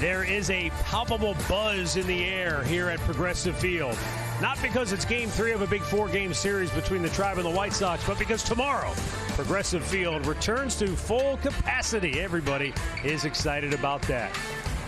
There is a palpable buzz in the air here at Progressive Field. Not because it's Game 3 of a big 4-game series between the Tribe and the White Sox, but because tomorrow, Progressive Field returns to full capacity. Everybody is excited about that.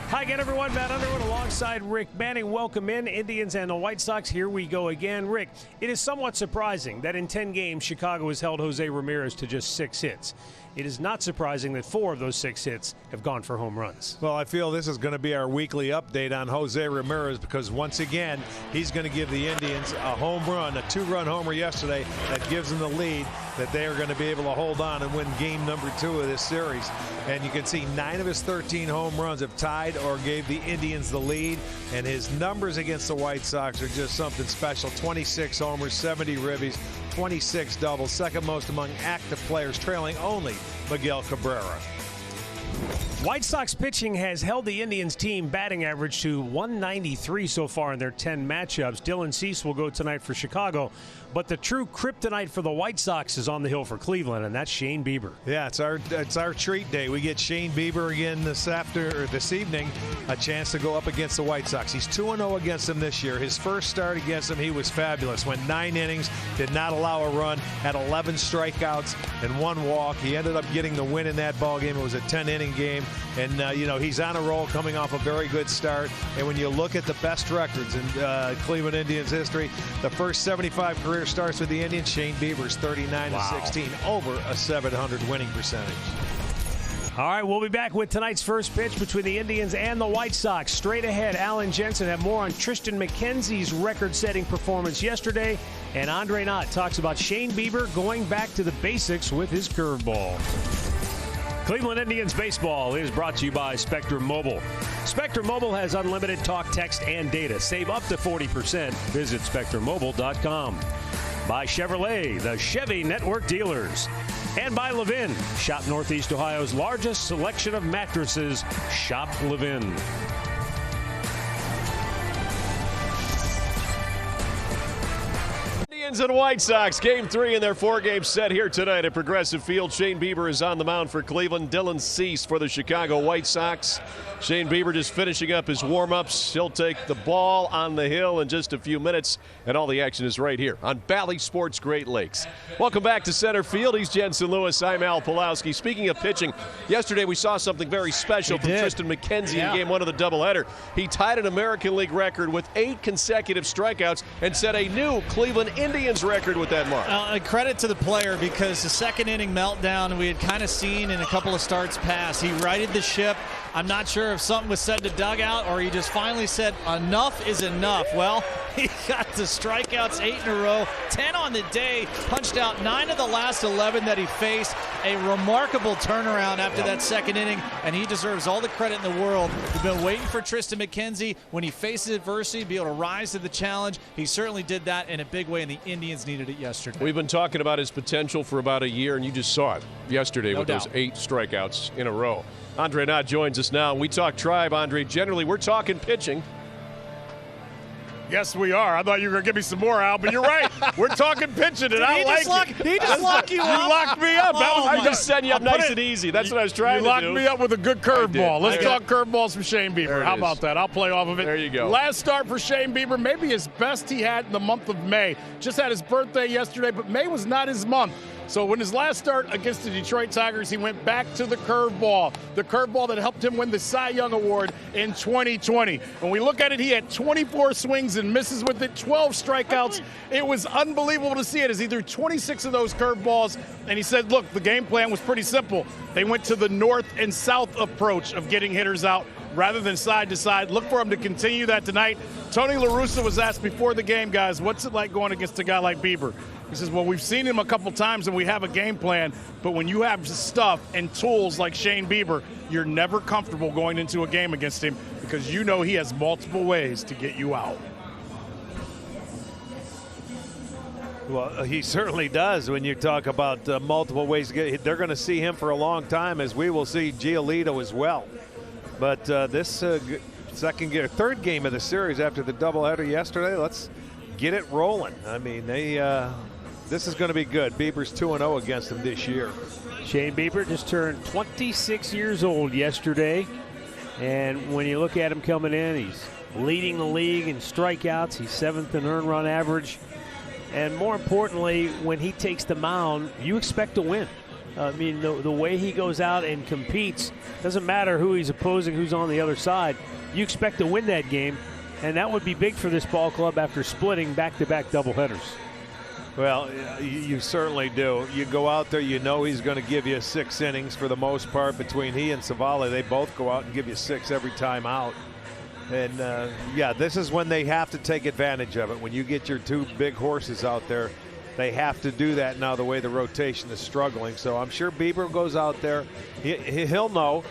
Hi again, everyone. Matt Underwood alongside Rick Manning. Welcome in, Indians and the White Sox. Here we go again. Rick, it is somewhat surprising that in 10 games, Chicago has held Jose Ramirez to just 6 hits. It is not surprising that 4 of those 6 hits have gone for home runs. Well, I feel this is going to be our weekly update on Jose Ramirez because once again, he's going to give the Indians a home run, a 2-run homer yesterday that gives them the lead that they are going to be able to hold on and win game number 2 of this series. And you can see 9 of his 13 home runs have tied or gave the Indians the lead. And his numbers against the White Sox are just something special. 26 homers, 70 ribbies, 26 doubles, second most among active players, trailing only Miguel Cabrera. White Sox pitching has held the Indians team batting average to 193 so far in their 10 matchups. Dylan Cease will go tonight for Chicago, but the true kryptonite for the White Sox is on the hill for Cleveland, and that's Shane Bieber. Yeah, it's our treat day. We get Shane Bieber again this evening, a chance to go up against the White Sox. He's 2-0 against them this year. His first start against them, he was fabulous. Went 9 innings, did not allow a run, had 11 strikeouts and 1 walk. He ended up getting the win in that ball game. It was a 10-inning game. And, he's on a roll coming off a very good start. And when you look at the best records in Cleveland Indians history, the first 75 career starts with the Indians, Shane Bieber's 39-16, over a .700 winning percentage. All right, we'll be back with tonight's first pitch between the Indians and the White Sox. Straight ahead, Alan Jensen have more on Tristan McKenzie's record-setting performance yesterday. And Andre Knott talks about Shane Bieber going back to the basics with his curveball. Cleveland Indians baseball is brought to you by Spectrum Mobile. Spectrum Mobile has unlimited talk, text, and data. Save up to 40%. Visit SpectrumMobile.com. By Chevrolet, the Chevy Network dealers. And by Levin. Shop Northeast Ohio's largest selection of mattresses. Shop Levin. Indians and White Sox, Game 3 in their 4-game set here tonight at Progressive Field. Shane Bieber is on the mound for Cleveland. Dylan Cease for the Chicago White Sox. Shane Bieber just finishing up his warm-ups. He'll take the ball on the hill in just a few minutes, and all the action is right here on Bally Sports Great Lakes. Welcome back to center field. He's Jensen Lewis. I'm Al Pulowski. Speaking of pitching, yesterday we saw something very special from Tristan McKenzie in Game 1 of the doubleheader. He tied an American League record with 8 consecutive strikeouts and set a new Cleveland Indians record with that mark. Credit to the player because the second inning meltdown we had kind of seen in a couple of starts past. He righted the ship. I'm not sure if something was said to dugout or he just finally said enough is enough. Well, he got the strikeouts 8 in a row, 10 on the day, punched out 9 of the last 11 that he faced. A remarkable turnaround after that second inning, and he deserves all the credit in the world. We've been waiting for Tristan McKenzie when he faces adversity to be able to rise to the challenge. He certainly did that in a big way, and the Indians needed it yesterday. We've been talking about his potential for about a year, and you just saw it yesterday with those 8 strikeouts in a row. Andre Knott joins us now. We talk Tribe, Andre. Generally, we're talking pitching. Yes, we are. I thought you were going to give me some more, Al, but you're right. We're talking pitching, and I like it. He just locked you up. You locked me up. I just set you up nice and easy. That's what I was trying to do. You locked me up with a good curveball. Let's talk curveballs from Shane Bieber. How about that? I'll play off of it. There you go. Last start for Shane Bieber, maybe his best he had in the month of May. Just had his birthday yesterday, but May was not his month. So when his last start against the Detroit Tigers, he went back to the curveball that helped him win the Cy Young Award in 2020. When we look at it, he had 24 swings and misses with it, 12 strikeouts. It was unbelievable to see it as he threw 26 of those curveballs. And he said, look, the game plan was pretty simple. They went to the north and south approach of getting hitters out rather than side to side. Look for him to continue that tonight. Tony La Russa was asked before the game, guys, what's it like going against a guy like Bieber? He says, well, we've seen him a couple times and we have a game plan, but when you have stuff and tools like Shane Bieber, you're never comfortable going into a game against him because you know he has multiple ways to get you out. Well, he certainly does when you talk about multiple ways to get. They're going to see him for a long time, as we will see Giolito as well. But this third game of the series after the doubleheader yesterday, let's get it rolling. I mean, this is going to be good. Bieber's 2-0 against them this year. Shane Bieber just turned 26 years old yesterday. And when you look at him coming in, he's leading the league in strikeouts. He's 7th in earned run average. And more importantly, when he takes the mound, you expect to win. I mean, the way he goes out and competes, doesn't matter who he's opposing, who's on the other side. You expect to win that game, and that would be big for this ball club after splitting back-to-back doubleheaders. Well, you certainly do. You go out there, you know he's going to give you 6 innings for the most part. Between he and Savali, they both go out and give you 6 every time out. And, yeah, this is when they have to take advantage of it. When you get your 2 big horses out there, they have to do that now the way the rotation is struggling. So I'm sure Bieber goes out there. He'll know.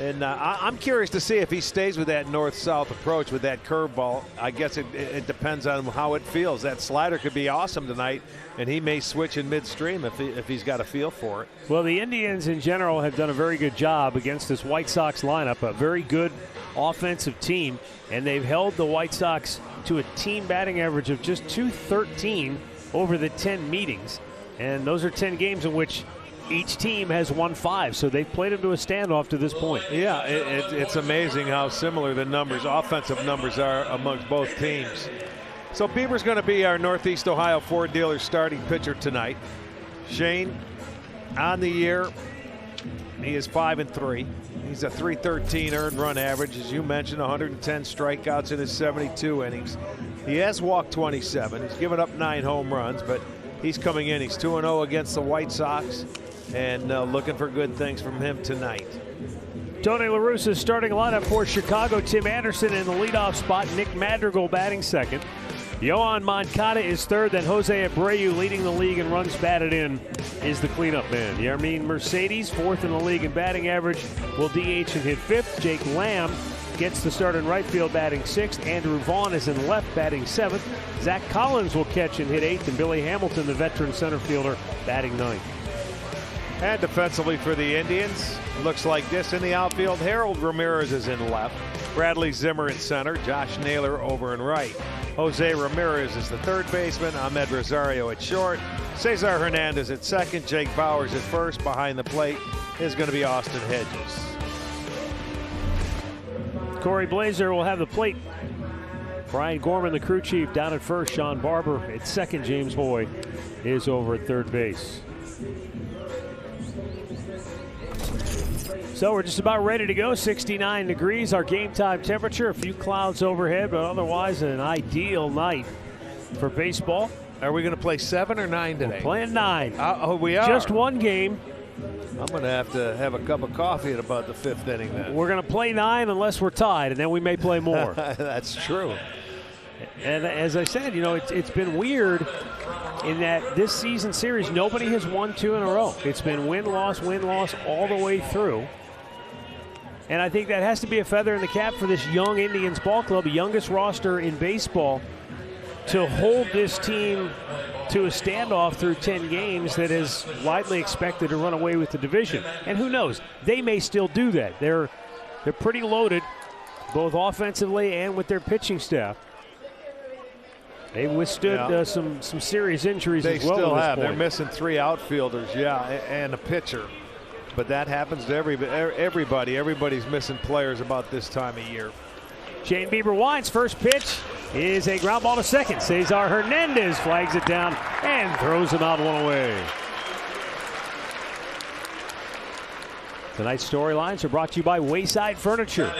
And I'm curious to see if he stays with that north-south approach with that curveball. I guess it depends on how it feels. That slider could be awesome tonight, and he may switch in midstream if he's got a feel for it. Well, the Indians in general have done a very good job against this White Sox lineup, a very good offensive team, and they've held the White Sox to a team batting average of just .213 over the 10 meetings. And those are 10 games in which each team has won 5, so they've played them to a standoff to this point. Yeah, it's amazing how similar the offensive numbers are amongst both teams. So Bieber's going to be our Northeast Ohio Ford dealer starting pitcher tonight. Shane, on the year, he is 5-3. He's a .313 earned run average, as you mentioned, 110 strikeouts in his 72 innings. He has walked 27. He's given up 9 home runs, but he's coming in. He's 2-0 against the White Sox. And looking for good things from him tonight. Tony La Russa's starting lineup for Chicago. Tim Anderson in the leadoff spot. Nick Madrigal batting second. Yohan Moncada is third. Then Jose Abreu leading the league in runs batted in is the cleanup man. Yermin Mercedes, 4th in the league in batting average, will DH and hit 5th. Jake Lamb gets the start in right field batting 6th. Andrew Vaughn is in left batting 7th. Zach Collins will catch and hit 8th. And Billy Hamilton, the veteran center fielder, batting 9th. And defensively for the Indians, looks like this in the outfield. Harold Ramirez is in left. Bradley Zimmer in center. Josh Naylor over in right. Jose Ramirez is the third baseman. Ahmed Rosario at short. Cesar Hernandez at second. Jake Bowers at first. Behind the plate is going to be Austin Hedges. Corey Blazer will have the plate. Brian Gorman, the crew chief, down at first. Sean Barber at second. James Hoy is over at third base. So we're just about ready to go. 69 degrees, our game time temperature. A few clouds overhead, but otherwise an ideal night for baseball. Are we going to play 7 or 9 today? We're playing 9. We are. Just one game. I'm going to have a cup of coffee at about the 5th inning then. We're going to play 9 unless we're tied, and then we may play more. That's true. And as I said, you know, it's been weird in that this season series, nobody has won 2 in a row. It's been win-loss all the way through. And I think that has to be a feather in the cap for this young Indians ball club, the youngest roster in baseball, to hold this team to a standoff through 10 games that is widely expected to run away with the division. And who knows? They may still do that. They're pretty loaded, both offensively and with their pitching staff. They withstood some serious injuries as well. They still have. They're missing 3 outfielders, and a pitcher. But that happens to everybody. Everybody's missing players about this time of year. Shane Bieber winds. First pitch is a ground ball to second. Cesar Hernandez flags it down and throws him out 1 away. Tonight's storylines are brought to you by Wayside Furniture.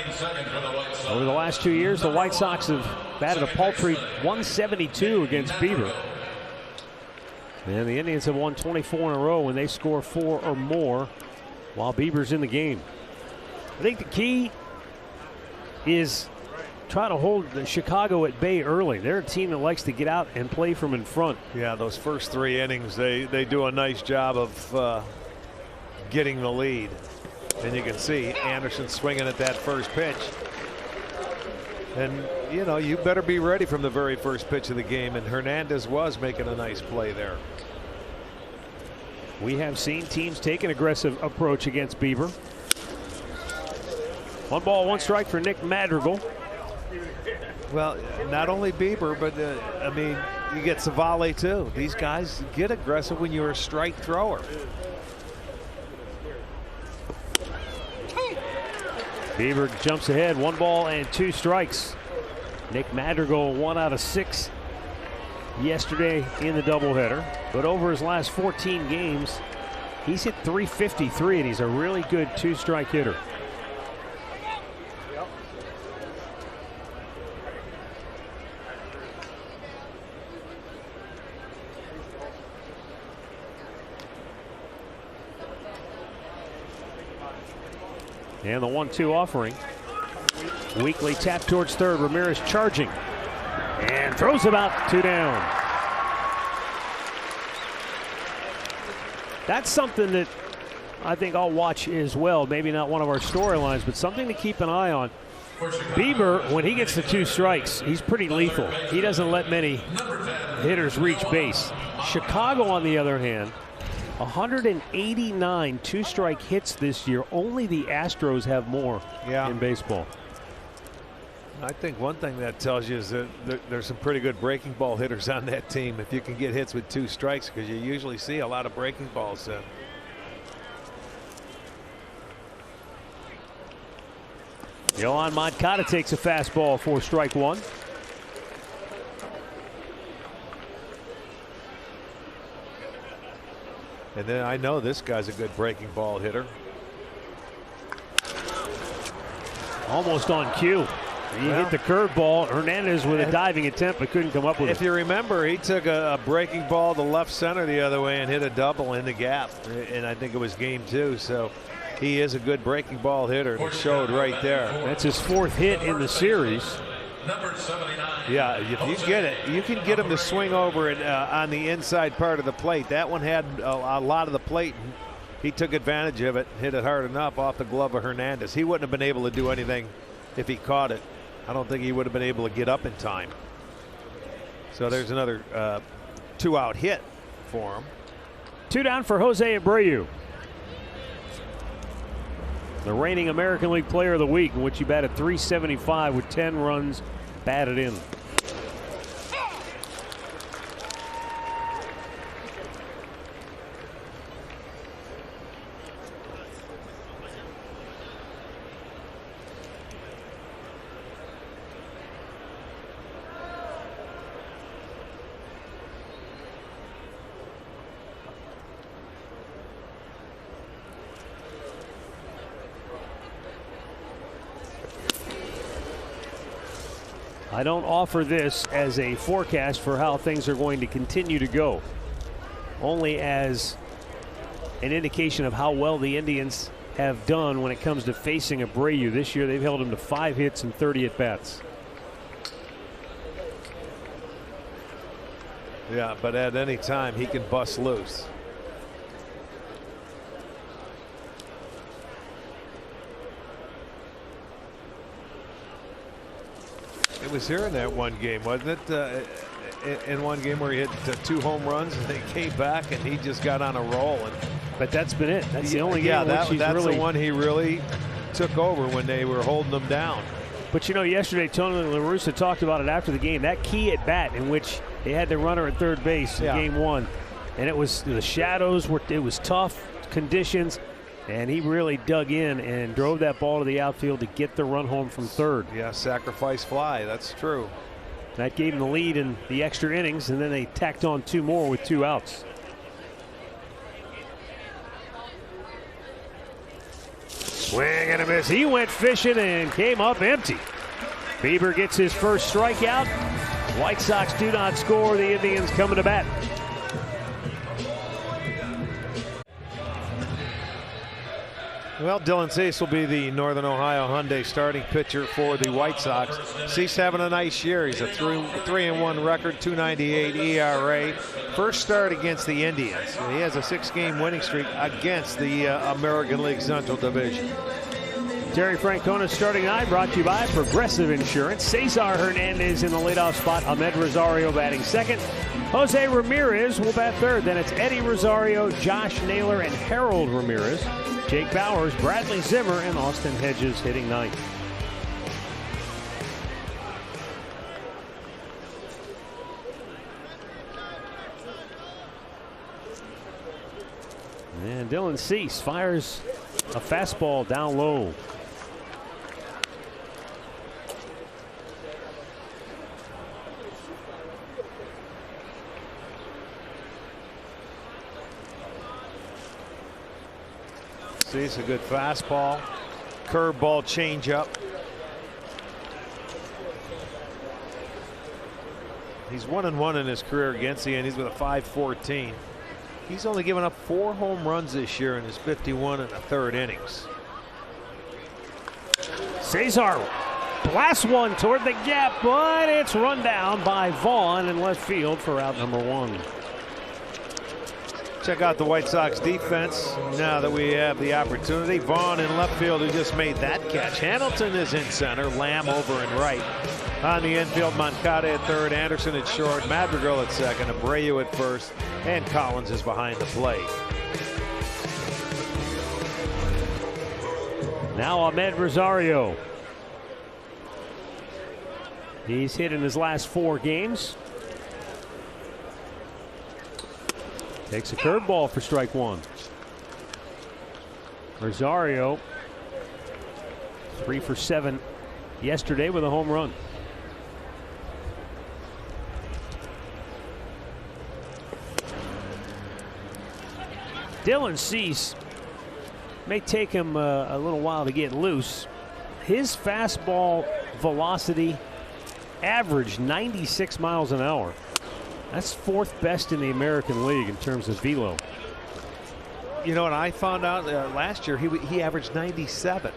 Over the last 2 years, the White Sox have batted a paltry 172 against Bieber. And the Indians have won 24 in a row when they score 4 or more while Bieber's in the game. I think the key is try to hold Chicago at bay early. They're a team that likes to get out and play from in front. Yeah, those first 3 innings, they do a nice job of getting the lead. And you can see Anderson swinging at that first pitch. And, you know, you better be ready from the very first pitch of the game. And Hernandez was making a nice play there. We have seen teams take an aggressive approach against Bieber. 1 ball, 1 strike for Nick Madrigal. Well, not only Bieber, but, I mean, you get Savali, too. These guys get aggressive when you're a strike thrower. Bieber jumps ahead, 1 ball and 2 strikes. Nick Madrigal 1 out of 6 yesterday in the doubleheader, but over his last 14 games, he's hit .353, and he's a really good 2-strike hitter. And the 1-2 offering. Weekly tap towards third. Ramirez charging. And throws about 2 down. That's something that I think I'll watch as well. Maybe not one of our storylines, but something to keep an eye on. Bieber, when he gets the 2 strikes, he's pretty lethal. He doesn't let many hitters reach base. Chicago, on the other hand, 189 2-strike hits this year. Only the Astros have more in baseball. I think one thing that tells you is that there's some pretty good breaking ball hitters on that team if you can get hits with 2 strikes, because you usually see a lot of breaking balls. Yohan Moncada takes a fastball for strike 1. And then I know this guy's a good breaking ball hitter. Almost on cue. He hit the curveball. Hernandez with a diving attempt, but couldn't come up with it. If you remember, he took a breaking ball to left center the other way and hit a double in the gap. And I think it was game 2. So he is a good breaking ball hitter. It showed right there. That's his 4th hit in the series. Yeah, if you get it, you can get him to swing over it on the inside part of the plate. That one had a lot of the plate. He took advantage of it, hit it hard enough off the glove of Hernandez. He wouldn't have been able to do anything if he caught it. I don't think he would have been able to get up in time. So there's another 2-out hit for him. 2 down for Jose Abreu, the reigning American League Player of the Week, in which he batted .375 with 10 runs batted in. I don't offer this as a forecast for how things are going to continue to go, only as an indication of how well the Indians have done when it comes to facing Abreu. This year they've held him to 5 hits and 30 at-bats. Yeah, but at any time he can bust loose. It was here in that one game, wasn't it? In one game where he hit 2 home runs and they came back and he just got on a roll. But that's been it. That's the only game. Yeah, that's the one he really took over when they were holding them down. But you know, yesterday Tony La Russa talked about it after the game. That key at bat in which they had the runner at third base in game 1, and it was the shadows. It was tough conditions. And he really dug in and drove that ball to the outfield to get the run home from third. Yeah, sacrifice fly. That's true. That gave him the lead in the extra innings, and then they tacked on 2 more with 2 outs. Swing and a miss. He went fishing and came up empty. Bieber gets his first strikeout. White Sox do not score. The Indians coming to bat. Well, Dylan Cease will be the Northern Ohio Hyundai starting pitcher for the White Sox. Cease having a nice year. He's a 3-1 record, 2.98 ERA. First start against the Indians. He has a 6-game winning streak against the American League Central Division. Terry Francona starting 9, brought to you by Progressive Insurance. Cesar Hernandez in the leadoff spot. Ahmed Rosario batting second. Jose Ramirez will bat third. Then it's Eddie Rosario, Josh Naylor, and Harold Ramirez. Jake Bowers, Bradley Zimmer, and Austin Hedges hitting ninth. And Dylan Cease fires a fastball down low. See, it's a good fastball, curveball, changeup. He's 1-1 in his career against the Indians with a 5.14. He's only given up 4 home runs this year in his 51 and a third innings. Cesar blasts one toward the gap, but it's run down by Vaughn in left field for out number 1. Check out the White Sox defense now that we have the opportunity. Vaughn in left field, who just made that catch. Hamilton is in center, Lamb over in right. On the infield, Moncada at third, Anderson at short, Madrigal at second, Abreu at first, and Collins is behind the plate. Now Ahmed Rosario. He's hit in his last 4 games. Takes a curveball for strike 1. Rosario 3 for 7 yesterday with a home run. Dylan Cease may take him a little while to get loose. His fastball velocity averaged 96 miles an hour. That's 4th best in the American League in terms of velo. You know what I found out last year? He averaged 97.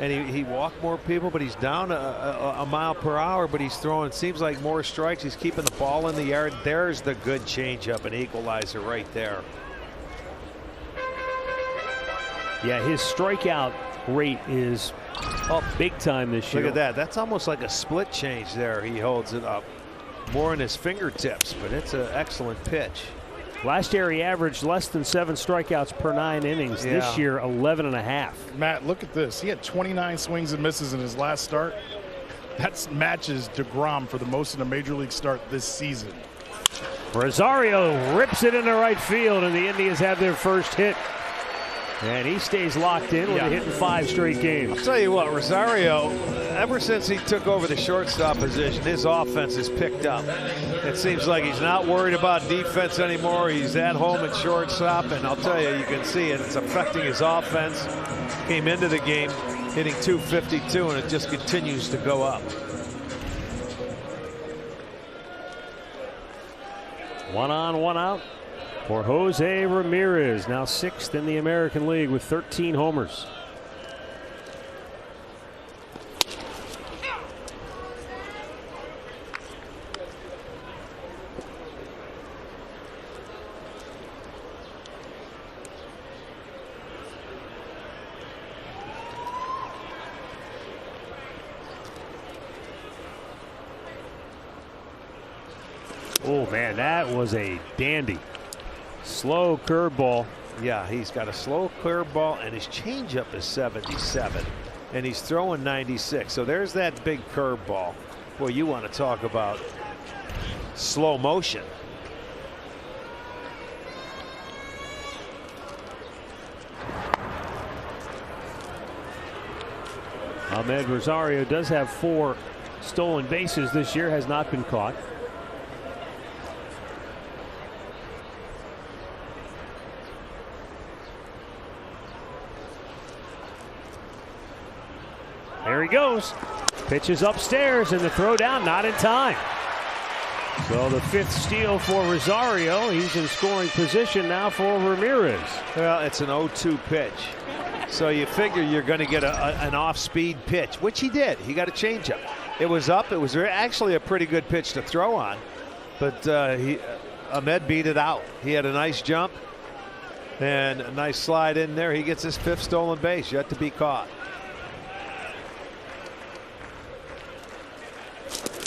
And he walked more people, but he's down a mile per hour, but he's throwing, seems like, more strikes. He's keeping the ball in the yard. There's the good changeup, an equalizer right there. Yeah, his strikeout rate is up big time this year. Look at that. That's almost like a split change there. He holds it up more in his fingertips, but it's an excellent pitch. Last year he averaged less than 7 strikeouts per 9 innings. Yeah. This year 11.5. Matt, look at this. He had 29 swings and misses in his last start. That matches DeGrom for the most in a major league start this season. Rosario rips it into right field, and the Indians have their first hit. And he stays locked in with a hit in 5 straight games. I'll tell you what, Rosario, ever since he took over the shortstop position, his offense has picked up. It seems like he's not worried about defense anymore. He's at home at shortstop, and I'll tell you, you can see it. It's affecting his offense. Came into the game hitting .252, and it just continues to go up. 1 on, 1 out for Jose Ramirez, now 6th in the American League with 13 homers. Oh man, that was a dandy. Slow curveball. Yeah, he's got a slow curveball, and his changeup is 77, and he's throwing 96. So there's that big curveball. Boy, you want to talk about slow motion. Ahmed Rosario does have 4 stolen bases this year, has not been caught. There he goes. Pitches upstairs, and the throw down not in time. So the 5th steal for Rosario. He's in scoring position now for Ramirez. Well, it's an 0-2 pitch. So you figure you're going to get an off-speed pitch, which he did. He got a changeup. It was up. It was actually a pretty good pitch to throw on. But Ahmed beat it out. He had a nice jump and a nice slide in there. He gets his 5th stolen base, yet to be caught.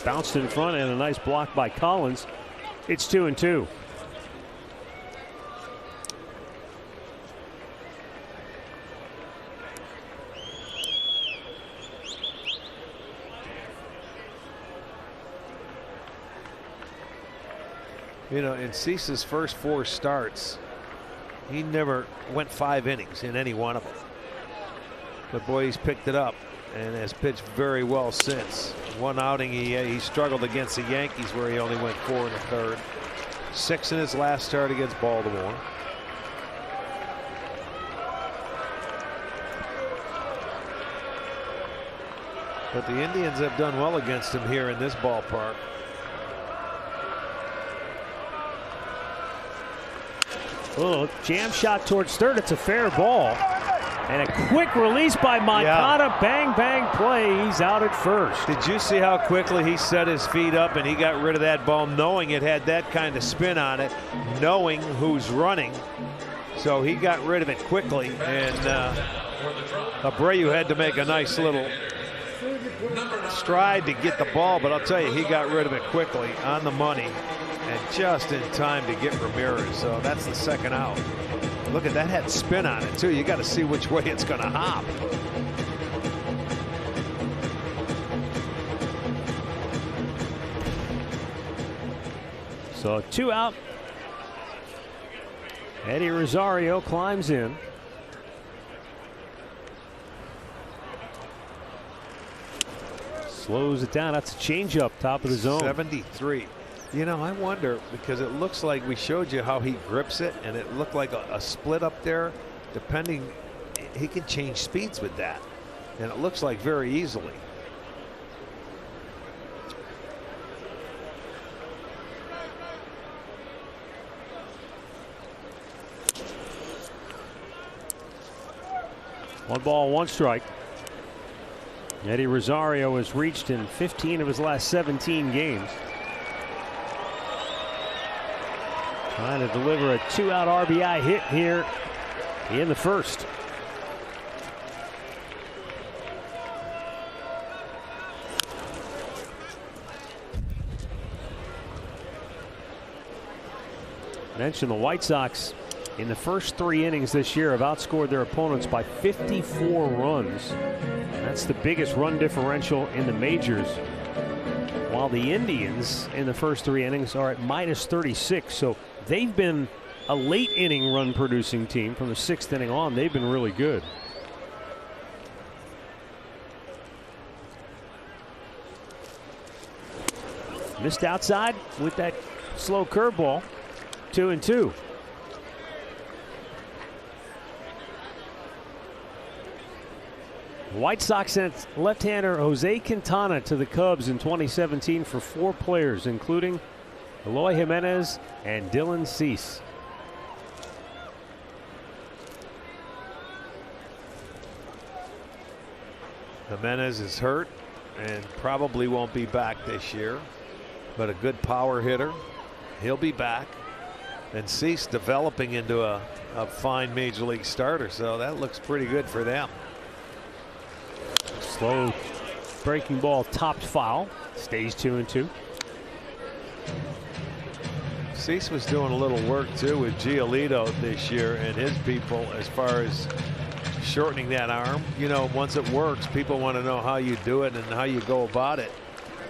Bounced in front, and a nice block by Collins. It's 2-2. You know, in Cease's first 4 starts, he never went 5 innings in any one of them. But boy, he's picked it up and has pitched very well since. One outing he struggled against the Yankees, where he only went 4 1/3. 6 in his last start against Baltimore. But the Indians have done well against him here in this ballpark. Oh, jam shot towards third. It's a fair ball. And a quick release by Moncada. Yeah. Bang, bang play. He's out at first. Did you see how quickly he set his feet up and he got rid of that ball, knowing it had that kind of spin on it, knowing who's running? So he got rid of it quickly, and Abreu had to make a nice little stride to get the ball, but I'll tell you, he got rid of it quickly on the money and just in time to get Ramirez. So that's the second out. Look at that, had spin on it too. You got to see which way it's going to hop. So 2 out. Eddie Rosario climbs in. Slows it down. That's a changeup, top of the zone. 73. You know, I wonder, because it looks like we showed you how he grips it, and it looked like a split up there. Depending, he can change speeds with that, and it looks like very easily. One ball, one strike. Eddie Rosario has reached in 15 of his last 17 games. Trying to deliver a 2-out RBI hit here in the first. Mentioned the White Sox in the first 3 innings this year have outscored their opponents by 54 runs. That's the biggest run differential in the majors. While the Indians in the first 3 innings are at -36. So they've been a late inning run producing team. From the 6th inning on, they've been really good. Missed outside with that slow curveball. 2-2. White Sox sent left-hander Jose Quintana to the Cubs in 2017 for 4 players, including Eloy Jimenez and Dylan Cease. Jimenez is hurt and probably won't be back this year, but a good power hitter. He'll be back. And Cease developing into a fine major league starter, so that looks pretty good for them. Slow breaking ball topped foul. Stays 2-2. Cease was doing a little work too with Giolito this year and his people as far as shortening that arm. You know, once it works, people want to know how you do it and how you go about it.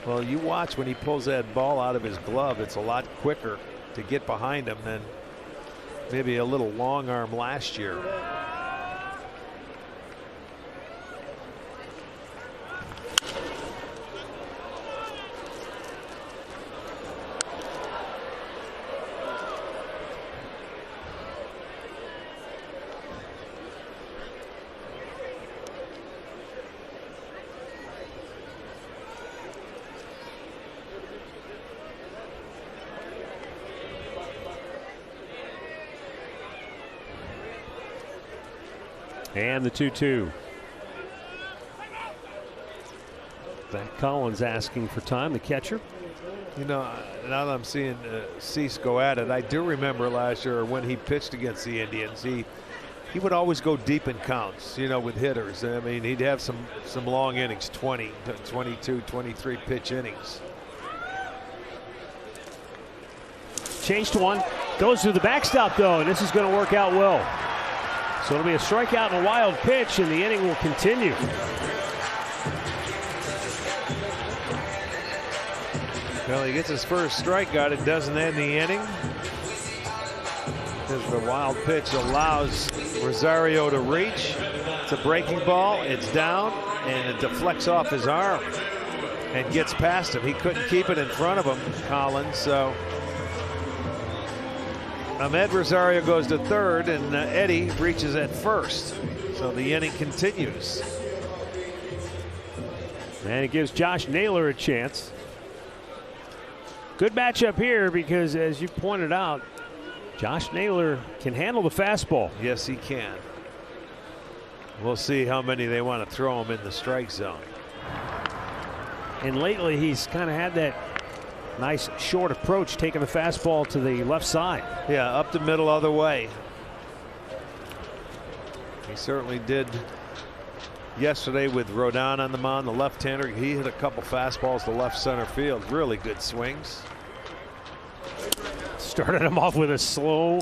Well, you watch when he pulls that ball out of his glove, it's a lot quicker to get behind him than maybe a little long arm last year. And the 2-2. Zach Collins asking for time, the catcher. You know, now that I'm seeing Cease go at it, I do remember last year when he pitched against the Indians, he would always go deep in counts, you know, with hitters. I mean, he'd have some long innings, 20, 22, 23 pitch innings. Changed to one. Goes to the backstop, though, and this is going to work out well. So it'll be a strikeout and a wild pitch, and the inning will continue. Well, he gets his first strikeout. It doesn't end the inning, because the wild pitch allows Rosario to reach. It's a breaking ball. It's down, and it deflects off his arm and gets past him. He couldn't keep it in front of him, Collins. So Ahmed Rosario goes to third, and Eddie reaches at first. So the inning continues. And it gives Josh Naylor a chance. Good matchup here because, as you pointed out, Josh Naylor can handle the fastball. Yes, he can. We'll see how many they want to throw him in the strike zone. And lately he's kind of had that nice short approach, taking the fastball to the left side. Yeah, up the middle, other way. He certainly did yesterday with Rodon on the mound, the left-hander. He hit a couple fastballs to left center field. Really good swings. Started him off with a slow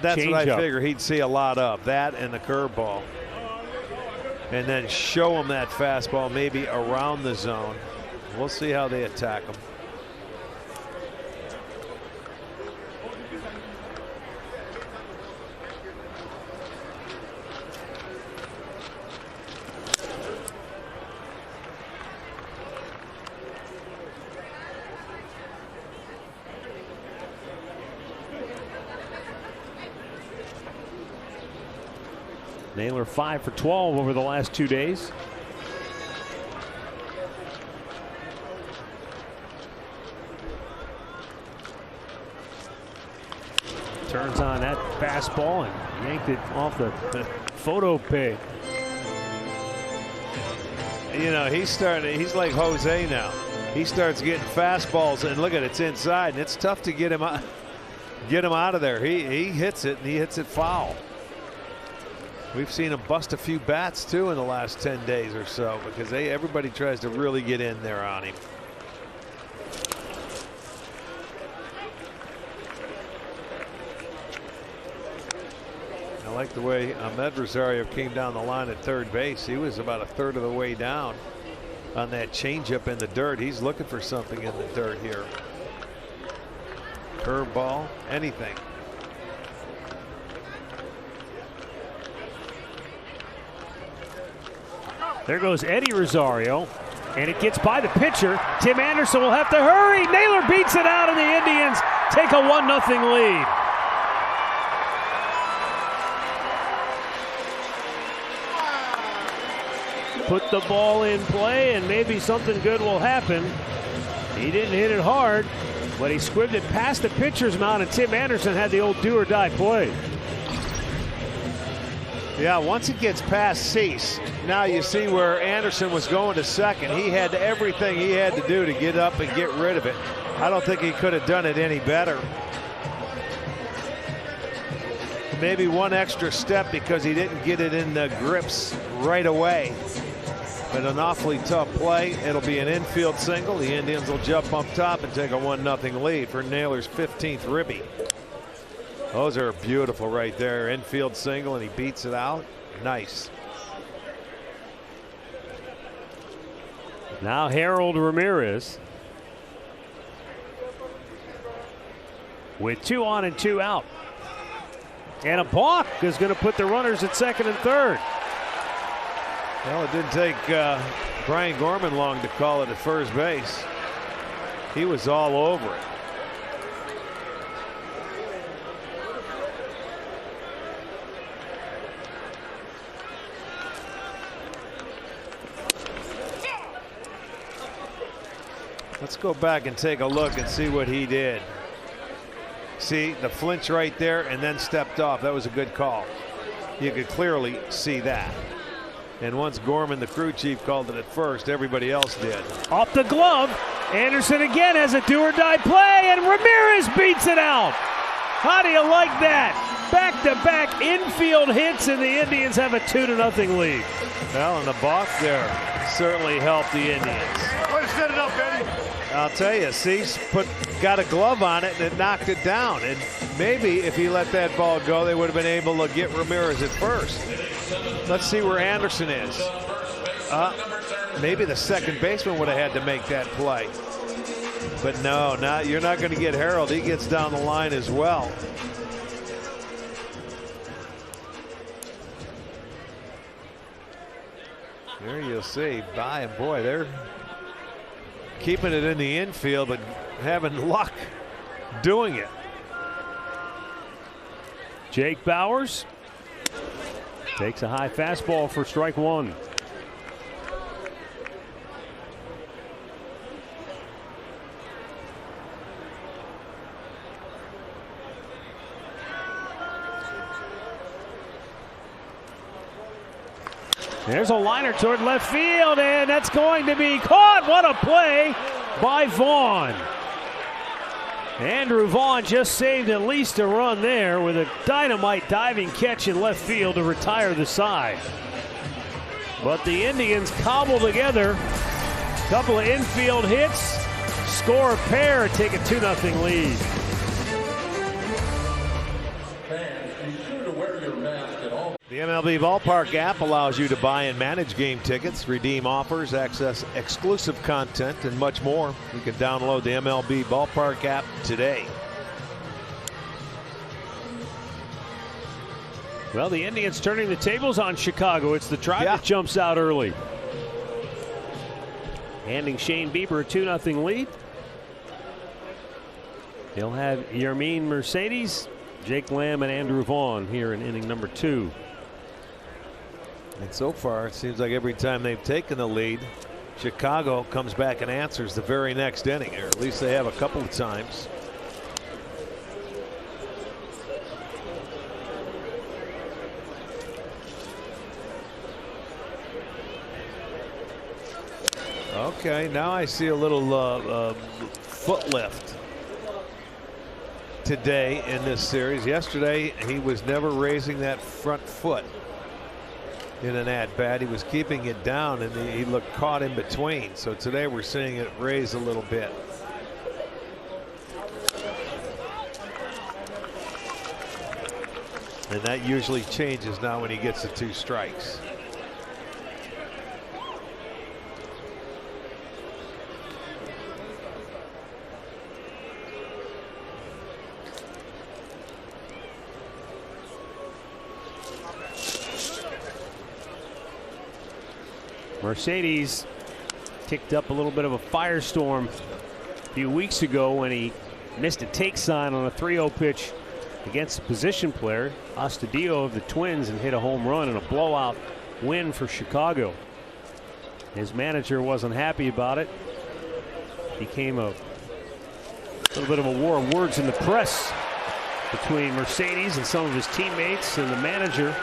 That's what I change-up. figure he'd see a lot of, that and the curveball. And then show him that fastball maybe around the zone. We'll see how they attack him. Naylor 5 for 12 over the last 2 days. Turns on that fastball and yanked it off the photo page. You know, he's like Jose now. He starts getting fastballs, and look at it, it's inside, and it's tough to get him out of there. He hits it, and he hits it foul. We've seen him bust a few bats too in the last 10 days or so because everybody tries to really get in there on him. I like the way Ahmed Rosario came down the line at third base. He was about a third of the way down on that changeup in the dirt. He's looking for something in the dirt here. Curveball, anything. There goes Eddie Rosario, and it gets by the pitcher. Tim Anderson will have to hurry. Naylor beats it out, and the Indians take a 1-0 lead. Put the ball in play, and maybe something good will happen. He didn't hit it hard, but he squibbed it past the pitcher's mound, and Tim Anderson had the old do-or-die play. Yeah, once it gets past Cease, now you see where Anderson was going to second. He had everything he had to do to get up and get rid of it. I don't think he could have done it any better. Maybe one extra step because he didn't get it in the grips right away. But an awfully tough play. It'll be an infield single. The Indians will jump up top and take a 1-0 lead for Naylor's 15th ribby. Those are beautiful right there. Infield single, and he beats it out. Nice. Now Harold Ramirez with 2 on and 2 out. And a balk is going to put the runners at second and third. Well, it didn't take Brian Gorman long to call it at first base. He was all over it. Let's go back and take a look and see what he did. See the flinch right there and then stepped off. That was a good call. You could clearly see that. And once Gorman, the crew chief, called it at first, everybody else did. Off the glove. Anderson again has a do-or-die play, and Ramirez beats it out. How do you like that? Back-to-back infield hits, and the Indians have a 2-0 lead. Well, and the balk there certainly helped the Indians. Set it up, Eddie. I'll tell you, Cease got a glove on it and it knocked it down. And maybe if he let that ball go, they would have been able to get Ramirez at first. Let's see where Anderson is. Maybe the second baseman would have had to make that play. But no, you're not going to get Harold. He gets down the line as well. There you'll see. And boy, they're keeping it in the infield but having luck doing it. Jake Bowers takes a high fastball for strike one. There's a liner toward left field, and that's going to be caught. What a play by Vaughn. Andrew Vaughn just saved at least a run there with a dynamite diving catch in left field to retire the side. But the Indians cobble together a couple of infield hits, score a pair, take a 2-0 lead. The MLB Ballpark app allows you to buy and manage game tickets, redeem offers, access exclusive content, and much more. You can download the MLB Ballpark app today. Well, the Indians turning the tables on Chicago. It's the Tribe that jumps out early, handing Shane Bieber a 2-0 lead. He'll have Yermin Mercedes, Jake Lamb, and Andrew Vaughn here in inning number 2. And so far, it seems like every time they've taken the lead, Chicago comes back and answers the very next inning, or at least they have a couple of times. Okay, now I see a little foot lift today in this series. Yesterday, he was never raising that front foot in an at-bat. He was keeping it down, and he looked caught in between. So today we're seeing it raise a little bit. And that usually changes now when he gets the 2 strikes. Mercedes kicked up a little bit of a firestorm a few weeks ago when he missed a take sign on a 3-0 pitch against a position player, Astudillo of the Twins, and hit a home run in a blowout win for Chicago. His manager wasn't happy about it. Became a little bit of a war of words in the press between Mercedes and some of his teammates and the manager.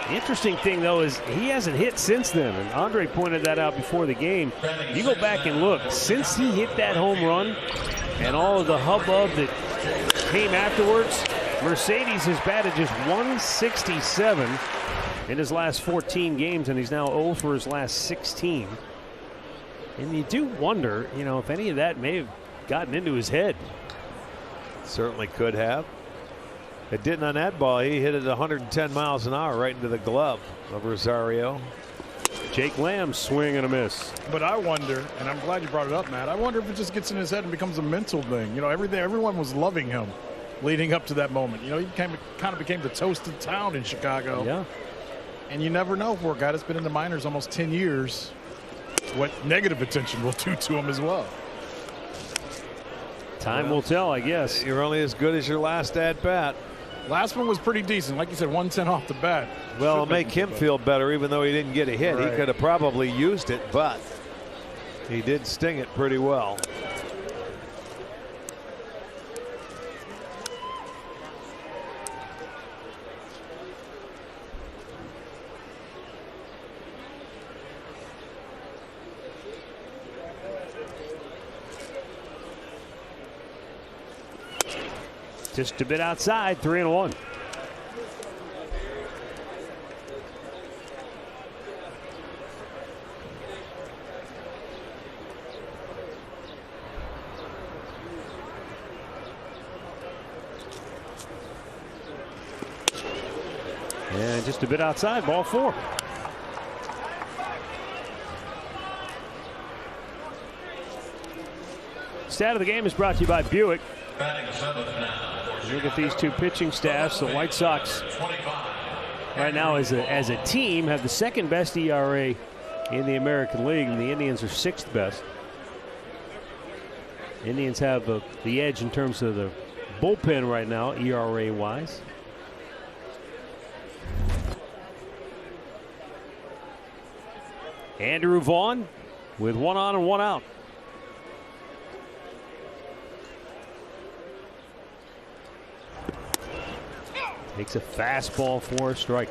The interesting thing, though, is he hasn't hit since then, and Andre pointed that out before the game. You go back and look, since he hit that home run and all of the hubbub that came afterwards, Mercedes has batted just .167 in his last 14 games, and he's now 0 for his last 16. And you do wonder, you know, if any of that may have gotten into his head. Certainly could have. It didn't on that ball. He hit it 110 miles an hour right into the glove of Rosario. Jake Lamb swing and a miss. But I wonder, and I'm glad you brought it up, Matt, I wonder if it just gets in his head and becomes a mental thing. You know, everyone was loving him leading up to that moment. You know, he kind of became the toast of town in Chicago. Yeah. And you never know, for a guy that's been in the minors almost 10 years, what negative attention will do to him as well. Time will tell, I guess. You're only as good as your last at-bat. Last one was pretty decent. Like you said, 110 off the bat. Well, it'll make him feel better, even though he didn't get a hit. Right. He could have probably used it, but he did sting it pretty well. Just a bit outside, 3-1. And just a bit outside, ball 4. Stat of the game is brought to you by Buick. Look at these two pitching staffs. The White Sox right now as a team have the second best ERA in the American League, and the Indians are 6th best. Indians have the edge in terms of the bullpen right now, ERA wise. Andrew Vaughn with 1 on and 1 out. Takes a fastball for a strike.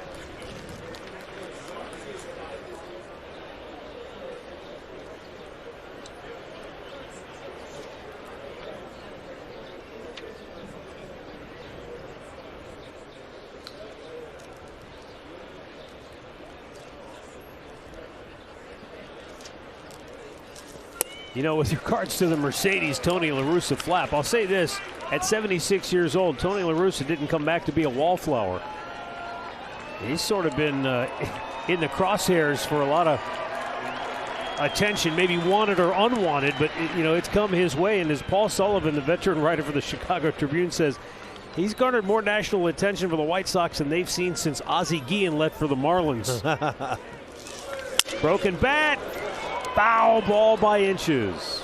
You know, with regards to the Mercedes Tony La Russa flap, I'll say this. At 76 years old, Tony La Russa didn't come back to be a wallflower. He's sort of been in the crosshairs for a lot of attention, maybe wanted or unwanted, but it's come his way. And as Paul Sullivan, the veteran writer for the Chicago Tribune, says, he's garnered more national attention for the White Sox than they've seen since Ozzie Guillen left for the Marlins. Broken bat. Foul ball by inches.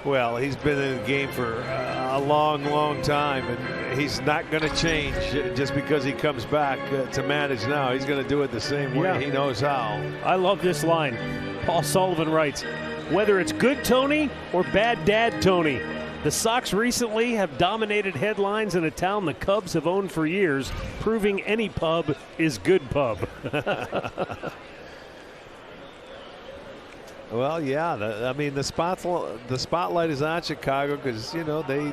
Well, he's been in the game for a long time, and he's not going to change just because he comes back to manage now. He's going to do it the same way. He knows how. I love this line. Paul Sullivan writes, whether it's good Tony or bad dad Tony, the Sox recently have dominated headlines in a town the Cubs have owned for years, proving any pub is good pub. Well, yeah. The spotlight is on Chicago because they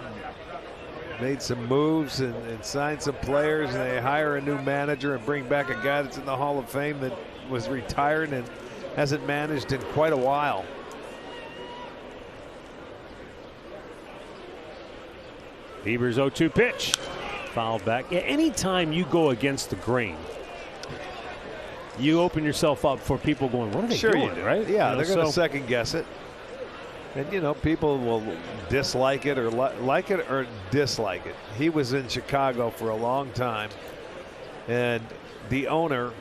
made some moves and signed some players, and they hire a new manager and bring back a guy that's in the Hall of Fame that was retired and hasn't managed in quite a while. Bieber's 0-2 pitch. Fouled back. Yeah, anytime you go against the grain, you open yourself up for people going, what are they doing, you do. right? Yeah, they're going to second guess it. And, people will dislike it or like it or dislike it. He was in Chicago for a long time. And the owner,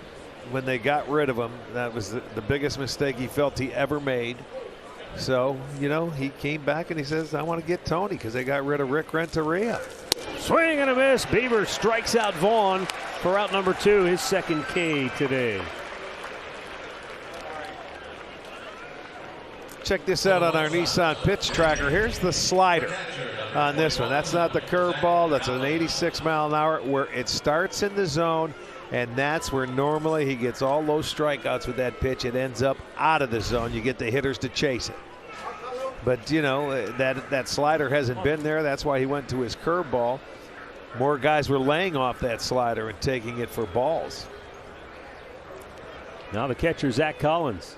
when they got rid of him, that was the biggest mistake he felt he ever made. So, he came back and he says, I want to get Tony because they got rid of Rick Renteria. Swing and a miss. Bieber strikes out Vaughn for out number 2, his second K today. Check this out on our Nissan pitch tracker. Here's the slider on this one. That's not the curveball. That's an 86 mile an hour where it starts in the zone, and that's where normally he gets all those strikeouts with that pitch. It ends up out of the zone. You get the hitters to chase it. But, that slider hasn't been there. That's why he went to his curveball. More guys were laying off that slider and taking it for balls. Now the catcher, Zach Collins.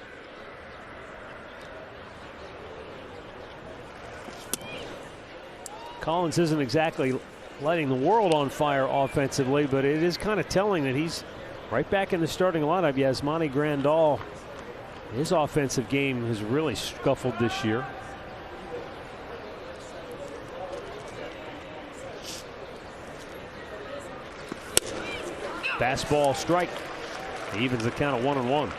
Collins isn't exactly lighting the world on fire offensively, but it is kind of telling that he's right back in the starting lineup. Yasmani Grandal, his offensive game has really scuffled this year. Fastball strike. He evens the count at 1-1.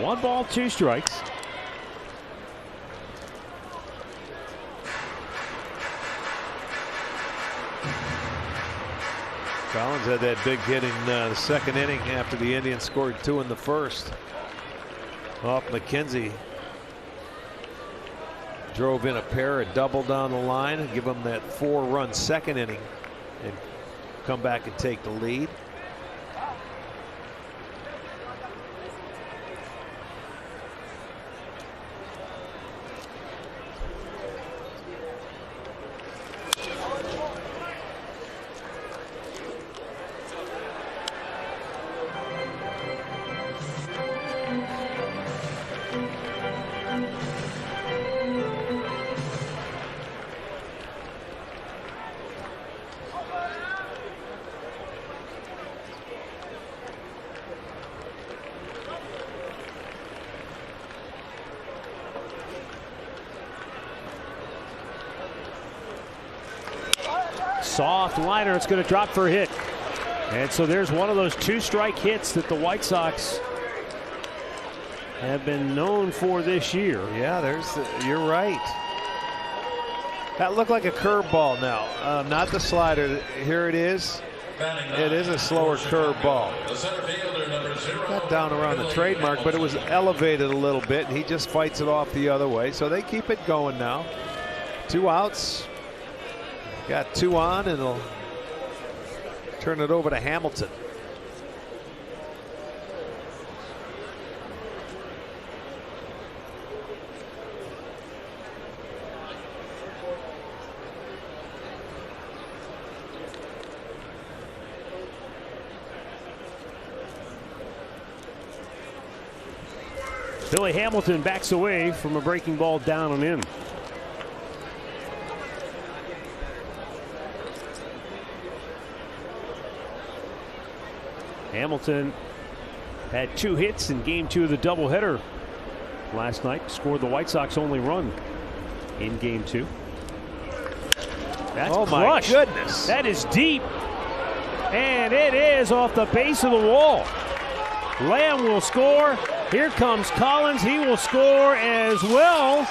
One ball, 2 strikes. Collins had that big hit in the second inning after the Indians scored 2 in the first. Off McKenzie. Drove in a pair, a double down the line, and give them that 4-run second inning and come back and take the lead. Soft liner. It's going to drop for a hit. And so there's one of those 2-strike hits that the White Sox have been known for this year. Yeah, you're right. That looked like a curveball now. Not the slider. Here it is. It is a slower curveball. Got down around the trademark, but it was elevated a little bit, and he just fights it off the other way. So they keep it going now. 2 outs. Got 2 on, and they'll turn it over to Hamilton. Billy Hamilton backs away from a breaking ball down and in. Hamilton had 2 hits in game 2 of the doubleheader last night. Scored the White Sox only run in game 2. That's crushed. My goodness. That is deep. And it is off the base of the wall. Lamb will score. Here comes Collins. He will score as well.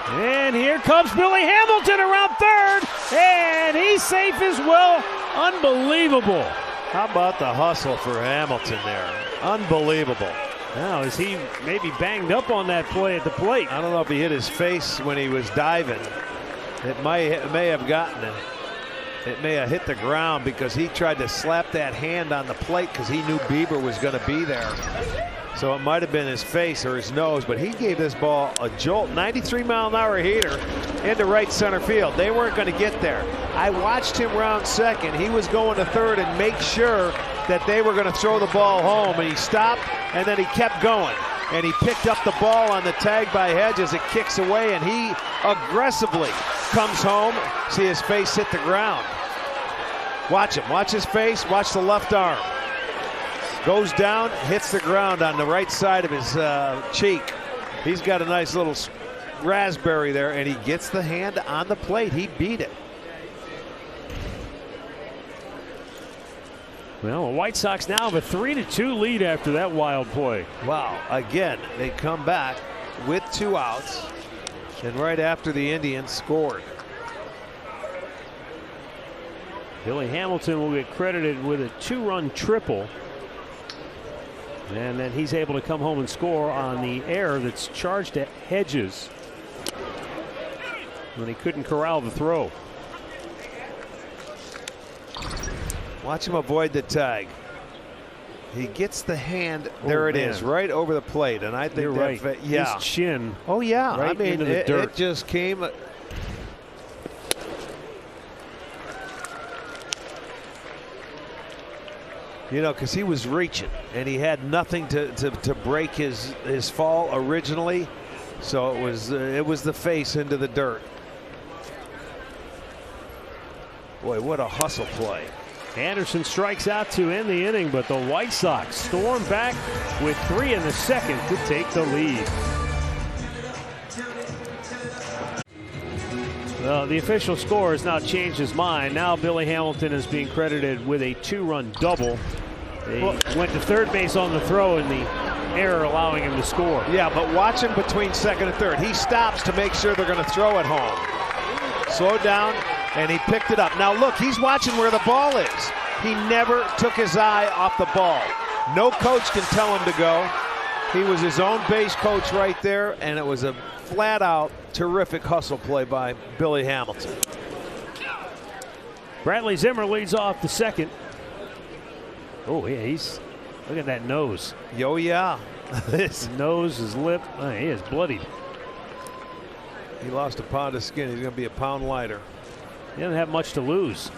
And here comes Billy Hamilton around third. And he's safe as well. Unbelievable. How about the hustle for Hamilton there? Unbelievable. Now, is he maybe banged up on that play at the plate? I don't know if he hit his face when he was diving. It may have gotten him. It may have hit the ground because he tried to slap that hand on the plate because he knew Bieber was going to be there. So it might have been his face or his nose, but he gave this ball a jolt. 93-mile-an-hour heater into right center field. They weren't going to get there. I watched him round second. He was going to third and make sure that they were going to throw the ball home, and he stopped and then he kept going. And he picked up the ball on the tag by Hedge as it kicks away, and he aggressively comes home. See his face hit the ground. Watch him. Watch his face. Watch the left arm. Goes down, hits the ground on the right side of his cheek. He's got a nice little raspberry there, and he gets the hand on the plate. He beat it. Well, the White Sox now have a 3-2 lead after that wild play. Wow. Again, they come back with 2 outs, and right after the Indians scored. Billy Hamilton will get credited with a 2-run triple. And then he's able to come home and score on the error that's charged at Hedges when he couldn't corral the throw. Watch him avoid the tag. He gets the hand. There it is, right over the plate. And I think you're right. Yeah. His chin. Oh yeah. Right I mean, into the dirt. It just came. You know, because he was reaching and he had nothing to break his fall originally, so it was the face into the dirt. Boy, what a hustle play. Anderson strikes out to end the inning, but the White Sox storm back with 3 in the second to take the lead. The official score has now changed his mind. Now Billy Hamilton is being credited with a 2-run double. They went to third base on the throw, and the error allowing him to score. Yeah, but watch him between second and third. He stops to make sure they're going to throw it home. Slow down, and he picked it up. Now look, he's watching where the ball is. He never took his eye off the ball. No coach can tell him to go. He was his own base coach right there, and it was a flat-out terrific hustle play by Billy Hamilton. Bradley Zimmer leads off the second. Oh, yeah, look at that nose. Oh, yeah. His nose, his lip, he is bloodied. He lost a pound of skin. He's going to be a pound lighter. He doesn't have much to lose.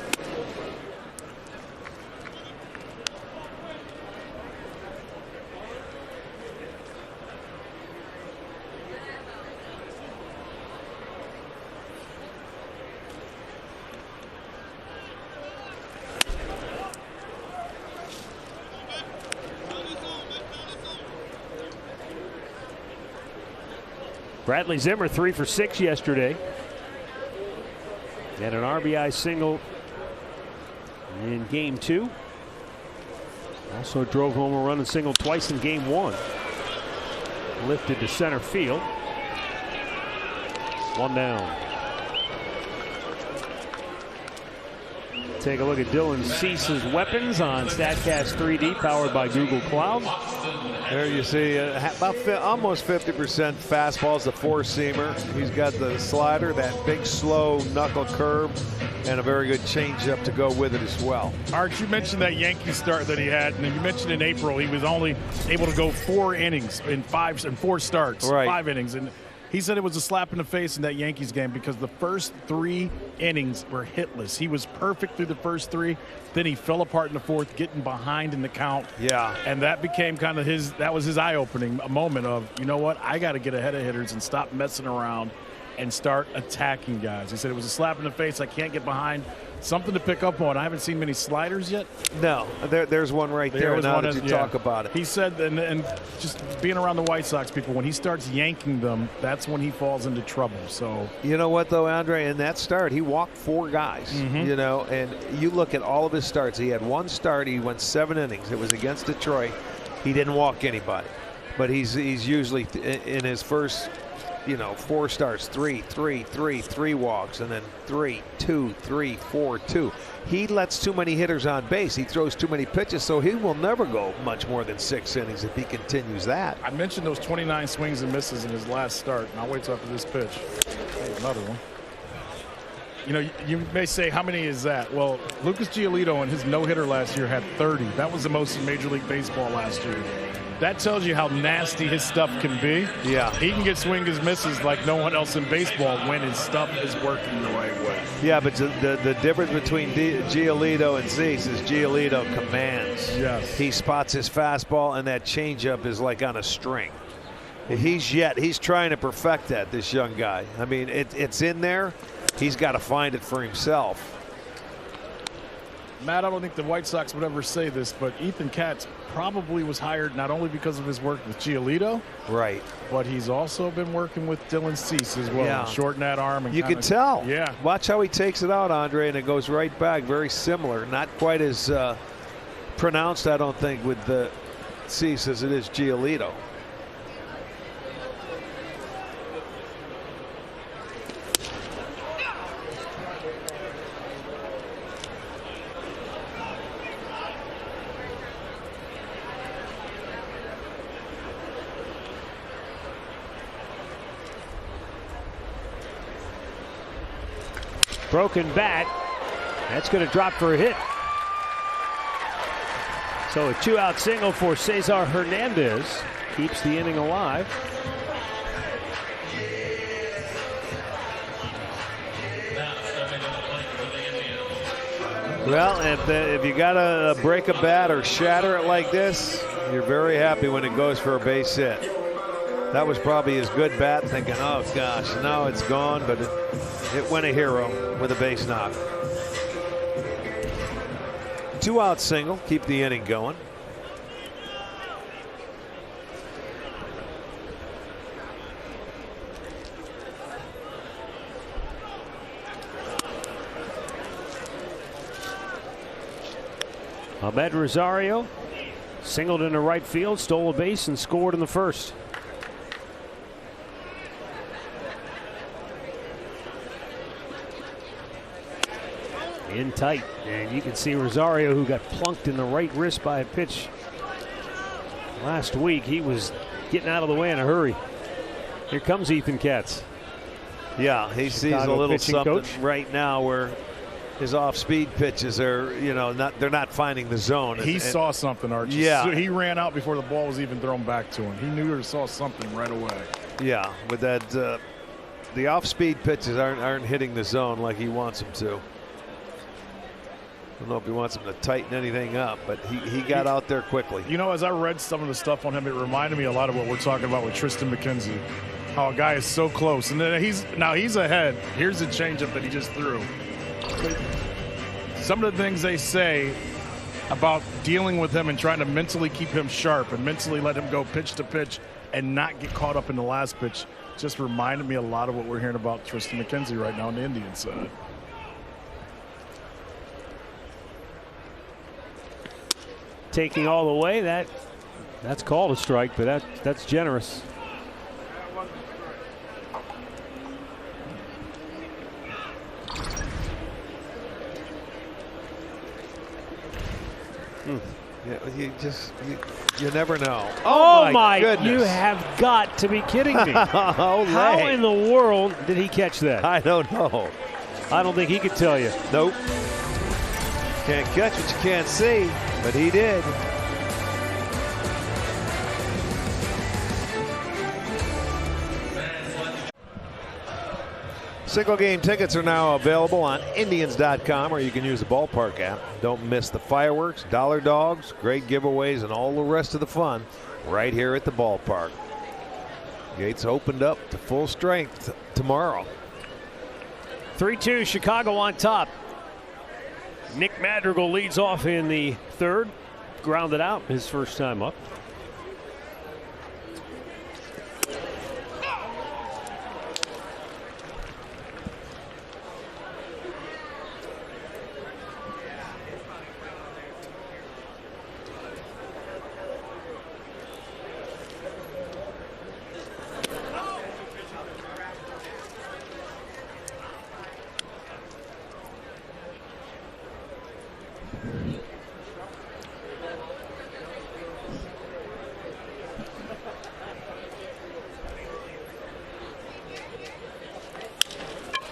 Bradley Zimmer 3 for 6 yesterday. And an RBI single in game 2. Also drove home a run and single twice in game 1. Lifted to center field. 1 down. Take a look at Dylan Cease's weapons on StatCast 3D, powered by Google Cloud. There you see almost 50% fastballs, the 4-seamer. He's got the slider, that big slow knuckle curve, and a very good changeup to go with it as well. Art, you mentioned that Yankee start that he had, and you mentioned in April he was only able to go 4 innings in 4 starts, right. 5 innings, and He said it was a slap in the face in that Yankees game because the first 3 innings were hitless. He was perfect through the first 3. Then he fell apart in the 4th, getting behind in the count. Yeah. And that became kind of that was his eye-opening moment of, you know what, I got to get ahead of hitters and stop messing around and start attacking guys. He said it was a slap in the face. I can't get behind. Something to pick up on. I haven't seen many sliders yet. No, there's one right there. Now that you talk about it. He said, and just being around the White Sox people, when he starts yanking them, that's when he falls into trouble. So you know what, though, Andre, in that start, he walked 4 guys, you know, and you look at all of his starts. He had 1 start. He went 7 innings. It was against Detroit. He didn't walk anybody. But he's usually in his first, 4 starts, 3 walks, and then 3, 2, 3, 4, 2. He lets too many hitters on base. He throws too many pitches, so he will never go much more than 6 innings if he continues that. I mentioned those 29 swings and misses in his last start, and I'll wait till after this pitch. Hey, another one. You may say, how many is that? Well, Lucas Giolito in his no-hitter last year had 30. That was the most in Major League Baseball last year. That tells you how nasty his stuff can be. Yeah. He can get swing and misses like no one else in baseball when his stuff is working the right way. Yeah, but the difference between Giolito and Zeus is Giolito commands. Yes. He spots his fastball, and that changeup is like on a string. He's trying to perfect that, this young guy. I mean, it's in there. He's got to find it for himself. Matt, I don't think the White Sox would ever say this, but Ethan Katz probably was hired not only because of his work with Giolito, right, but he's also been working with Dylan Cease as well. Yeah. Shorten that arm. And you can tell. Yeah. Watch how he takes it out, Andre, and it goes right back. Very similar. Not quite as pronounced, I don't think, with the Cease as it is Giolito. Broken bat. That's going to drop for a hit. So a 2-out single for Cesar Hernandez keeps the inning alive. Well, if you got to break a bat or shatter it like this, you're very happy when it goes for a base hit. That was probably his good bat, thinking, oh gosh, now it's gone, but it went a hero with a base knock. 2-out single, keep the inning going. Ahmed Rosario singled into right field, stole a base, and scored in the first. In tight, and you can see Rosario, who got plunked in the right wrist by a pitch last week. He was getting out of the way in a hurry. Here comes Ethan Katz. Yeah, he sees a little something right now where his off-speed pitches are, they're not finding the zone. He saw something, Archie. Yeah. So he ran out before the ball was even thrown back to him. He knew or saw something right away. Yeah, with that, the off-speed pitches aren't hitting the zone like he wants them to. I don't know if he wants him to tighten anything up, but he got out there quickly. As I read some of the stuff on him, it reminded me a lot of what we're talking about with Tristan McKenzie. How a guy is so close, and then he's ahead. Here's a changeup that he just threw. Some of the things they say about dealing with him and trying to mentally keep him sharp and mentally let him go pitch to pitch and not get caught up in the last pitch just reminded me a lot of what we're hearing about Tristan McKenzie right now on the Indian side. Taking all the way, that's called a strike, but that's generous. Yeah, you never know. Oh my goodness. You have got to be kidding me. How in the world did he catch that? I don't know. I don't think he could tell you. Nope. Can't catch what you can't see, but he did. Single game tickets are now available on Indians.com, or you can use the ballpark app. Don't miss the fireworks, dollar dogs, great giveaways, and all the rest of the fun right here at the ballpark. Gates opened up to full strength tomorrow. 3-2 Chicago on top. Nick Madrigal leads off in the third. Grounded out his first time up.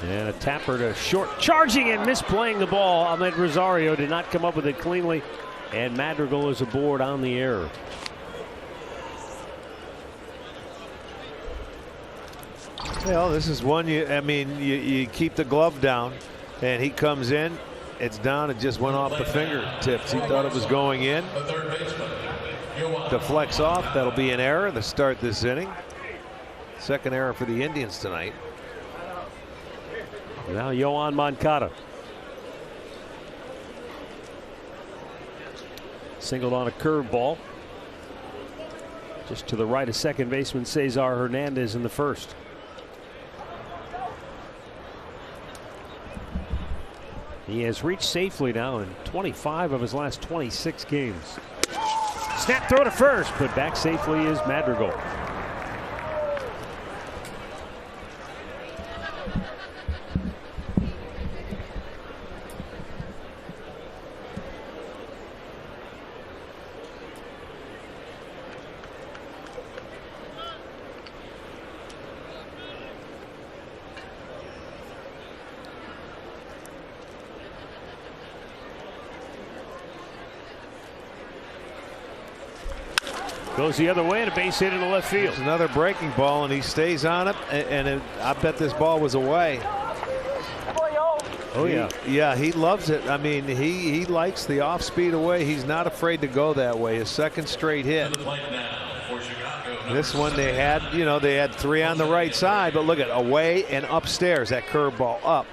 And a tapper to short, charging and misplaying the ball. Ahmed Rosario did not come up with it cleanly, and Madrigal is aboard on the error. Well, this is one you keep the glove down, and he comes in. It's down. It just went off the fingertips. He thought it was going in. Deflects off. That'll be an error to start this inning. Second error for the Indians tonight. Now Yohan Moncada. Singled on a curveball. Just to the right of second baseman Cesar Hernandez in the first. He has reached safely now in 25 of his last 26 games. Snap throw to first, but back safely is Madrigal. Goes the other way and a base hit into left field. There's another breaking ball, and he stays on it. I bet this ball was away. Oh yeah. Yeah, he loves it. I mean, he likes the off speed away. He's not afraid to go that way. His second straight hit. This one they had 3 on the right side, but look at away and upstairs, that curveball up.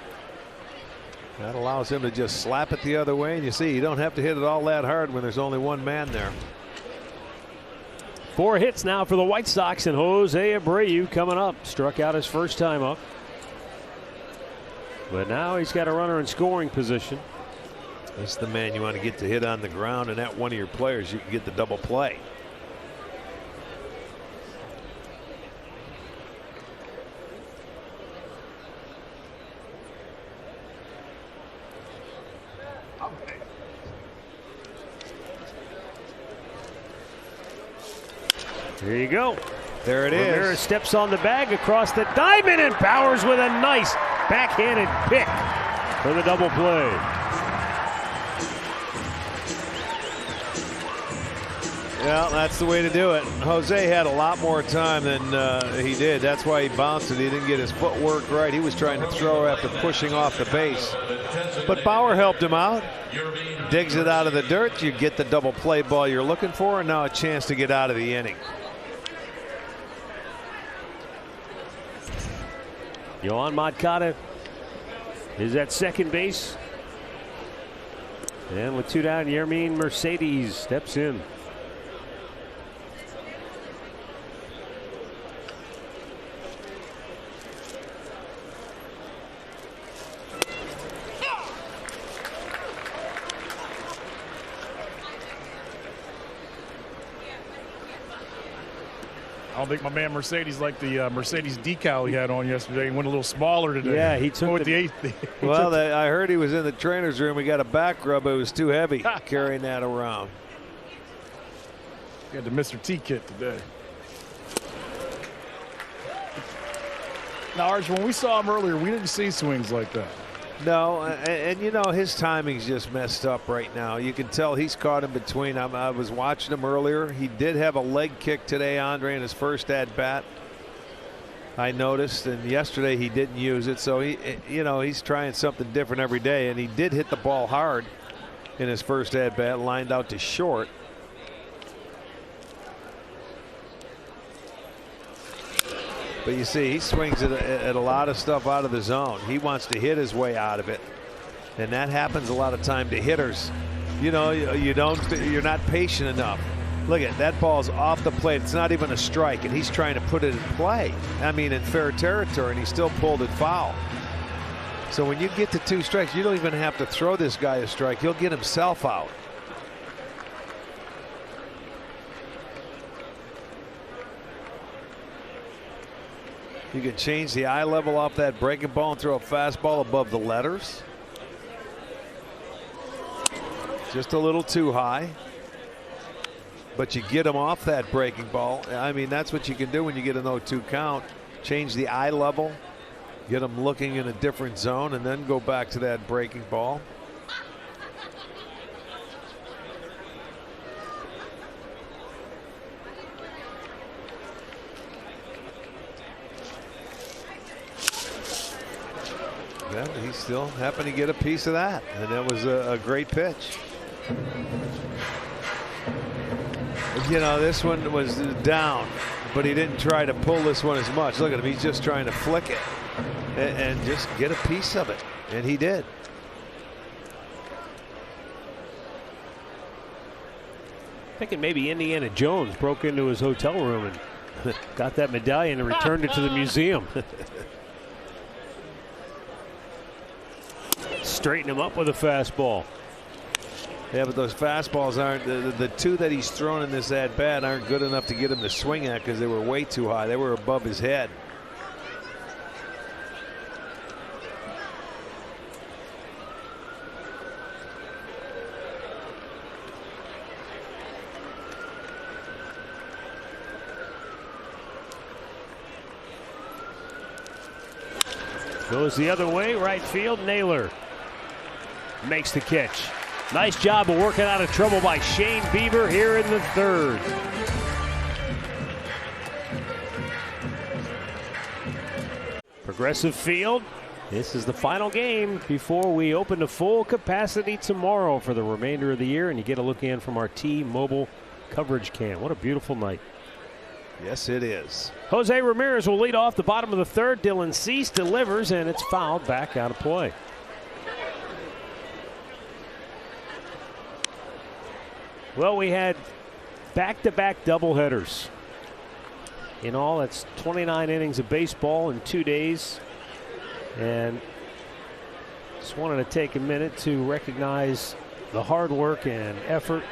That allows him to just slap it the other way, and you see you don't have to hit it all that hard when there's only one man there. 4 hits now for the White Sox, and Jose Abreu coming up. Struck out his first time up. But now he's got a runner in scoring position. That's the man you want to get to hit on the ground, and at one of your players you can get the double play. Here you go. There it Ramirez is. steps on the bag across the diamond, and Bowers with a nice backhanded pick for the double play. Yeah, that's the way to do it. Jose had a lot more time than he did. That's why he bounced it. He didn't get his footwork right. He was trying to throw after pushing off the base. But Bauer helped him out. Digs it out of the dirt. You get the double play ball you're looking for, and now a chance to get out of the inning. Yohan Moncada is at second base. And with 2 down, Yermin Mercedes steps in. I don't think my man Mercedes liked the Mercedes decal he had on yesterday. He went a little smaller today. Yeah, he took with the eighth. Well, I heard he was in the trainer's room. He got a back rub. It was too heavy carrying that around. He had the Mr. T kit today. Now, Arch, when we saw him earlier, we didn't see swings like that. No, and you know, his timing's just messed up right now. You can tell he's caught in between. I was watching him earlier. He did have a leg kick today, Andre, in his first at-bat. I noticed, and yesterday he didn't use it, so he's trying something different every day, and he did hit the ball hard in his first at bat, lined out to short. But you see, he swings at a lot of stuff out of the zone. He wants to hit his way out of it, and that happens a lot of time to hitters. You're not patient enough. Look at that, ball's off the plate. It's not even a strike, and he's trying to put it in play. I mean, in fair territory, and he still pulled it foul. So when you get to 2 strikes, you don't even have to throw this guy a strike. He'll get himself out. You can change the eye level off that breaking ball and throw a fastball above the letters. Just a little too high. But you get him off that breaking ball. I mean, that's what you can do when you get an 0-2 count. Change the eye level, get him looking in a different zone, and then go back to that breaking ball. Yeah, he's still happy to get a piece of that, and that was a great pitch. This one was down, but he didn't try to pull this one as much. Look at him, he's just trying to flick it and just get a piece of it, and he did. Thinking maybe Indiana Jones broke into his hotel room and got that medallion and returned it to the museum. Straighten him up with a fastball. Yeah, but those fastballs aren't the 2 that he's thrown in this at bat aren't good enough to get him to swing at, because they were way too high. They were above his head. Goes the other way, right field. Naylor makes the catch. Nice job of working out of trouble by Shane Bieber here in the 3rd. Progressive Field. This is the final game before we open to full capacity tomorrow for the remainder of the year, and you get a look in from our T-Mobile coverage cam. What a beautiful night. Yes, it is. Jose Ramirez will lead off the bottom of the 3rd. Dylan Cease delivers, and it's fouled back out of play. Well, we had back-to-back doubleheaders. In all, that's 29 innings of baseball in 2 days. And just wanted to take a minute to recognize the hard work and effort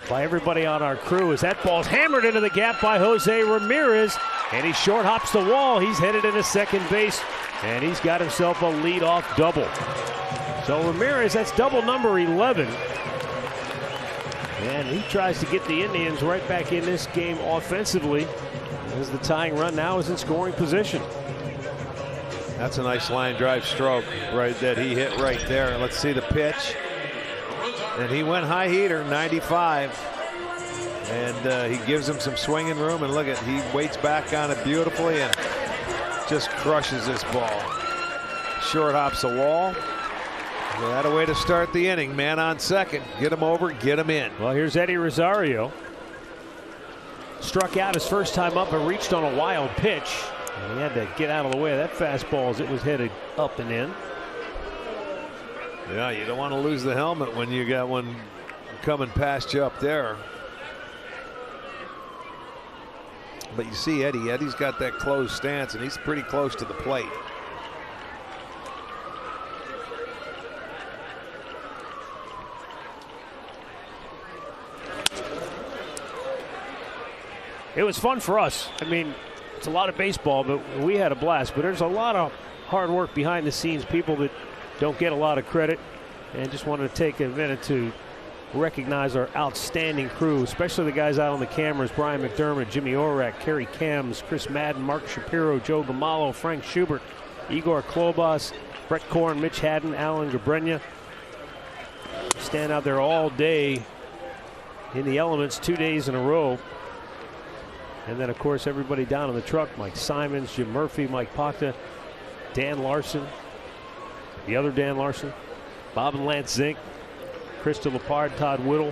by everybody on our crew as that ball's hammered into the gap by Jose Ramirez, and he short hops the wall. He's headed into second base, and he's got himself a leadoff double. So Ramirez, that's double number 11. And he tries to get the Indians right back in this game offensively, as the tying run now is in scoring position. That's a nice line drive stroke right that he hit right there. Let's see the pitch. And he went high heater, 95. And he gives him some swinging room. And look at, he waits back on it beautifully and just crushes this ball. Short hops the wall. That a way to start the inning. Man on second. Get him over, get him in. Well, here's Eddie Rosario. Struck out his first time up, but reached on a wild pitch. And he had to get out of the way of that fastball as it was headed up and in. Yeah, you don't want to lose the helmet when you got one coming past you up there. But you see Eddie's got that closed stance, and he's pretty close to the plate. It was fun for us. I mean, it's a lot of baseball, but we had a blast. But there's a lot of hard work behind the scenes, people that don't get a lot of credit. And just wanted to take a minute to recognize our outstanding crew, especially the guys out on the cameras: Brian McDermott, Jimmy Orack, Kerry Kams, Chris Madden, Mark Shapiro, Joe Gamallo, Frank Schubert, Igor Klobas, Brett Korn, Mitch Haddon, Alan Gabrenya. Stand out there all day in the elements, 2 days in a row. And then, of course, everybody down in the truck, Mike Simons, Jim Murphy, Mike Pacta, Dan Larson, the other Dan Larson, Bob and Lance Zink, Krista Lepard, Todd Whittle.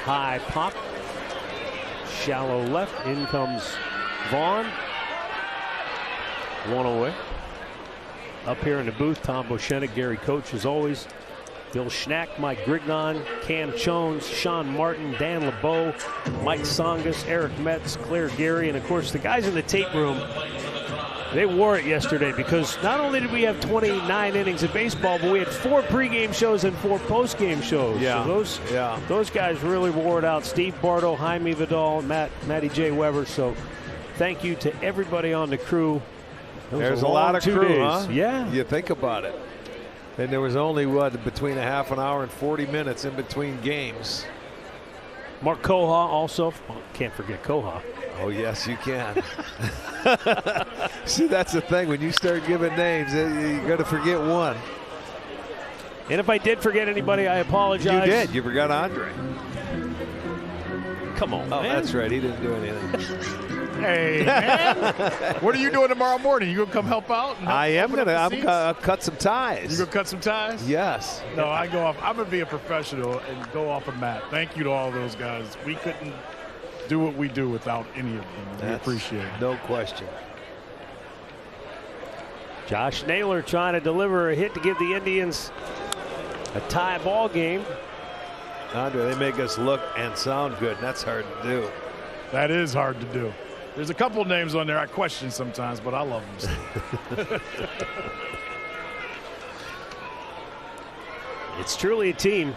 High pop, shallow left, in comes Vaughn. One away. Up here in the booth, Tom Boschenik, Gary Coach as always. Bill Schnack, Mike Grignon, Cam Jones, Sean Martin, Dan LeBeau, Mike Songas, Eric Metz, Claire Gary, and of course the guys in the tape room. They wore it yesterday because not only did we have 29 innings of baseball, but we had 4 pregame shows and 4 postgame shows. Yeah. So those guys really wore it out. Steve Bardo, Jaime Vidal, Matty J. Weber. So thank you to everybody on the crew. There's a lot of crew, huh? Yeah. You think about it. And there was only, between a half an hour and 40 minutes in between games. Mark Koha also. Well, can't forget Koha. Oh, yes, you can. See, that's the thing. When you start giving names, you got to forget one. And if I did forget anybody, I apologize. You did. You forgot Andre. Come on, Oh, man. that's right. He didn't do anything. Hey, man. What are you doing tomorrow morning? You going to come help out? I am going to cut some ties. You going to cut some ties? Yes. No, I go off. I'm going to be a professional and go off of Matt. Thank you to all those guys. We couldn't do what we do without any of them. We appreciate it. No question. Josh Naylor trying to deliver a hit to give the Indians a tie ball game. Andre, they make us look and sound good, and that's hard to do. That is hard to do. There's a couple names on there I question sometimes, but I love them. It's truly a team.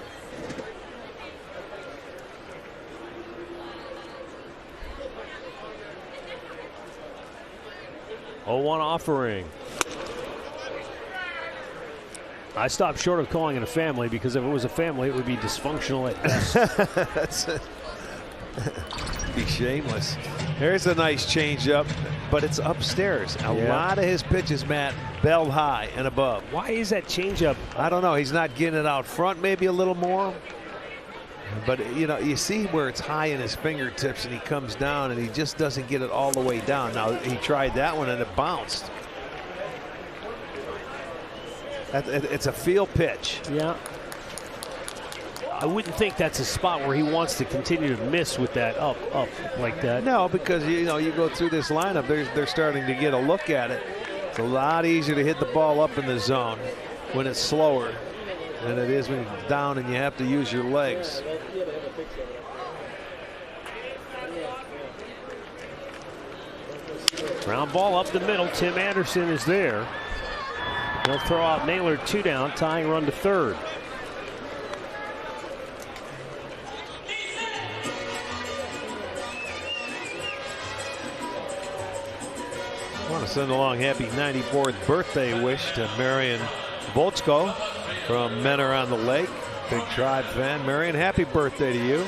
Oh, 0-1 offering. I stopped short of calling it a family because if it was a family, it would be dysfunctional at best. That's it. Be shameless. There's a nice changeup, but it's upstairs. A lot of his pitches, Matt, belled high and above. Why is that changeup? I don't know. He's not getting it out front maybe a little more. But, you see where it's high in his fingertips and he comes down and he just doesn't get it all the way down. Now, he tried that one and it bounced. It's a field pitch. Yeah. I wouldn't think that's a spot where he wants to continue to miss with that up like that. No, because, you go through this lineup, they're starting to get a look at it. It's a lot easier to hit the ball up in the zone when it's slower than it is when it's down and you have to use your legs. Ground ball up the middle. Tim Anderson is there. He'll throw out Naylor 2 down, tying run to third. I want to send along happy 94th birthday wish to Marion Volchko from Menor on the Lake. Big Tribe fan. Marion, happy birthday to you.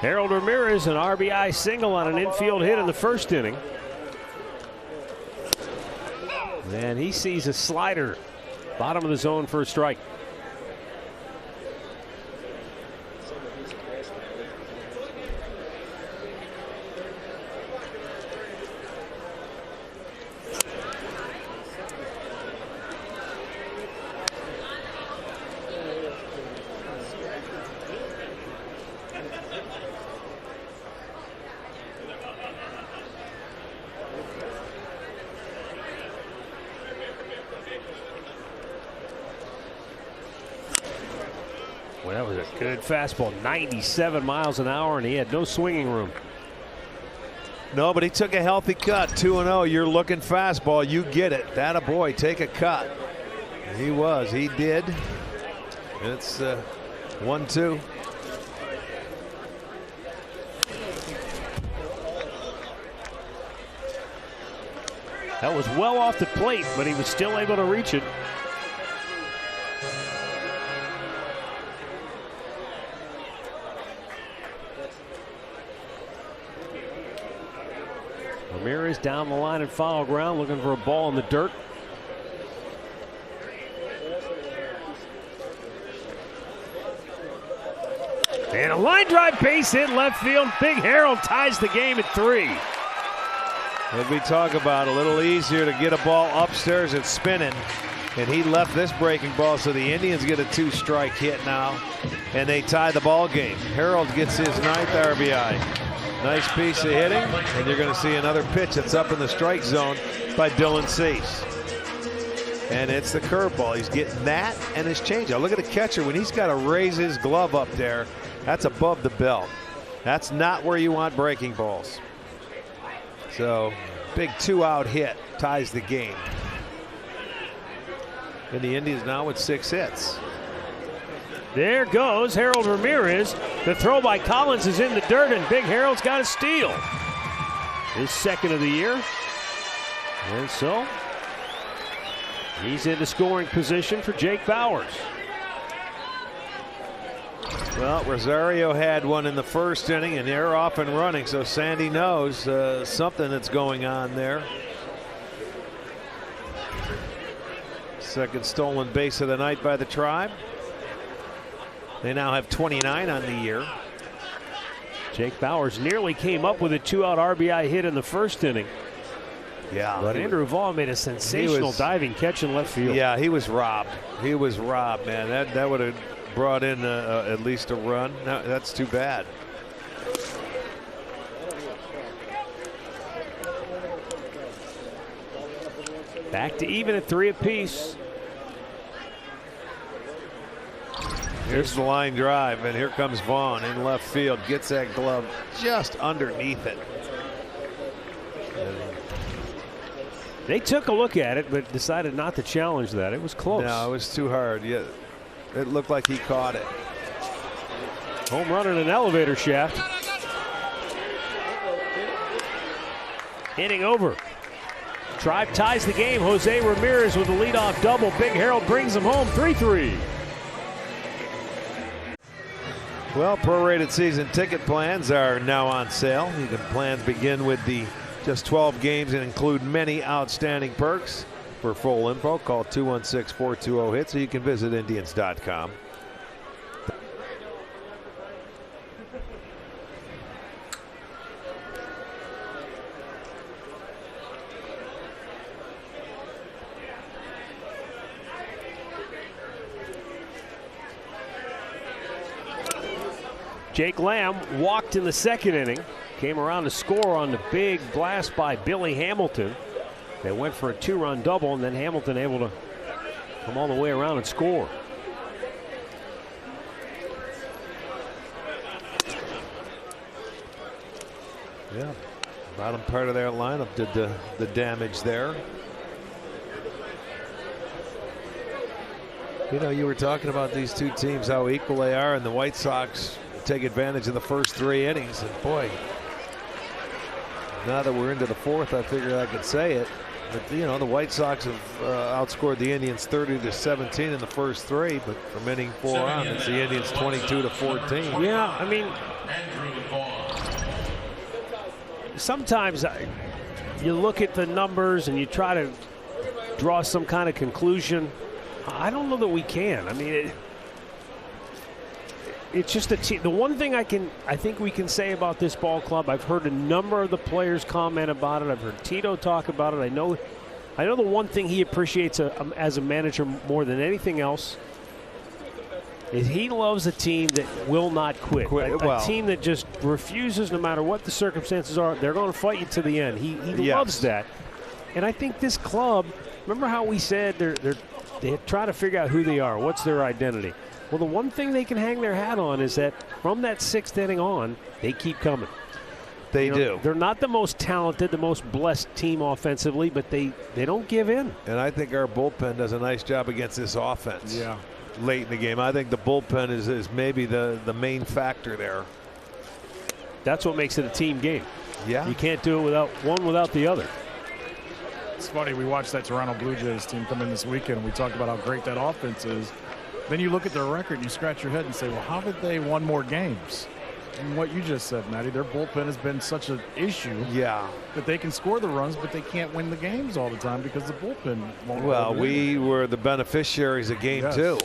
Harold Ramirez, an RBI single on an infield hit in the first inning. And he sees a slider, bottom of the zone for a strike. Well, that was a good fastball, 97 miles an hour, and he had no swinging room. No, but he took a healthy cut. 2-0. You're looking fastball. You get it. That a boy. Take a cut. He did. It's 1-2. That was well off the plate, but he was still able to reach it. Ramirez down the line at foul ground, looking for a ball in the dirt. And a line drive base hit left field. Big Harold ties the game at 3. As we talk about, a little easier to get a ball upstairs and spinning. And he left this breaking ball, so the Indians get a 2-strike hit now. And they tie the ball game. Harold gets his 9th RBI. Nice piece of hitting. And you're going to see another pitch that's up in the strike zone by Dylan Cease. And it's the curveball. He's getting that and his changeup. Look at the catcher. When he's got to raise his glove up there, that's above the belt. That's not where you want breaking balls. So, big 2-out hit ties the game. And the Indians now with 6 hits. There goes Harold Ramirez. The throw by Collins is in the dirt, and Big Harold's got a steal. His 2nd of the year. And so, he's into scoring position for Jake Bauers. Well, Rosario had one in the 1st inning, and they're off and running, so Sandy knows something that's going on there. 2nd stolen base of the night by the Tribe. They now have 29 on the year. Jake Bauers nearly came up with a 2-out RBI hit in the 1st inning. Yeah. But Andrew Vaughn made a sensational diving catch in left field. Yeah, he was robbed. He was robbed, man. That would have brought in at least a run. No, that's too bad. Back to even at 3 apiece. Here's the line drive, and here comes Vaughn in left field. Gets that glove just underneath it. They took a look at it, but decided not to challenge that. It was close. No, it was too hard. Yeah, it looked like he caught it. Home run in an elevator shaft. Inning over. Tribe ties the game. Jose Ramirez with a leadoff double. Big Harold brings him home 3-3. Well, prorated season ticket plans are now on sale. Plans begin with the just 12 games and include many outstanding perks. For full info, call 216-420-HIT, so you can visit Indians.com. Jake Lamb walked in the 2nd inning. Came around to score on the big blast by Billy Hamilton. They went for a 2-run double, and then Hamilton able to come all the way around and score. Yeah, bottom part of their lineup did the damage there. You know, you were talking about these two teams, how equal they are, and the White Sox take advantage of the first 3 innings. And boy, now that we're into the 4th, I figured I could say it. But, you know, the White Sox have outscored the Indians 30-17 in the first 3. But from inning 4 on, it's the Indians 22-14. Yeah, I mean, sometimes you look at the numbers and you try to draw some kind of conclusion. I don't know that we can. I mean, it's just the one thing I think we can say about this ball club. I've heard a number of the players comment about it. I've heard Tito talk about it. I know the one thing he appreciates as a manager more than anything else is he loves a team that will not quit. A team that just refuses, no matter what the circumstances are. They're going to fight you to the end. He loves that. And I think this club, remember how we said they try to figure out who they are, what's their identity. Well, the one thing they can hang their hat on is that from that 6th inning on, they keep coming. They do. They're not the most talented, the most blessed team offensively, but they don't give in. And I think our bullpen does a nice job against this offense. Yeah. Late in the game. I think the bullpen is maybe the main factor there. That's what makes it a team game. Yeah. You can't do it without the other. It's funny, we watched that Toronto Blue Jays team come in this weekend, and we talked about how great that offense is. Then you look at their record and you scratch your head and say, well, how did they won more games? And what you just said, Matty, their bullpen has been such an issue. Yeah. That they can score the runs, but they can't win the games all the time because the bullpen won't. Well, we were the beneficiaries of Game 2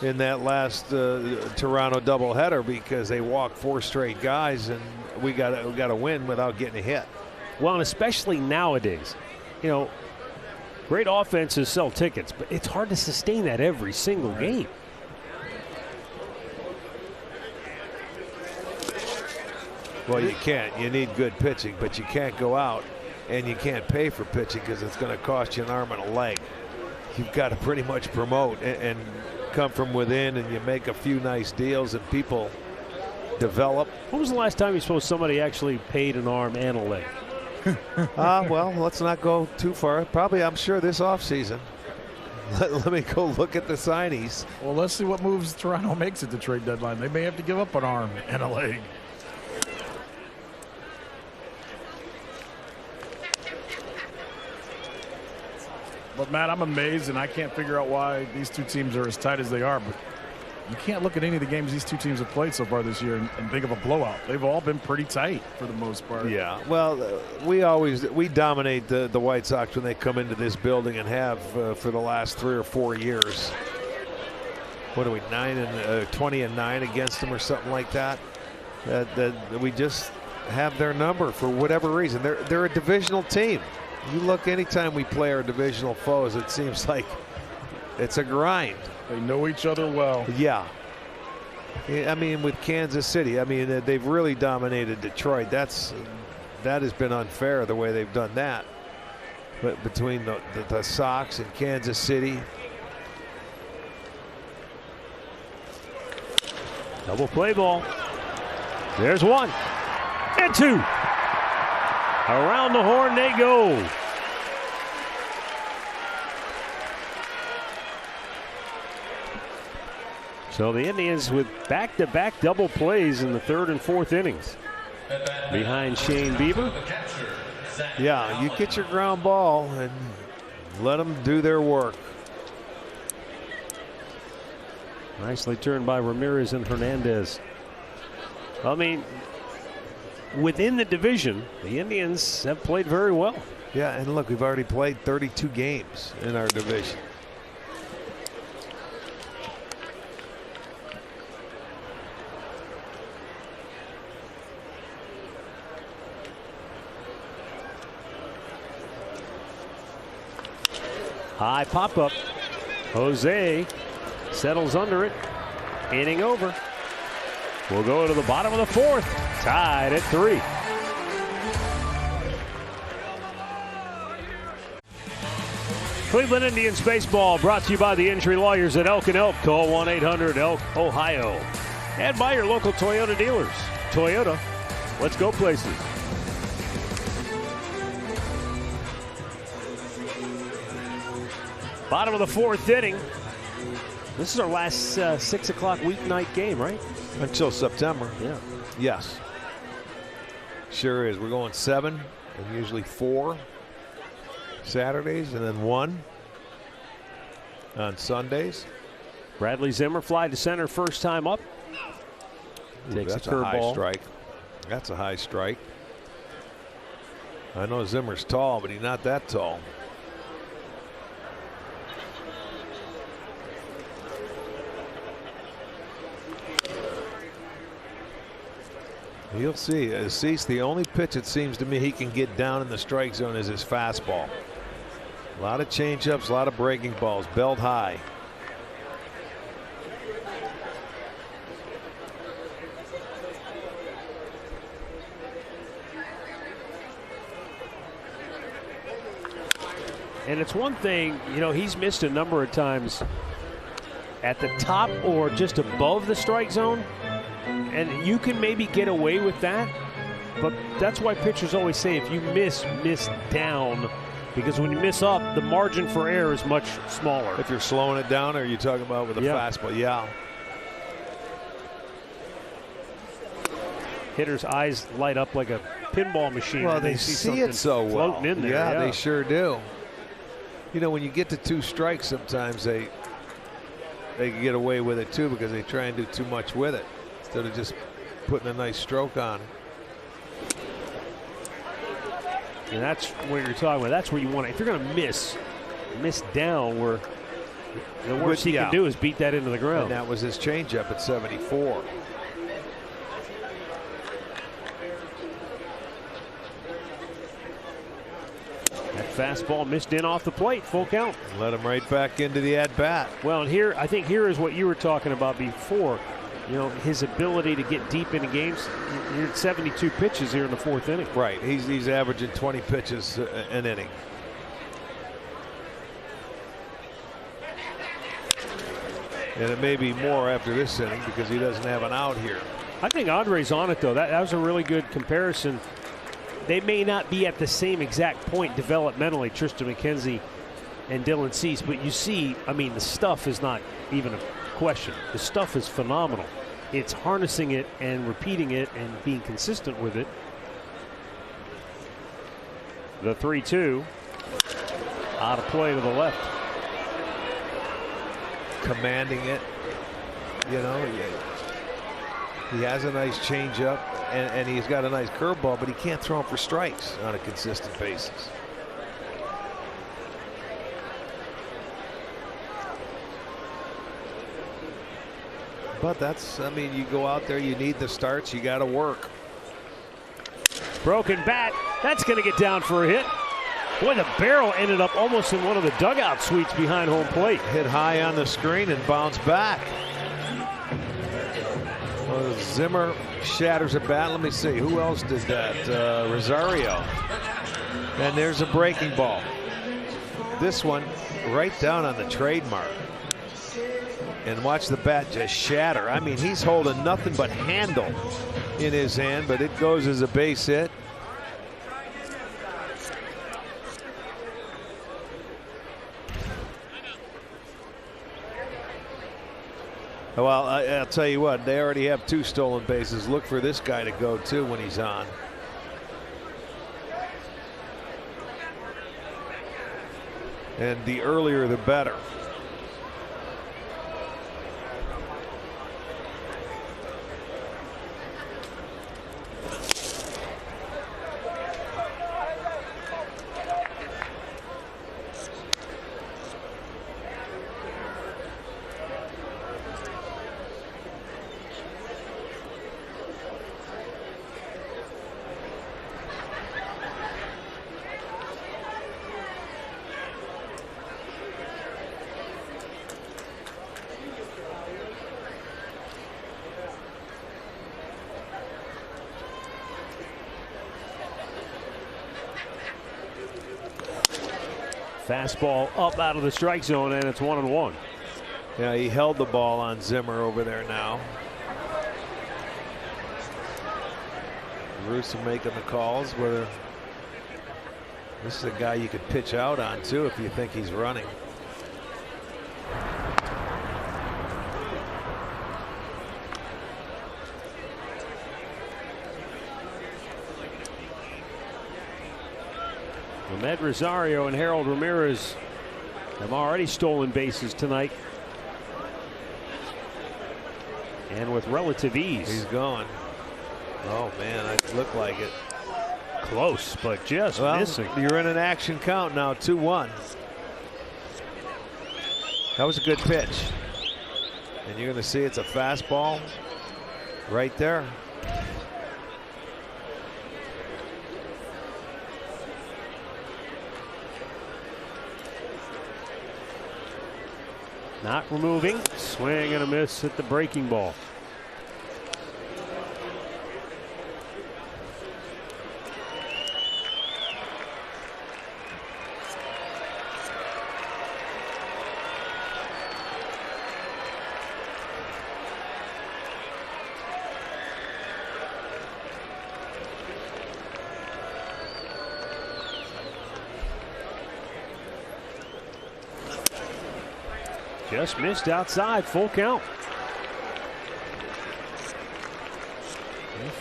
in that last Toronto doubleheader because they walked 4 straight guys, and we got to win without getting a hit. Well, and especially nowadays, you know, great offenses sell tickets, but it's hard to sustain that every single game. Well, you can't. You need good pitching, but you can't go out and you can't pay for pitching because it's going to cost you an arm and a leg. You've got to pretty much promote and come from within, and you make a few nice deals and people develop. When was the last time you suppose somebody actually paid an arm and a leg? Well, let's not go too far. Probably, I'm sure, this offseason. Let me go look at the signees. Well, let's see what moves Toronto makes at the trade deadline. They may have to give up an arm and a leg. But, Matt, I'm amazed, and I can't figure out why these two teams are as tight as they are. But you can't look at any of the games these two teams have played so far this year and think of a blowout. They've all been pretty tight for the most part. Yeah, well, we dominate the White Sox when they come into this building and have for the last 3 or 4 years. What are we, 20-9 against them or something like that? That we just have their number for whatever reason. They're a divisional team. You look anytime we play our divisional foes, it seems like it's a grind. They know each other well. Yeah. I mean, with Kansas City, I mean, they've really dominated Detroit. That has been unfair the way they've done that. But between the Sox and Kansas City. Double play ball. There's 1 and 2. Around the horn they go. So the Indians with back-to-back double plays in the 3rd and 4th innings. Behind Shane Bieber. Yeah, you get your ground ball and let them do their work. Nicely turned by Ramirez and Hernandez. I mean, within the division, the Indians have played very well. Yeah, and look, we've already played 32 games in our division. High pop-up. Jose settles under it. Inning over. We'll go to the bottom of the 4th. Tied at 3. Cleveland Indians baseball brought to you by the injury lawyers at Elk & Elk. Call 1-800-ELK, Ohio. And by your local Toyota dealers. Toyota, let's go places. Bottom of the 4th inning. This is our last 6 o'clock weeknight game, right? Until September. Yeah. Yes. Sure is. We're going 7 and usually 4 Saturdays and then 1 on Sundays. Bradley Zimmer fly to center first time up. Takes that's a a high curveball. strike. That's a high strike. I know Zimmer's tall, but he's not that tall. You'll see. Cease, the only pitch it seems to me he can get down in the strike zone is his fastball. A lot of changeups, a lot of breaking balls, belt high. And it's one thing, you know, he's missed a number of times at the top or just above the strike zone. And you can maybe get away with that, but that's why pitchers always say if you miss down, because when you miss up, the margin for error is much smaller. If you're slowing it down, or are you talking about with a fastball? Yeah. Hitters' eyes light up like a pinball machine. Well, they see it so well. Floating in there. Yeah, they sure do. You know, when you get to 2 strikes, sometimes they can get away with it too because they try and do too much with it. Instead of just putting a nice stroke on. And that's what you're talking about. That's where you want it. If you're going to miss down, where the worst he can do is beat that into the ground. And that was his changeup at 74. That fastball missed in off the plate. Full count. Let him right back into the at-bat. Well, and here, I think here is what you were talking about before. You know, his ability to get deep into games. You're at 72 pitches here in the 4th inning. Right. He's averaging 20 pitches an inning. And it may be more after this inning because he doesn't have an out here. I think Andre's on it, though. That was a really good comparison. They may not be at the same exact point developmentally, Tristan McKenzie and Dylan Cease, but you see, I mean, the stuff is not even a question. The stuff is phenomenal. It's harnessing it and repeating it and being consistent with it. The 3-2 out of play to the left. Commanding it. You know, he has a nice changeup and he's got a nice curveball, but he can't throw him for strikes on a consistent basis. But that's, I mean, you go out there, you need the starts, you got to work. Broken bat. That's going to get down for a hit. Boy, the barrel ended up almost in one of the dugout suites behind home plate. Hit high on the screen and bounced back. Zimmer shatters a bat. Let me see. Who else did that? Rosario. And there's a breaking ball. This one right down on the trademark. And watch the bat just shatter. I mean, he's holding nothing but handle in his hand, but it goes as a base hit. Well, I'll tell you what, they already have 2 stolen bases. Look for this guy to go too when he's on. And the earlier the better. Fastball up out of the strike zone, and it's 1-1. Yeah, he held the ball on Zimmer over there now. Russo making the calls. Whether this is a guy you could pitch out on too if you think he's running. Ahmed Rosario and Harold Ramirez have already stolen bases tonight. And with relative ease. He's gone. Oh, man, it looked like it. Close, but just missing. You're in an action count now, 2-1. That was a good pitch. And you're going to see it's a fastball right there. Not removing. Swing and a miss at the breaking ball. Just missed outside, full count.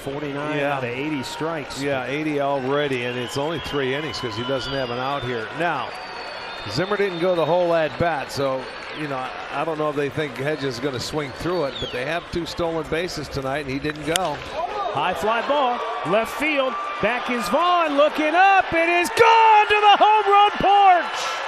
49 out of 80 strikes. Yeah, 80 already, and it's only 3 innings because he doesn't have an out here. Now, Zimmer didn't go the whole at bat, so you know, I don't know if they think Hedges is going to swing through it, but they have 2 stolen bases tonight, and he didn't go. High fly ball, left field. Back is Vaughn looking up. It is gone to the home run porch.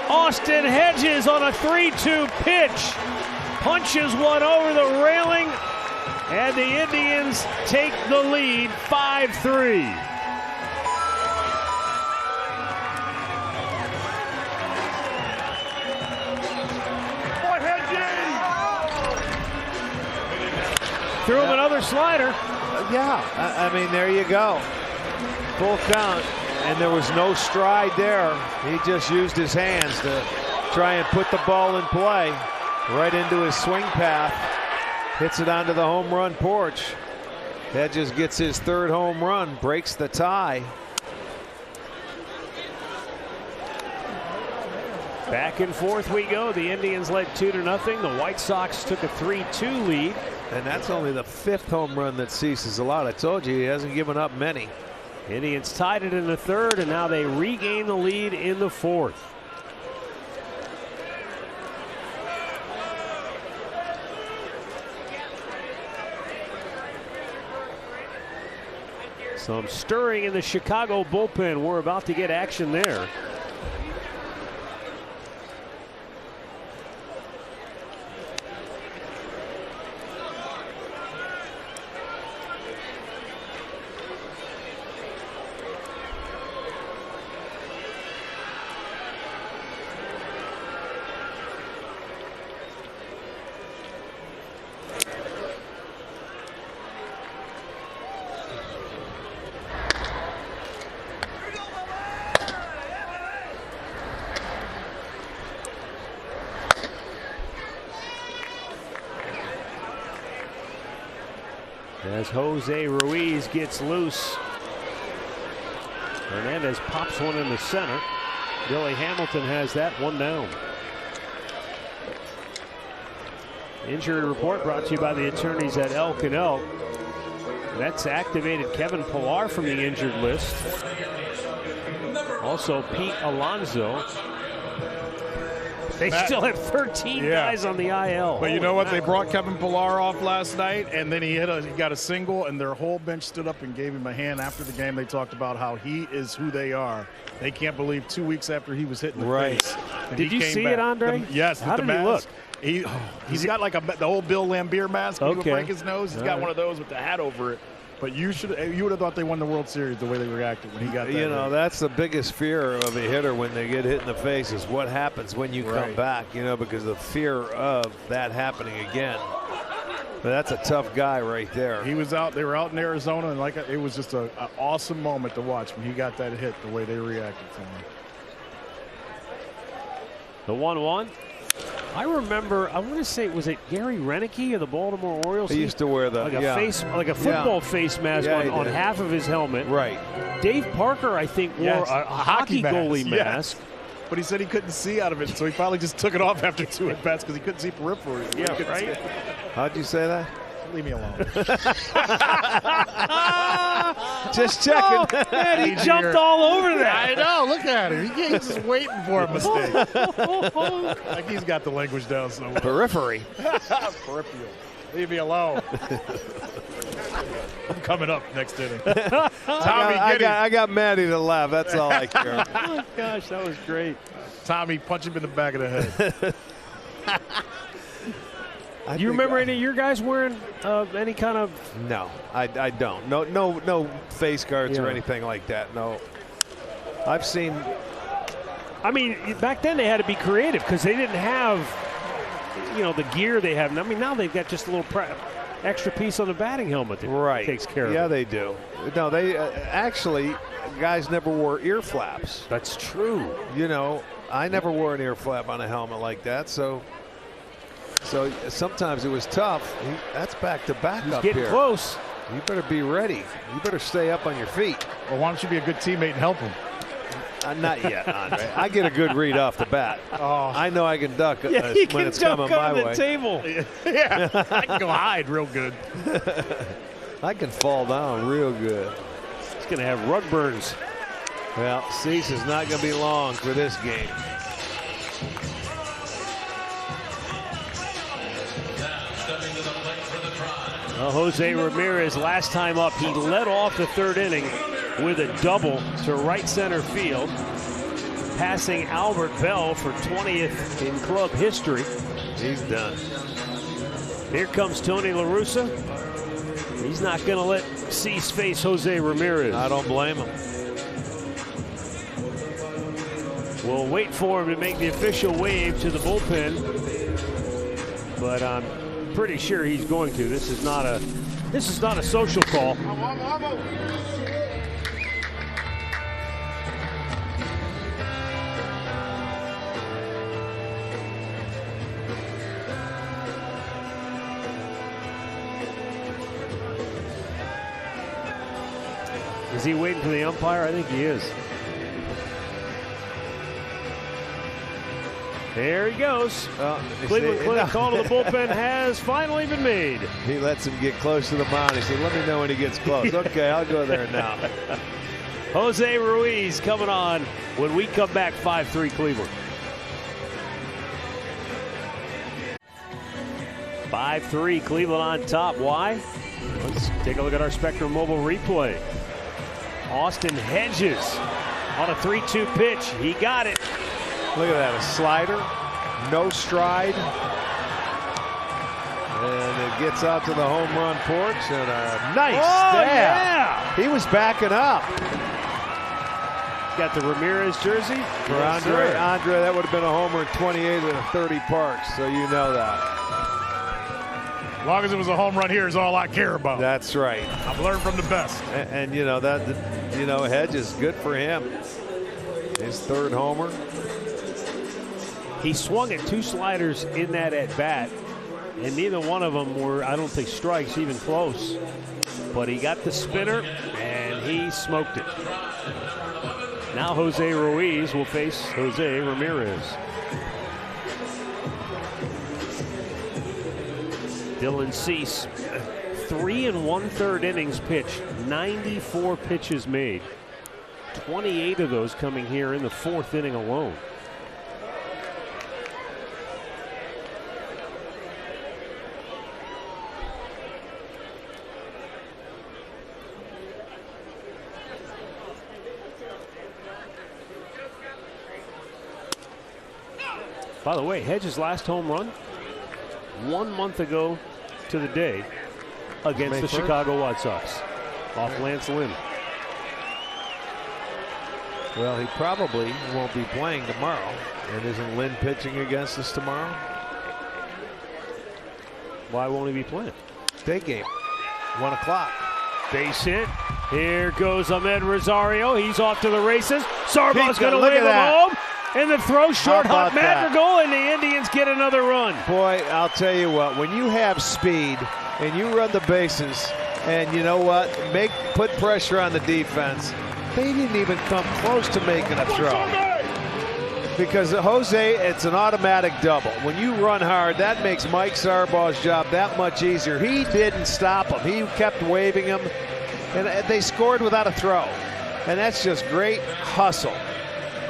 Austin Hedges on a 3-2 pitch. Punches one over the railing. And the Indians take the lead 5-3. Threw him another slider. Yeah, I mean, there you go. Full count, and there was no stride there. He just used his hands to try and put the ball in play. Right into his swing path. Hits it onto the home run porch. Hedges gets his 3rd home run, breaks the tie. Back and forth we go. The Indians led 2-0. The White Sox took a 3-2 lead. And that's only the 5th home run that ceases allowed. I told you he hasn't given up many. Indians tied it in the 3rd, and now they regain the lead in the 4th. Some stirring in the Chicago bullpen. We're about to get action there. As Jose Ruiz gets loose, Hernandez pops one in the center. Billy Hamilton has that one down. Injury report brought to you by the attorneys at Elk & Elk. That's activated Kevin Pillar from the injured list. Also Pete Alonso. They still have 13 guys on the IL. But you know what? They brought Kevin Pillar off last night, and then he got a single, and their whole bench stood up and gave him a hand. After the game, they talked about how he is who they are. They can't believe 2 weeks after he was hit in the face. Did you see it, Andre? Yes. How did he look? He's got like the old Bill Laimbeer mask. He would break his nose. He's got one of those with the hat over it. But you would have thought they won the World Series the way they reacted when he got that. You know, that's the biggest fear of a hitter when they get hit in the face is what happens when you come back, you know, because the fear of that happening again. But that's a tough guy right there. He was out. They were out in Arizona, and it was just an awesome moment to watch when he got that hit, the way they reacted to him. The 1-1. I remember, I want to say, was it Gary Renicky of the Baltimore Orioles? He used to wear the like a football face mask on half of his helmet. Right. Dave Parker, I think, wore a hockey goalie mask. But he said he couldn't see out of it, so he finally just took it off after 2 at-bats because he couldn't see periphery. Yeah, right? How'd you say that? Leave me alone. Just checking. Man, he jumped all over that. I know. Look at him. He's just waiting for a mistake. Like he's got the language down somewhere. Periphery. Peripheral. Leave me alone. I'm coming up next inning. Tommy, I got Maddie to laugh. That's all I care. Oh, gosh, that was great. Tommy, punch him in the back of the head. Do you remember any of your guys wearing any kind of? No, I don't. No face guards or anything like that. No. I've seen. I mean, back then they had to be creative because they didn't have, you know, the gear they have. I mean, now they've got just a little extra piece on the batting helmet that takes care of it. Yeah, they do. No, they actually, guys never wore ear flaps. That's true. You know, I never wore an ear flap on a helmet like that, so sometimes it was tough. That's back-to-back up here. Getting close. You better be ready. You better stay up on your feet. Well, why don't you be a good teammate and help him? Not yet, Andre. I get a good read off the bat. I know I can duck when it's coming my way. The table. Yeah, I can go hide real good. I can fall down real good. He's going to have rug burns. Well, Cease is not going to be long for this game. Well, Jose Ramirez, last time up, he led off the third inning with a double to right center field, passing Albert Bell for 20th in club history. He's done. Here comes Tony La Russa. He's not going to let Cease face Jose Ramirez. I don't blame him. We'll wait for him to make the official wave to the bullpen, but I'm pretty sure he's going to. This is not a social call. Is he waiting for the umpire? I think he is. There he goes. Cleveland Clinic call to the bullpen has finally been made. He lets him get close to the mound. He said, let me know when he gets close. Okay, I'll go there now. Jose Ruiz coming on when we come back. 5-3 Cleveland. 5-3 Cleveland on top. Why? Let's take a look at our Spectrum Mobile replay. Austin Hedges on a 3-2 pitch. He got it. Look at that, a slider, no stride. And it gets out to the home run porch and a nice stab. Yeah. He was backing up. Got the Ramirez jersey. For Andre, that would have been a homer in 28 of the 30 parks, so you know that. As long as it was a home run here is all I care about. That's right. I've learned from the best. And you know, Hedges, good for him. His third homer. He swung at 2 sliders in that at bat, and neither one of them were, I don't think, strikes, even close. But he got the spinner, and he smoked it. Now Jose Ruiz will face Jose Ramirez. Dylan Cease, 3 1/3 innings pitched, 94 pitches made. 28 of those coming here in the 4th inning alone. By the way, Hedges' last home run 1 month ago to the day against the Chicago White Sox off Lance Lynn. Well, he probably won't be playing tomorrow. And isn't Lynn pitching against us tomorrow? Why won't he be playing? Day game, 1 o'clock. Base hit. Here goes Ahmed Rosario. He's off to the races. Sarbo's going to wave him home. And the throw short, Hot Madrigal, and the Indians get another run. Boy, I'll tell you what, when you have speed and you run the bases and you know what, put pressure on the defense, they didn't even come close to making a throw. Because Jose, it's an automatic double. When you run hard, that makes Mike Sarbaugh's job that much easier. He didn't stop him. He kept waving him, and they scored without a throw. And that's just great hustle.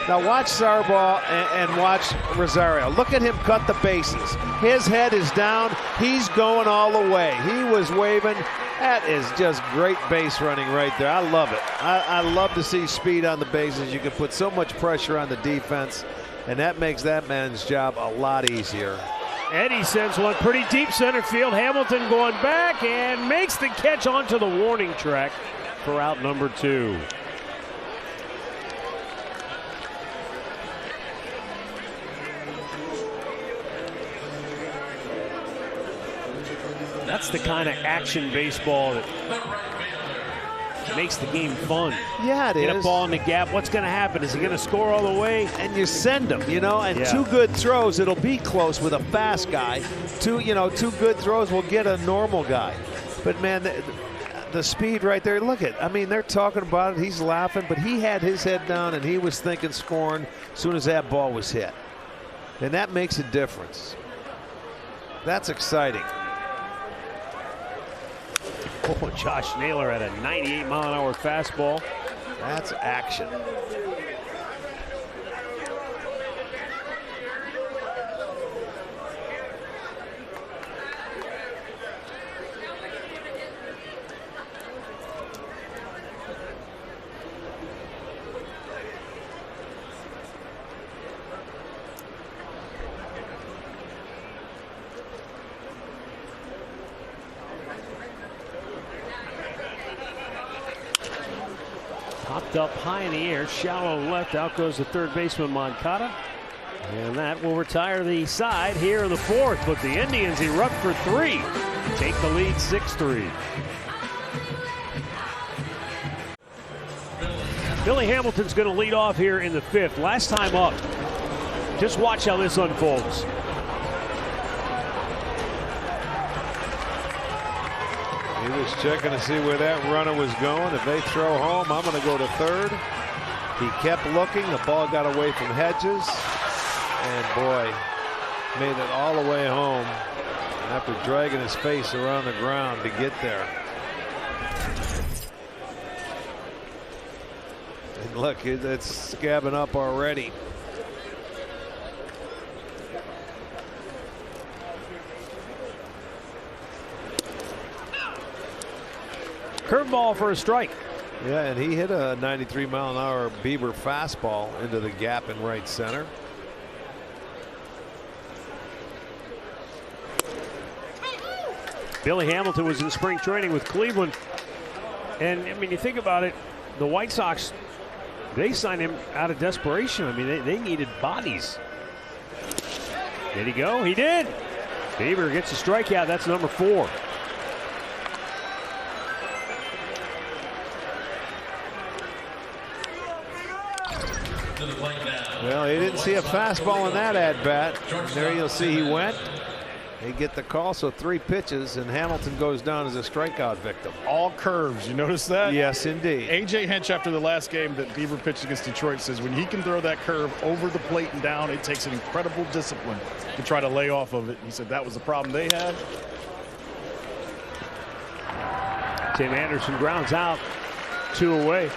Now watch Sarbaugh and watch Rosario. Look at him cut the bases. His head is down. He's going all the way. He was waving. That is just great base running right there. I love it. I love to see speed on the bases. You can put so much pressure on the defense, and that makes that man's job a lot easier. Eddie sends one pretty deep center field. Hamilton going back and makes the catch onto the warning track for out number 2. That's the kind of action baseball that makes the game fun. Yeah, it is. Get a ball in the gap. What's going to happen? Is he going to score all the way? And you send him, you know, and 2 good throws, it'll be close with a fast guy. 2 good throws will get a normal guy. But, man, the speed right there, look at, I mean, they're talking about it. He's laughing, but he had his head down, and he was thinking scoring as soon as that ball was hit. And that makes a difference. That's exciting. Oh, Josh Naylor had a 98-mile-an-hour fastball. That's action. Popped up high in the air, shallow left. Out goes the third baseman Moncada. And that will retire the side here in the fourth. But the Indians erupt for 3. Take the lead 6-3. Billy Hamilton's going to lead off here in the 5th. Last time up. Just watch how this unfolds. He was checking to see where that runner was going. If they throw home, I'm going to go to third. He kept looking. The ball got away from Hedges. And boy, made it all the way home after dragging his face around the ground to get there. And look, it's scabbing up already. Curveball for a strike. Yeah, and he hit a 93-mile-an-hour Bieber fastball into the gap in right center. Billy Hamilton was in spring training with Cleveland. And, I mean, you think about it, the White Sox, they signed him out of desperation. I mean, they needed bodies. Did he go? He did. Bieber gets a strikeout. That's number 4. Well, he didn't see a fastball in that at-bat. There you'll see he went. They get the call, so 3 pitches, and Hamilton goes down as a strikeout victim. All curves. You notice that? Yes, indeed. A.J. Hinch, after the last game that Bieber pitched against Detroit, says when he can throw that curve over the plate and down, it takes an incredible discipline to try to lay off of it. He said that was the problem they had. Tim Anderson grounds out. 2 away.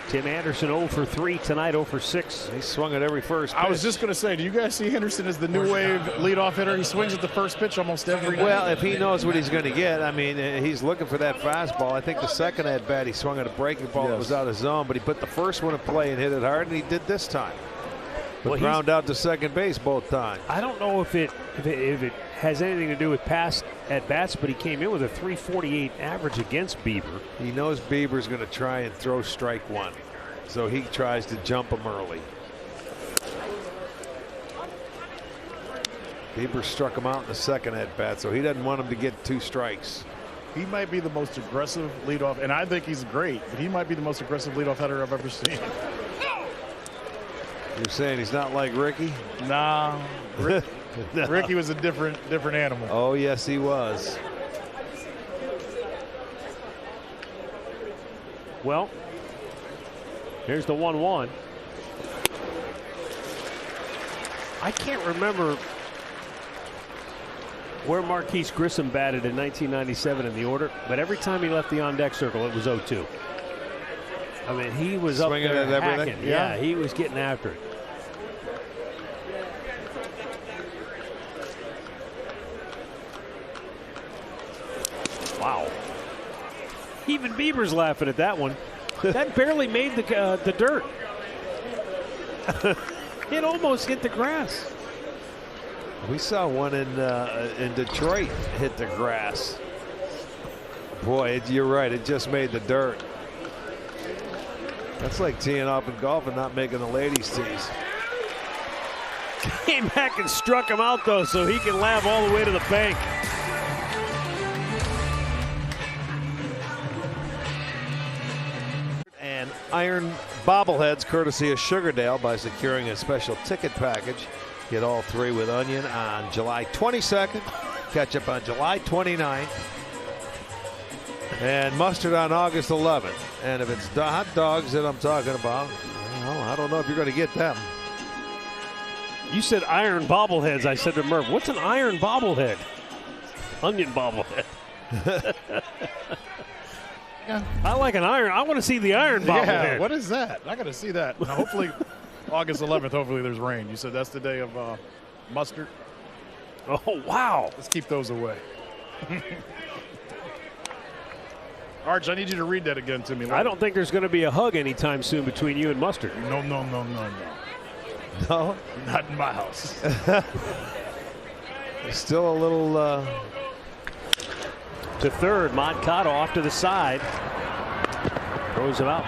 Tim Anderson 0 for 3 tonight, 0 for 6. He swung at every first pitch. I was just going to say, do you guys see Henderson as the new wave leadoff hitter? He swings at the first pitch almost every night. Well, if he knows what he's going to get, I mean, he's looking for that fastball. I think the second at bat he swung at a breaking ball that was out of zone, but he put the first one in play and hit it hard, and he did this time. But ground out to second base both times. I don't know if it has anything to do with past at bats, but he came in with a 348 average against Bieber. He knows Bieber's going to try and throw strike 1, so he tries to jump him early. Bieber struck him out in the second at bat, so he doesn't want him to get 2 strikes. He might be the most aggressive leadoff, and I think he's great, but he might be the most aggressive leadoff hitter I've ever seen. You're saying he's not like Ricky? Nah, No. Ricky was a different animal. Oh, yes, he was. Well, here's the 1-1. I can't remember where Marquise Grissom batted in 1997 in the order, but every time he left the on-deck circle, it was 0-2. I mean, he was swinging up there at everything. hacking. Yeah, he was getting after it. Wow. Even Bieber's laughing at that one. That barely made the dirt. It almost hit the grass. We saw one in Detroit hit the grass. Boy, you're right. It just made the dirt. That's like teeing off in golf and not making the ladies' tees. Came back and struck him out, though, so he can laugh all the way to the bank. And iron bobbleheads courtesy of Sugardale by securing a special ticket package. Get all 3 with Onion on July 22nd. Catch up on July 29th. And mustard on August 11th. And if it's hot dogs that I'm talking about, well, I don't know if you're going to get them. You said iron bobbleheads. I said to Merv, what's an iron bobblehead? Onion bobblehead. I like an iron. I want to see the iron bobblehead. Yeah, what is that? I got to see that. Now, hopefully, August 11th, hopefully there's rain. You said that's the day of mustard? Oh, wow. Let's keep those away. Arch, I need you to read that again to me. I don't think there's going to be a hug anytime soon between you and Mustard. No. No? Not in my house. Still a little... To third, Moncada off to the side. Throws him out.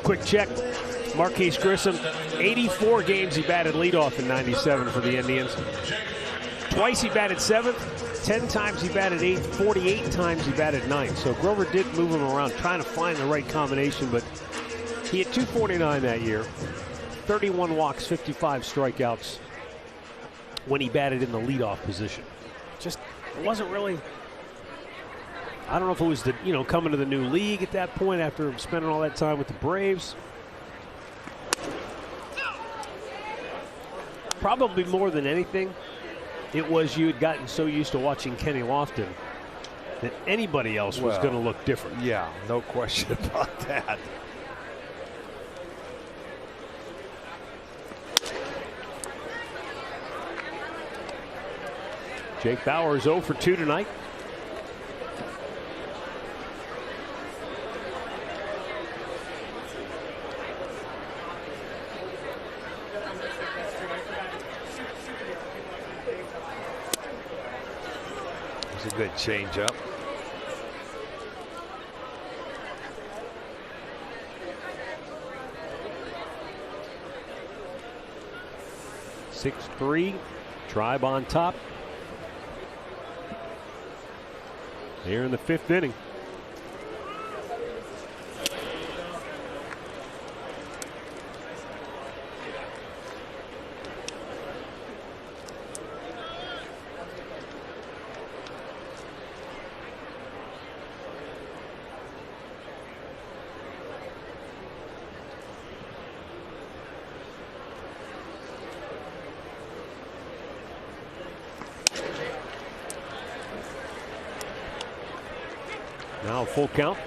Quick check. Marquise Grissom, 84 games he batted leadoff in 97 for the Indians. Twice he batted seventh, 10 times he batted eighth, 48 times he batted ninth. So Grover did move him around trying to find the right combination, but he had 249 that year, 31 walks, 55 strikeouts when he batted in the leadoff position. Just wasn't really, I don't know if it was the, coming to the new league at that point after spending all that time with the Braves. Probably more than anything, it was you had gotten so used to watching Kenny Lofton that anybody else was going to look different. Yeah, no question about that. Jake Bauer is 0 for 2 tonight. It's a good changeup. (6-3), Tribe on top. Here in the 5th inning. Now full count.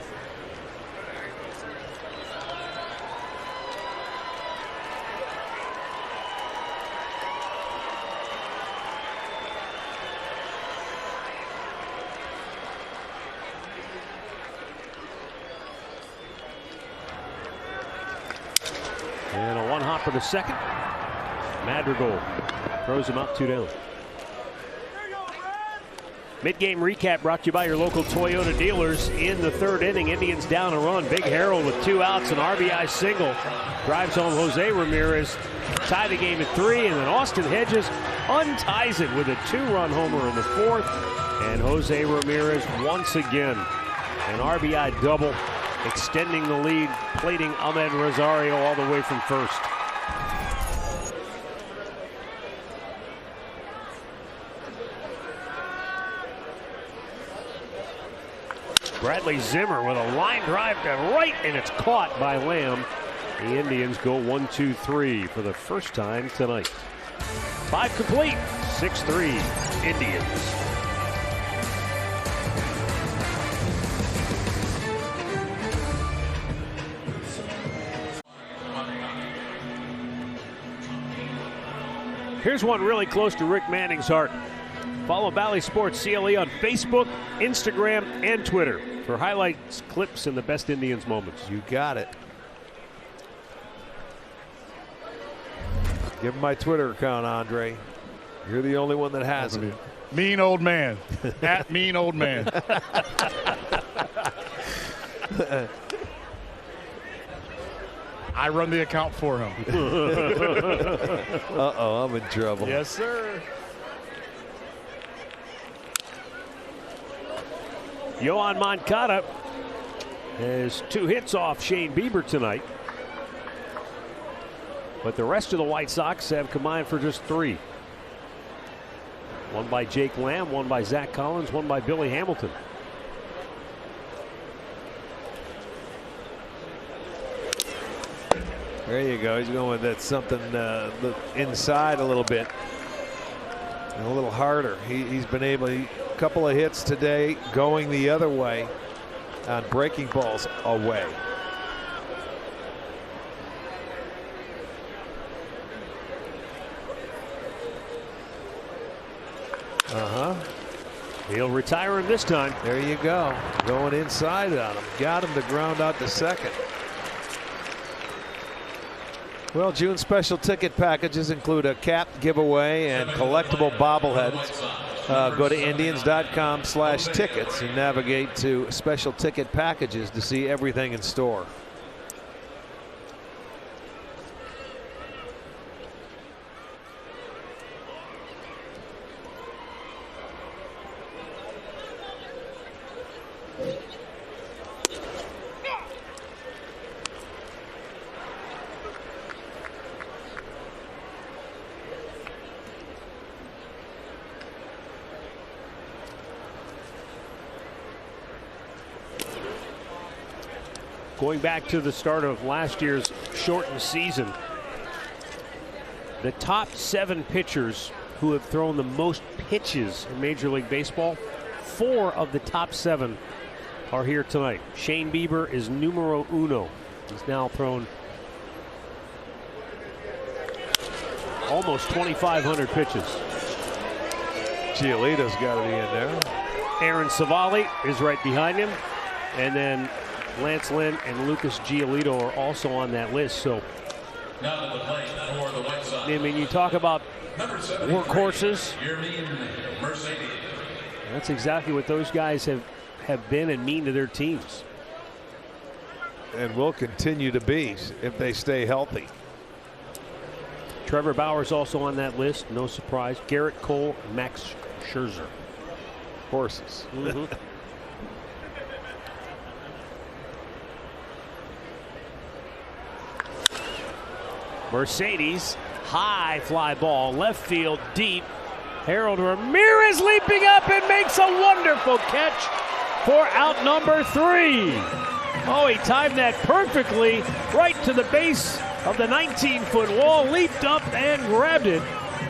And a one-hopper to second. Madrigal throws him out 2 down. Mid-game recap brought to you by your local Toyota dealers. In the 3rd inning, Indians down a run. Big Harold with 2 outs, an RBI single. Drives home Jose Ramirez. Tie the game at 3, and then Austin Hedges unties it with a 2-run homer in the 4th. And Jose Ramirez once again an RBI double, extending the lead, plating Ahmed Rosario all the way from first. Bradley Zimmer with a line drive to right, and it's caught by Lamb. The Indians go 1-2-3 for the first time tonight. 5 complete, 6-3 Indians. Here's one really close to Rick Manning's heart. Follow Bally Sports CLE on Facebook, Instagram, and Twitter for highlights, clips, and the best Indians moments. You got it. Give him my Twitter account, Andre. You're the only one that has it. Mean old man. At mean old man. I run the account for him. Uh-oh, I'm in trouble. Yes, sir. Yohan Moncada has 2 hits off Shane Bieber tonight. But the rest of the White Sox have combined for just 3. One by Jake Lamb, one by Zach Collins, one by Billy Hamilton. There you go. He's going with that something inside a little bit. And a little harder. He's been able to, a couple of hits today going the other way on breaking balls away. He'll retire him this time. There you go. Going inside on him. Got him to ground out to second. Well, June special ticket packages include a cap giveaway and collectible bobbleheads. Go to Indians.com/tickets and navigate to special ticket packages to see everything in store. Going back to the start of last year's shortened season, the top 7 pitchers who have thrown the most pitches in Major League Baseball, 4 of the top 7 are here tonight. Shane Bieber is numero uno. He's now thrown almost 2,500 pitches. Giolito's got to be in there. Aaron Savali is right behind him. And then Lance Lynn and Lucas Giolito are also on that list. So, I mean, you talk about workhorses. That's exactly what those guys have been and mean to their teams. And will continue to be if they stay healthy. Trevor Bauer's also on that list. No surprise. Garrett Cole, Max Scherzer. Horses. Mercedes, high fly ball, left field deep. Harold Ramirez leaping up and makes a wonderful catch for out number 3. Oh, he timed that perfectly right to the base of the 19-foot wall, leaped up and grabbed it.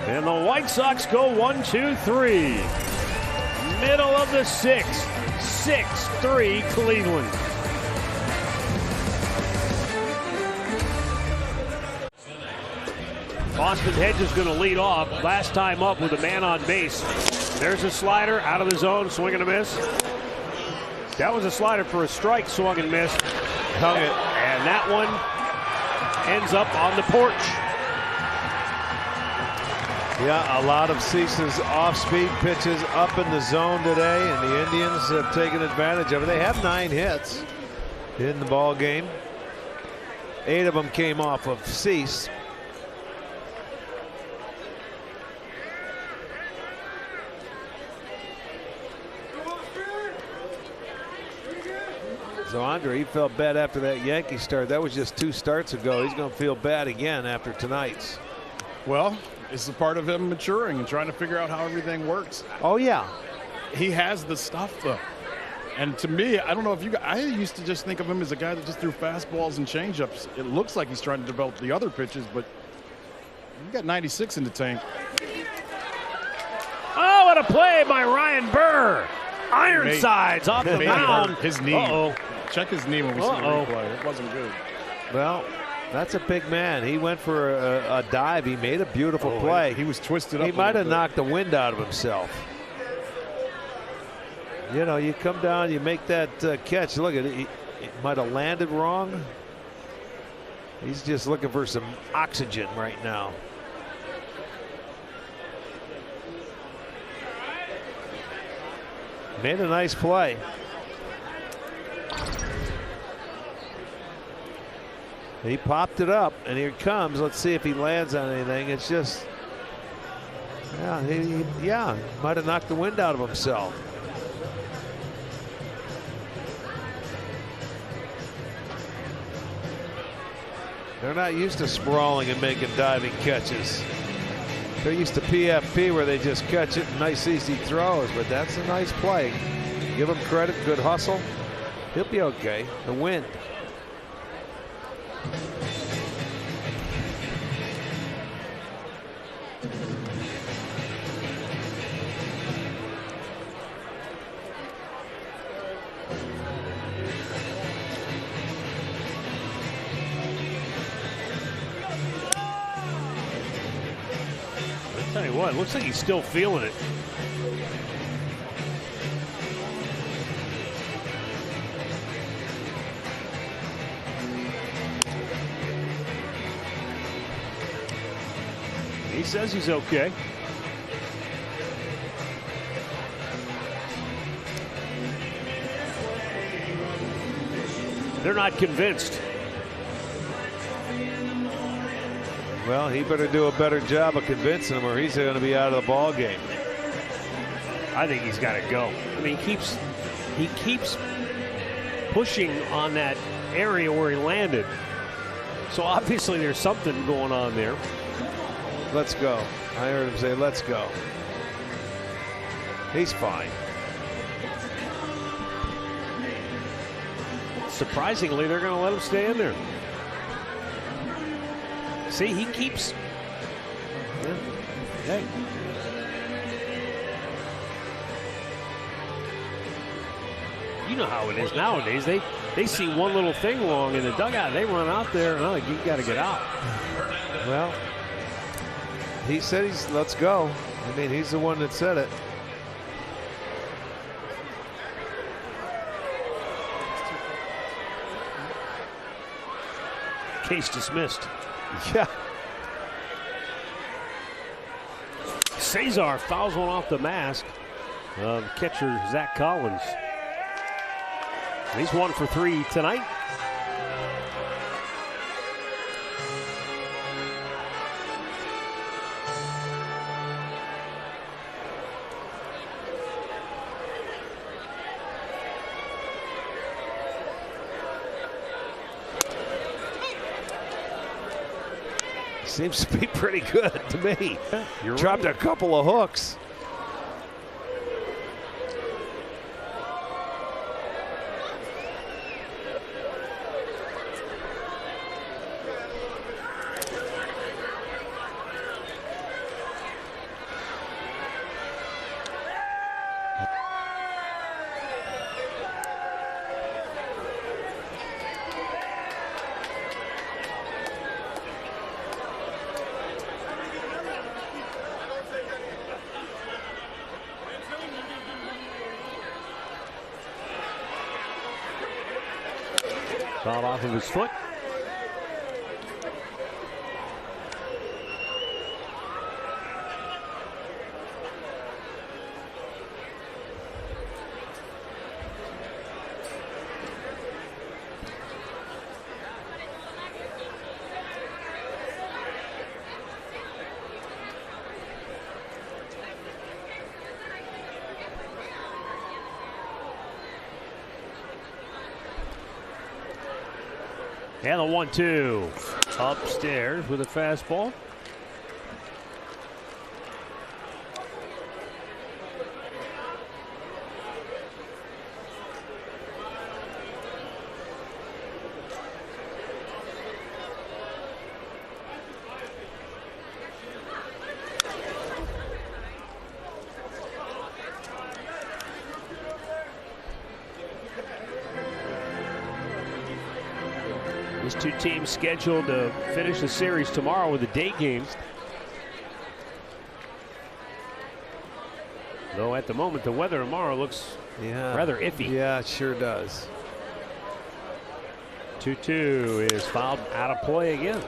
And the White Sox go 1-2-3. Middle of the 6th, 6-3 Cleveland. Austin Hedges is going to lead off. Last time up with a man on base. There's a slider out of the zone, swing and a miss. That was a slider for a strike, swung and missed. Hung it, and that one ends up on the porch. Yeah, a lot of Cease's off-speed pitches up in the zone today, and the Indians have taken advantage of it. They have 9 hits in the ball game. 8 of them came off of Cease. So Andre, he felt bad after that Yankee start. That was just 2 starts ago. He's going to feel bad again after tonight's. Well, it's a part of him maturing and trying to figure out how everything works. Oh, yeah. He has the stuff, though. And to me, I don't know if you guys, I used to just think of him as a guy that just threw fastballs and changeups. It looks like he's trying to develop the other pitches, but he got 96 in the tank. Oh, what a play by Ryan Burr. Ironsides off the mound. His knee. Check his knee when we see the replay. It wasn't good. Well, that's a big man. He went for a dive. He made a beautiful play. He was twisted up. He might have knocked the wind out of himself. You know, you come down, you make that catch. Look at it. It might have landed wrong. He's just looking for some oxygen right now. Made a nice play. He popped it up, and here it comes. Let's see if he lands on anything. It's just, yeah, might have knocked the wind out of himself. They're not used to sprawling and making diving catches. They're used to PFP where they just catch it, nice easy throws, but that's a nice play. Give him credit, good hustle. He'll be okay. The wind. Tell you what, looks like he's still feeling it. He says he's okay. They're not convinced. Well, he better do a better job of convincing him or he's going to be out of the ball game. I think he's got to go. I mean, he keeps pushing on that area where he landed. So obviously there's something going on there. Let's go. I heard him say, let's go. He's fine. Surprisingly, they're going to let him stay in there. See, he keeps. Yeah. Hey. You know how it is nowadays. They see one little thing wrong in the dugout. They run out there. Oh, you got to get out. Well, he said let's go. I mean, he's the one that said it. Case dismissed. Yeah. Cesar fouls one off the mask of catcher Zach Collins. He's 1 for 3 tonight. Seems to be pretty good to me. You're Dropped right. a couple of hooks. Fouled off of his foot. And the 1-2 upstairs with a fastball. These two teams scheduled to finish the series tomorrow with the day games. Though at the moment, the weather tomorrow looks rather iffy. Yeah, it sure does. 2-2 is fouled out of play again.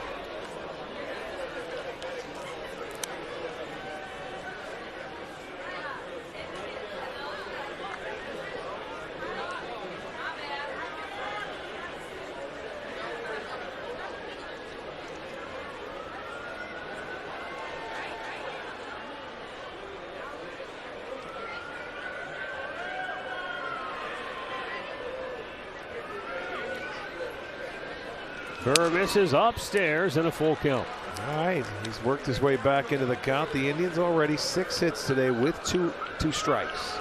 Burr misses upstairs and a full count. All right, he's worked his way back into the count. The Indians already 6 hits today with two strikes.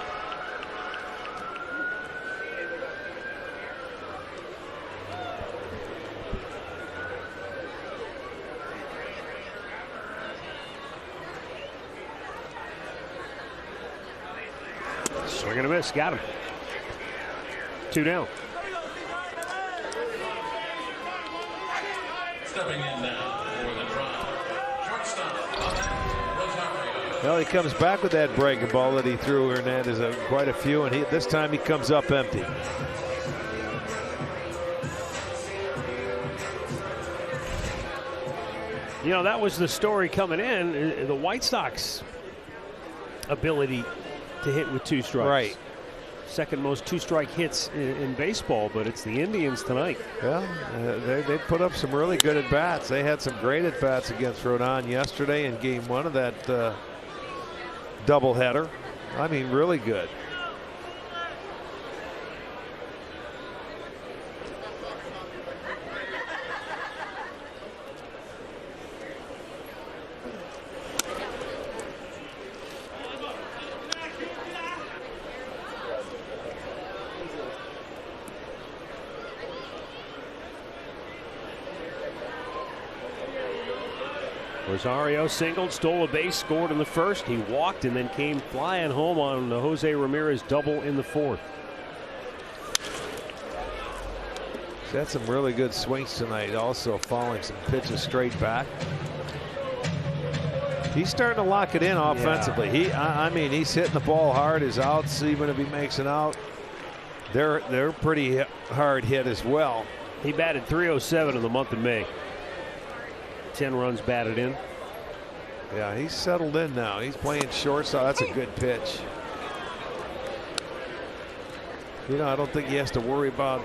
Swing and a miss, got him. 2 down. Stepping in now for the drop, shortstop, Rosario. Well, he comes back with that breaking ball that he threw. Hernandez quite a few, and this time he comes up empty. You know, that was the story coming in. The White Sox ability to hit with 2 strikes. Right. Second most 2-strike hits in baseball, but it's the Indians tonight. Well, they put up some really good at-bats. They had some great at-bats against Rodon yesterday in game 1 of that doubleheader. I mean, really good. Rosario singled, stole a base, scored in the first. He walked and then came flying home on the Jose Ramirez double in the 4th. He's had some really good swings tonight, also falling some pitches straight back. He's starting to lock it in offensively. Yeah. I mean, he's hitting the ball hard. His outs, even if he makes an out, they're pretty hard hit as well. He batted .307 in the month of May. 10 runs batted in. Yeah, he's settled in now. He's playing shortstop. That's a good pitch. You know, I don't think he has to worry about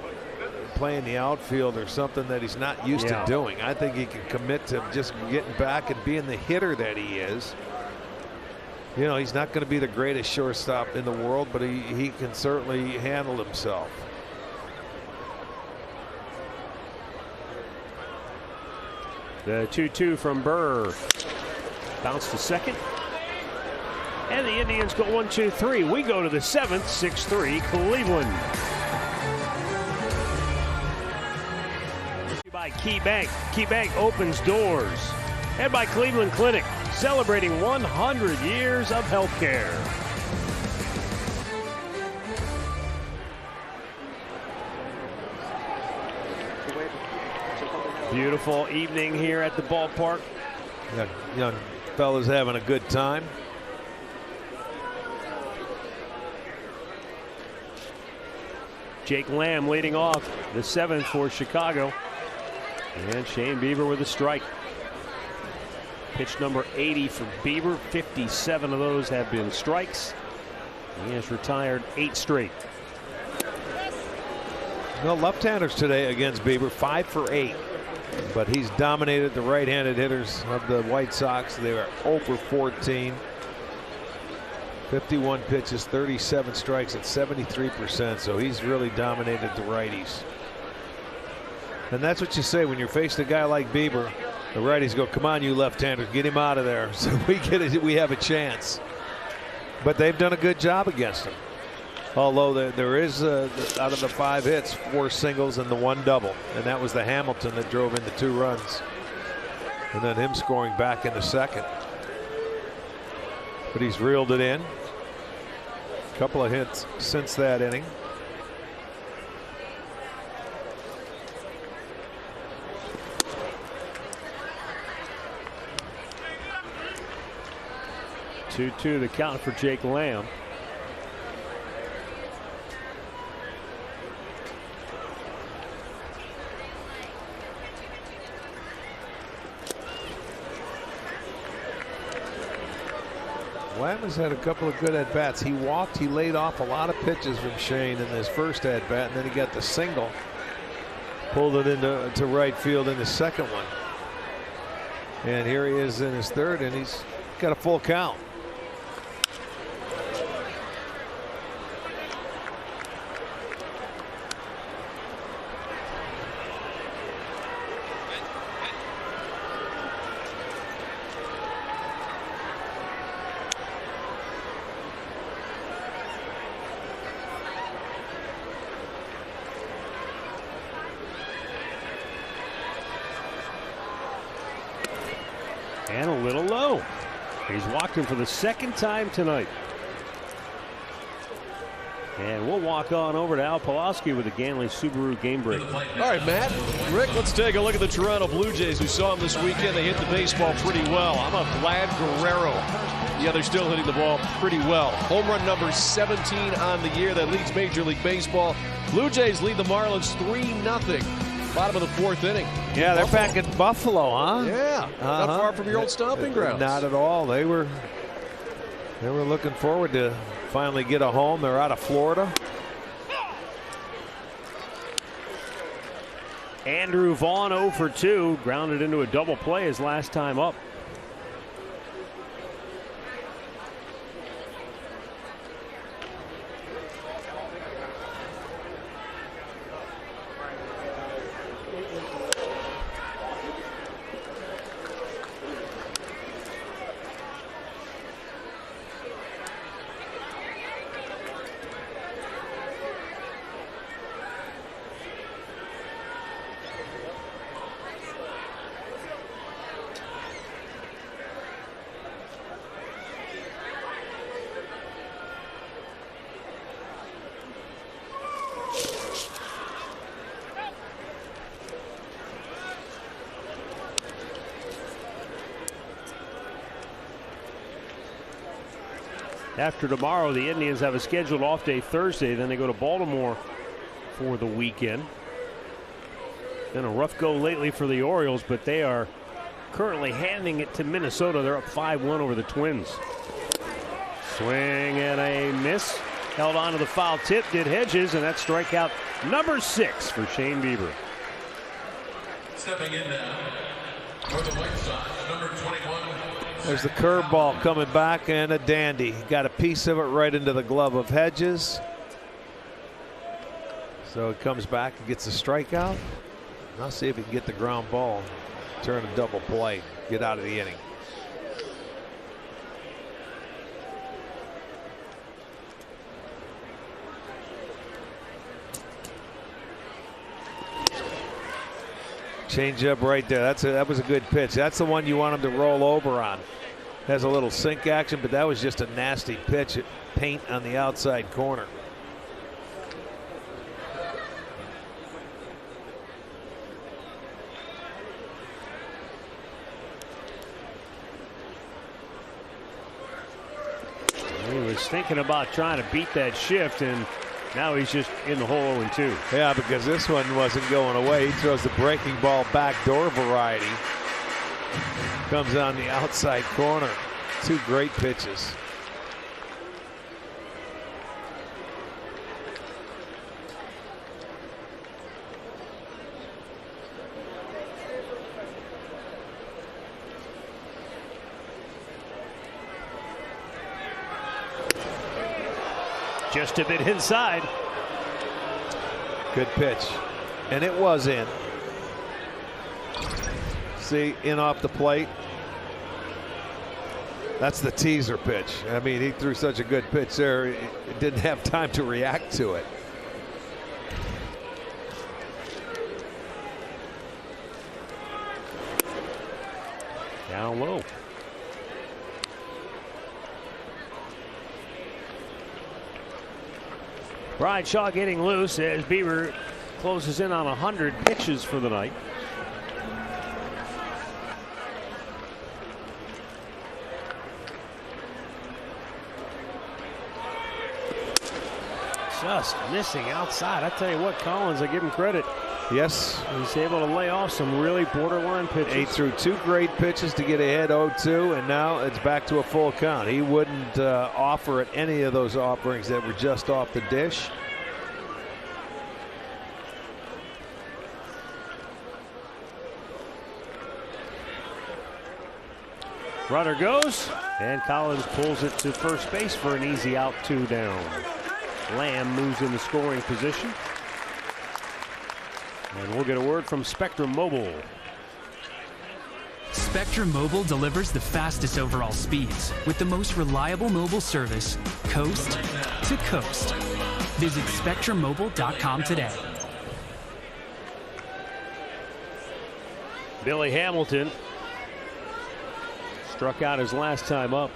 playing the outfield or something that he's not used to doing. I think he can commit to just getting back and being the hitter that he is. You know, he's not going to be the greatest shortstop in the world, but he can certainly handle himself. The 2-2 from Burr. Bounce to second. And the Indians go 1-2-3. We go to the 7th, 6-3 Cleveland. By KeyBank. KeyBank opens doors. And by Cleveland Clinic, celebrating 100 years of healthcare. Beautiful evening here at the ballpark. Young fellas having a good time. Jake Lamb leading off the 7th for Chicago. And Shane Bieber with a strike. Pitch number 80 for Bieber. 57 of those have been strikes. He has retired 8 straight. No left-handers today against Bieber, 5 for 8. But he's dominated the right-handed hitters of the White Sox. They were 0 for 14. 51 pitches, 37 strikes at 73%. So he's really dominated the righties. And that's what you say when you're facing a guy like Bieber. The righties go, come on, you left-handers, get him out of there. So we have a chance. But they've done a good job against him. Although there is, out of the 5 hits, 4 singles and the 1 double. And that was the Hamilton that drove in the 2 runs. And then him scoring back in the second. But he's reeled it in. A couple of hits since that inning. Two the count for Jake Lamb. Lamb has had a couple of good at-bats. He walked, he laid off a lot of pitches from Shane in his first at-bat, and then he got the single. Pulled it into right field in his second one. And here he is in his third, and he's got a full count. And a little low. He's walked him for the second time tonight. And we'll walk on over to Al Pulaski with the Ganley Subaru game break. All right, Matt. Rick, let's take a look at the Toronto Blue Jays. We saw them this weekend. They hit the baseball pretty well. I'm a Vlad Guerrero. Yeah, they're still hitting the ball pretty well. Home run number 17 on the year. That leads Major League Baseball. Blue Jays lead the Marlins 3-0. Bottom of the fourth inning. Yeah, they're back in Buffalo, huh? Yeah, not far from your old stomping grounds. Not at all. They were looking forward to finally get a home. They're out of Florida. Andrew Vaughn 0 for 2, grounded into a double play his last time up. After tomorrow, the Indians have a scheduled off day Thursday. Then they go to Baltimore for the weekend. Been a rough go lately for the Orioles, but they are currently handing it to Minnesota. They're up 5-1 over the Twins. Swing and a miss. Held on to the foul tip, did Hedges, and that's strikeout number 6 for Shane Bieber. Stepping in now for the White Sox, number 21. There's the curveball coming back, and a dandy. Got a piece of it right into the glove of Hedges. So it comes back and gets a strikeout. I'll see if he can get the ground ball, turn a double play, get out of the inning. Change up right there. That was a good pitch. That's the one you want him to roll over on. Has a little sink action, but that was just a nasty pitch at paint on the outside corner. He was thinking about trying to beat that shift, and now he's just in the hole 0-2. Yeah, because this one wasn't going away. He throws the breaking ball backdoor variety. Comes on the outside corner. 2 great pitches. Just a bit inside. Good pitch. And it was in. See, in off the plate. That's the teaser pitch. I mean, he threw such a good pitch there, it didn't have time to react to it. Down low. Brian Shaw getting loose as Bieber closes in on 100 pitches for the night. Just missing outside. I tell you what, Collins, I give him credit. Yes. He's able to lay off some really borderline pitches. He threw 2 great pitches to get ahead 0-2, and now it's back to a full count. He wouldn't offer at any of those offerings that were just off the dish. Runner goes, and Collins pulls it to first base for an easy out, 2 down. Lamb moves in the scoring position. And we'll get a word from Spectrum Mobile. Spectrum Mobile delivers the fastest overall speeds with the most reliable mobile service, coast to coast. Visit SpectrumMobile.com today. Billy Hamilton struck out his last time up.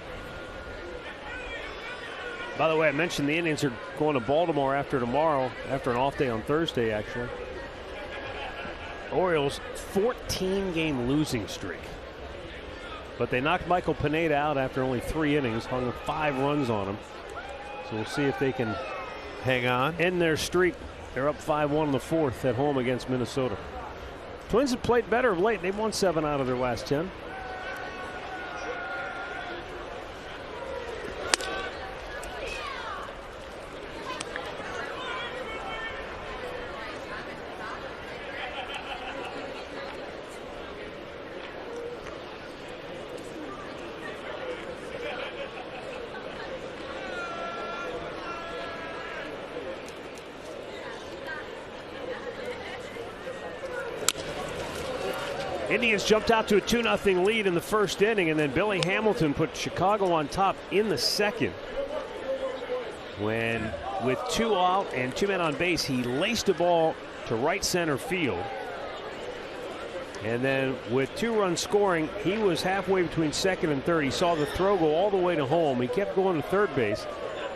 By the way, I mentioned the Indians are going to Baltimore after tomorrow, after an off day on Thursday, actually. Orioles 14-game losing streak. But they knocked Michael Pineda out after only 3 innings, hung 5 runs on him. So we'll see if they can hang on, end their streak. They're up 5-1 in the 4th at home against Minnesota. Twins have played better of late. They've won 7 out of their last 10. Indians jumped out to a 2-0 lead in the first inning, and then Billy Hamilton put Chicago on top in the second. When, with 2 out and 2 men on base, he laced a ball to right center field. And then with 2 runs scoring, he was halfway between second and third. He saw the throw go all the way to home. He kept going to third base.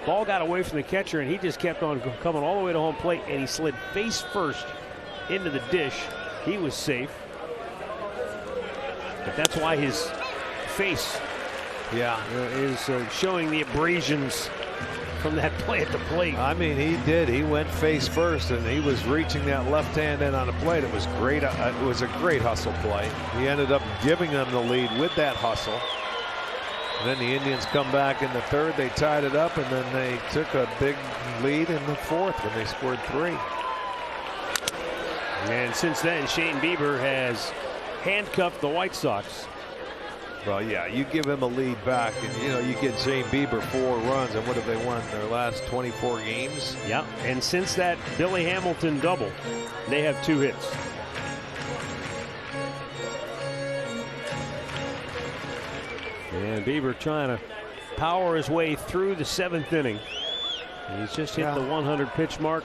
Ball got away from the catcher, and he just kept on coming all the way to home plate, and he slid face first into the dish. He was safe. But that's why his face is showing the abrasions from that play at the plate. I mean, he did. He went face first, and he was reaching that left hand in on the plate. It was great. It was a great hustle play. He ended up giving them the lead with that hustle. And then the Indians come back in the 3rd. They tied it up, and then they took a big lead in the 4th when they scored 3. And since then, Shane Bieber has handcuffed the White Sox. Well, yeah, you give him a lead back, and you get Shane Bieber 4 runs, and what have they won their last 24 games? Yeah, and since that Billy Hamilton double, they have 2 hits. And Bieber trying to power his way through the 7th inning. He's just hit the 100 pitch mark.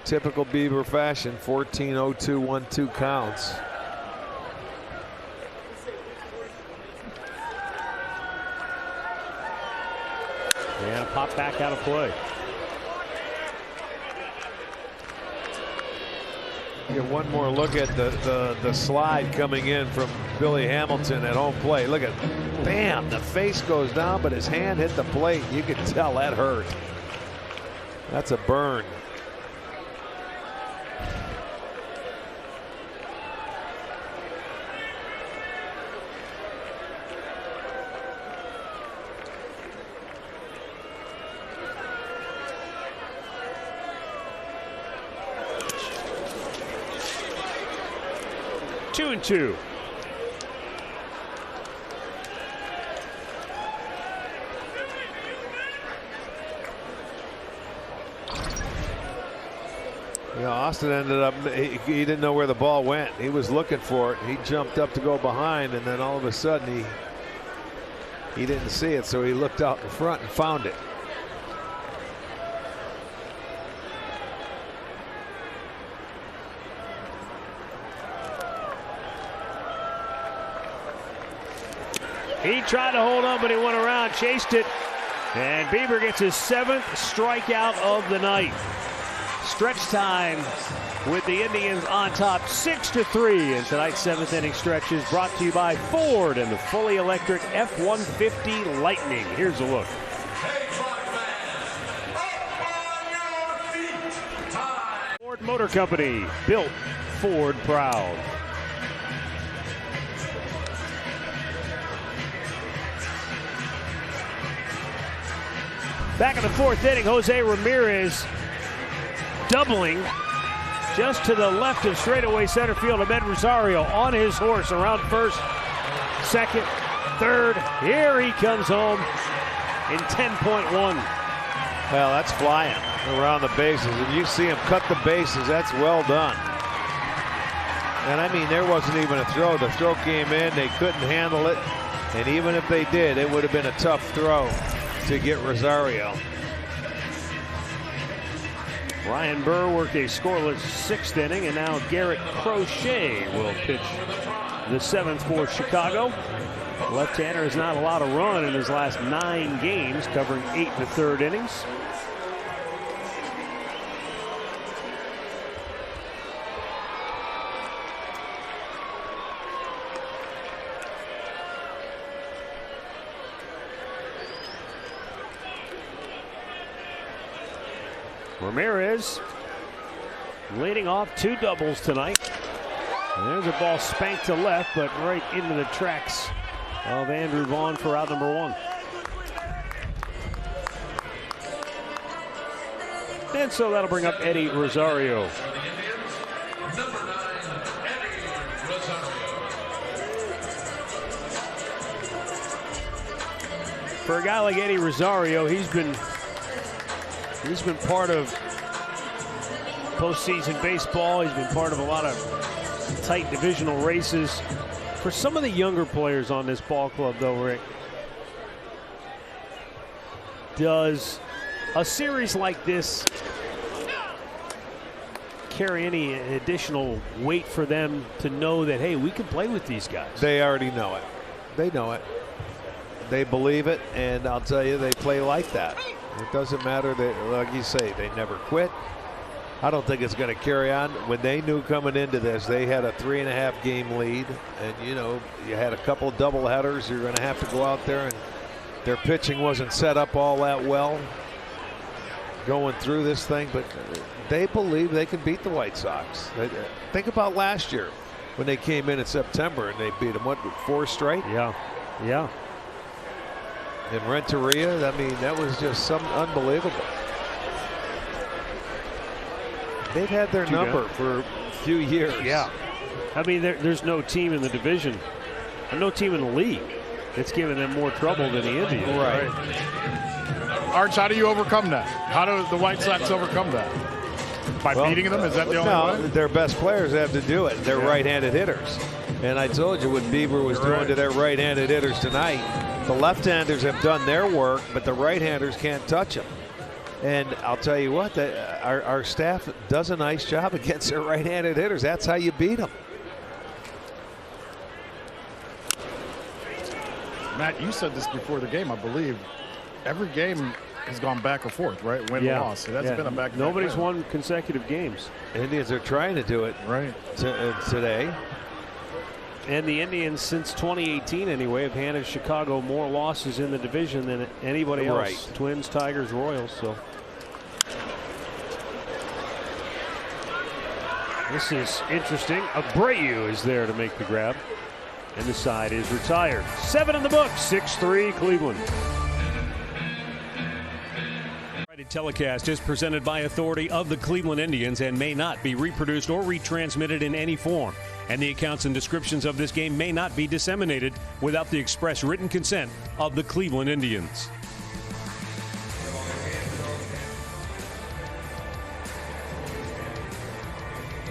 Typical Bieber fashion, 14-0-2, 1-2 counts. And a pop back out of play. Get one more look at the slide coming in from Billy Hamilton at home plate. Look at, bam, the face goes down, but his hand hit the plate. You could tell that hurt. That's a burn. Two and two. Yeah, Austin ended up, he didn't know where the ball went. He was looking for it. He jumped up to go behind, and then all of a sudden he didn't see it, so he looked out in front and found it. He tried to hold on, but he went around, chased it, and Bieber gets his 7th strikeout of the night. Stretch time with the Indians on top 6-3 in tonight's 7th inning stretch is brought to you by Ford and the fully electric F-150 Lightning. Here's a look. Ford Motor Company, built Ford proud. Back in the 4th inning, Jose Ramirez doubling just to the left of straightaway center field. Ahmed Rosario on his horse around first, second, third. Here he comes home in 10.1. Well, that's flying around the bases. And you see him cut the bases. That's well done. And I mean, there wasn't even a throw. The throw came in. They couldn't handle it. And even if they did, it would have been a tough throw to get Rosario. Ryan Burr worked a scoreless 6th inning, and now Garrett Crochet will pitch the 7th for Chicago. Left-hander has not allowed a run in his last 9 games, covering 8 1/3 innings. Ramirez leading off 2 doubles tonight. And there's a ball spanked to left, but right into the tracks of Andrew Vaughn for out number 1. And so that'll bring up Eddie Rosario. For a guy like Eddie Rosario, he's been part of postseason baseball. He's been part of a lot of tight divisional races. For some of the younger players on this ball club, though, Rick, does a series like this carry any additional weight for them to know that, hey, we can play with these guys? They already know it. They know it. They believe it, and I'll tell you, they play like that. It doesn't matter. Like you say, they never quit. I don't think it's going to carry on. When they knew coming into this, they had a 3.5 game lead, and you had a couple of double headers. You're going to have to go out there, and their pitching wasn't set up all that well going through this thing, but they believe they can beat the White Sox. Think about last year when they came in September and they beat them, what, 4 straight? Yeah. And Renteria, I mean, that was just something unbelievable. They've had their number for a few years. Yeah. I mean, there's no team in the division, and no team in the league that's given them more trouble than the Indians. Right. Arch, how do you overcome that? How do the White Sox overcome that? By beating them? Is that the only way? Their best players have to do it. They're right-handed hitters. And I told you what Bieber was doing to their right-handed hitters tonight. The left-handers have done their work, but the right-handers can't touch them. And I'll tell you what, our staff does a nice job against their right-handed hitters. That's how you beat them. Matt, you said this before the game, I believe. Every game has gone back and forth, right? Win, loss. So that's been a back. Nobody's won consecutive games. Indians are trying to do it today. And the Indians, since 2018 anyway, have handed Chicago more losses in the division than anybody else. Right. Twins, Tigers, Royals. So this is interesting. Abreu is there to make the grab. And the side is retired. 7 in the book, 6-3 Cleveland. Telecast is presented by authority of the Cleveland Indians and may not be reproduced or retransmitted in any form. And the accounts and descriptions of this game may not be disseminated without the express written consent of the Cleveland Indians.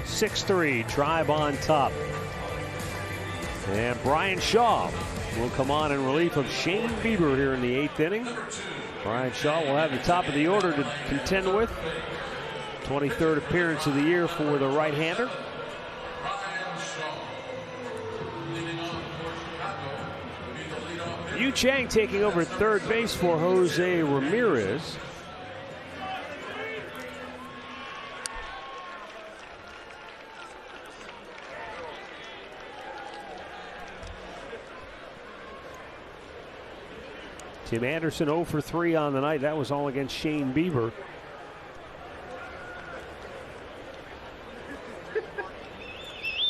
(6-3) Tribe on top. And Brian Shaw will come on in relief of Shane Bieber here in the 8th inning. Brian Shaw will have the top of the order to contend with. 23rd appearance of the year for the right-hander. Yu Chang taking over third base for Jose Ramirez. Tim Anderson 0 for 3 on the night. That was all against Shane Bieber.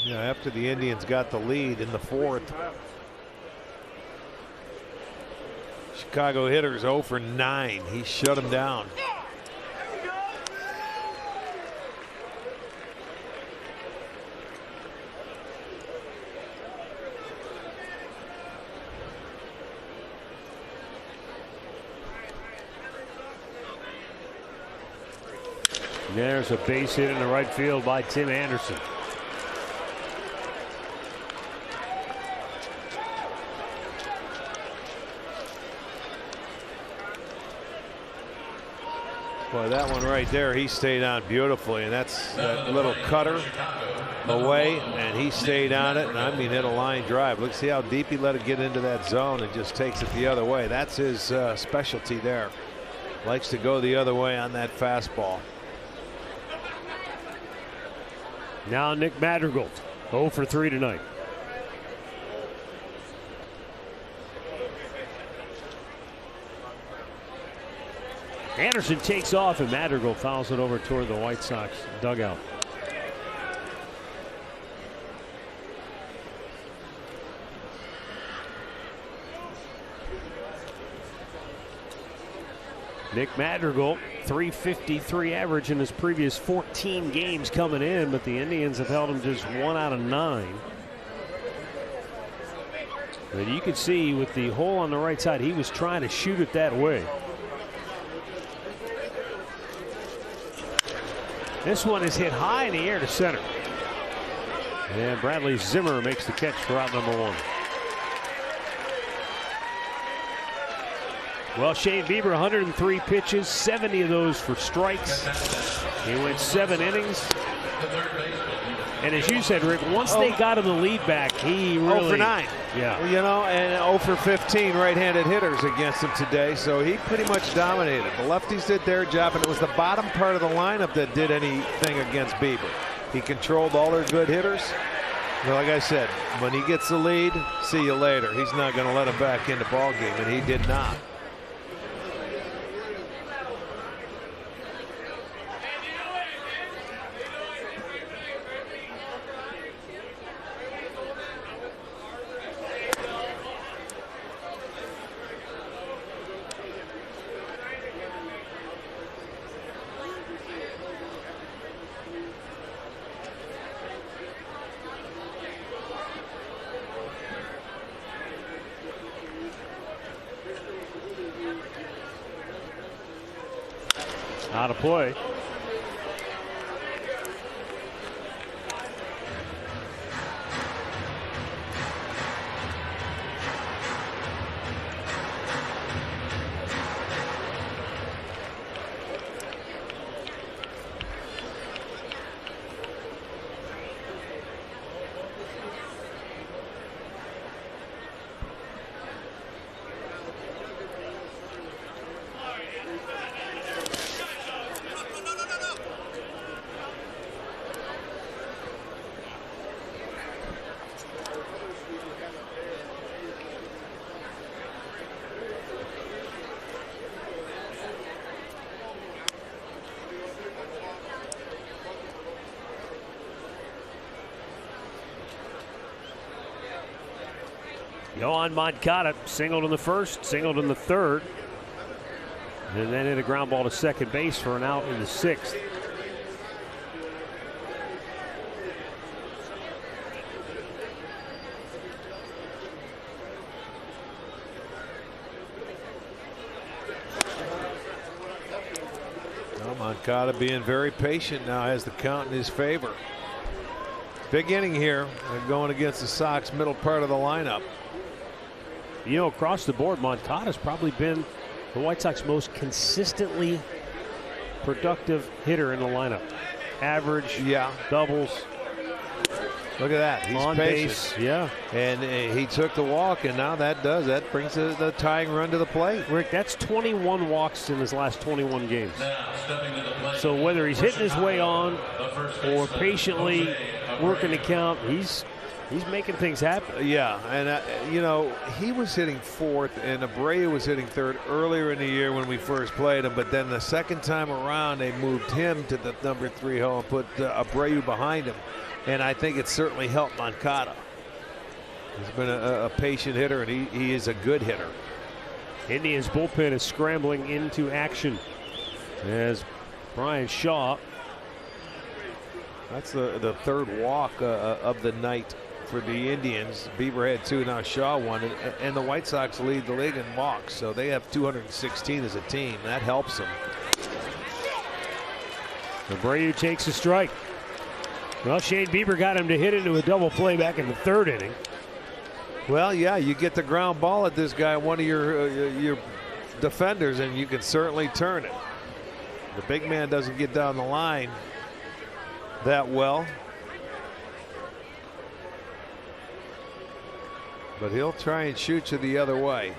Yeah, after the Indians got the lead in the 4th. Chicago hitters 0 for 9. He shut him down. There's a base hit in the right field by Tim Anderson. Boy, that one right there, he stayed on beautifully, and that's that little cutter away, and he stayed on it, and I mean hit a line drive. Look, see how deep he let it get into that zone and just takes it the other way. That's his specialty there. Likes to go the other way on that fastball. Now Nick Madrigal, 0 for 3 tonight. Anderson takes off, and Madrigal fouls it over toward the White Sox dugout. Nick Madrigal, .353 average in his previous 14 games coming in, but the Indians have held him just 1 out of 9. And you can see with the hole on the right side, he was trying to shoot it that way. This one is hit high in the air to center. And Bradley Zimmer makes the catch for out number 1. Well, Shane Bieber, 103 pitches, 70 of those for strikes. He went 7 innings. And as you said, Rick, once they got him the lead back, he really... 0 for 9. Yeah. You know, and 0 for 15 right-handed hitters against him today, so he pretty much dominated. The lefties did their job, and it was the bottom part of the lineup that did anything against Bieber. He controlled all their good hitters. Well, like I said, when he gets the lead, see you later. He's not going to let him back in the ball game, and he did not. Out of play. Yohan Moncada singled in the first, singled in the third, and then hit a ground ball to second base for an out in the 6th. Well, Moncada being very patient now, has the count in his favor. Big inning here, going against the Sox middle part of the lineup. You know, across the board, Moncada's probably been the White Sox most consistently productive hitter in the lineup. Average, yeah, doubles. Look at that. He's on patient. base, yeah. And he took the walk, and now that brings the tying run to the plate. Rick, that's 21 walks in his last 21 games. So whether he's hitting his way on or patiently working the count, he's making things happen. Yeah, and you know, he was hitting 4th, and Abreu was hitting 3rd earlier in the year when we first played him. But then the second time around, they moved him to the number 3 hole and put Abreu behind him. And I think it certainly helped Moncada. He's been a patient hitter, and he is a good hitter. Indians bullpen is scrambling into action as Brian Shaw. That's the 3rd walk of the night for the Indians. Bieber had 2, now Shaw 1, and the White Sox lead the league in walks, so they have 216 as a team. That helps them. Abreu takes a strike. Well, Shane Bieber got him to hit into a double play back in the 3rd inning. Well, yeah, you get the ground ball at this guy, one of your defenders, and you can certainly turn it. The big man doesn't get down the line that well. But he'll try and shoot you the other way.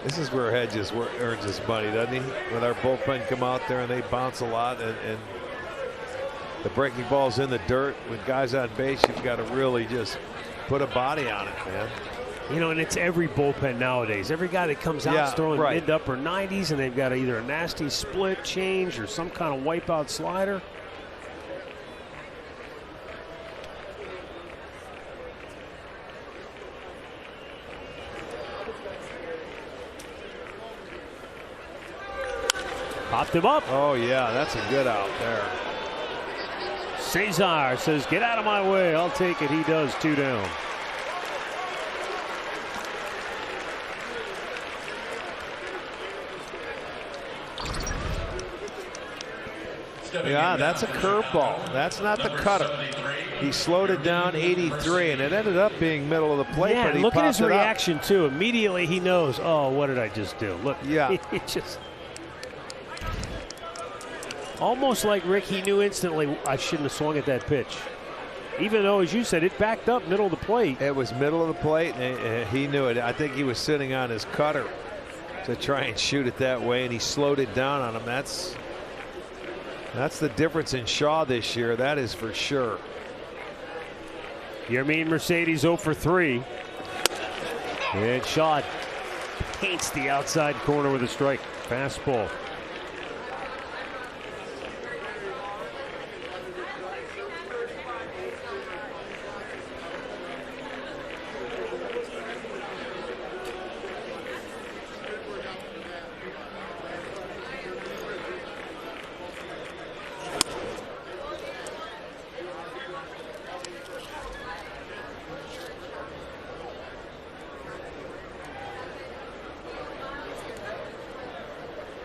This is where Hedges earns his money, doesn't he? When our bullpen come out there and they bounce a lot, and the breaking ball's in the dirt. With guys on base, you've got to really just put a body on it, man. You know, and it's every bullpen nowadays. Every guy that comes out is throwing mid to upper 90s, and they've got either a nasty split change or some kind of wipeout slider. Popped him up. Oh, yeah, that's a good out there. Cesar says, get out of my way. I'll take it. He does. 2 down. Yeah, that's a curveball. That's not the cutter. He slowed it down 83, and it ended up being middle of the plate. Yeah, but he look at his popped it up. reaction, too. Immediately he knows, oh, what did I just do? Look, yeah. He just... Almost like Rick, he knew instantly, I shouldn't have swung at that pitch. Even though, as you said, it backed up middle of the plate. It was middle of the plate, and he knew it. I think he was sitting on his cutter to try and shoot it that way, and he slowed it down on him. That's the difference in Shaw this year. That is for sure. Yermin Mercedes 0 for 3. And Shaw paints the outside corner with a strike. Fastball.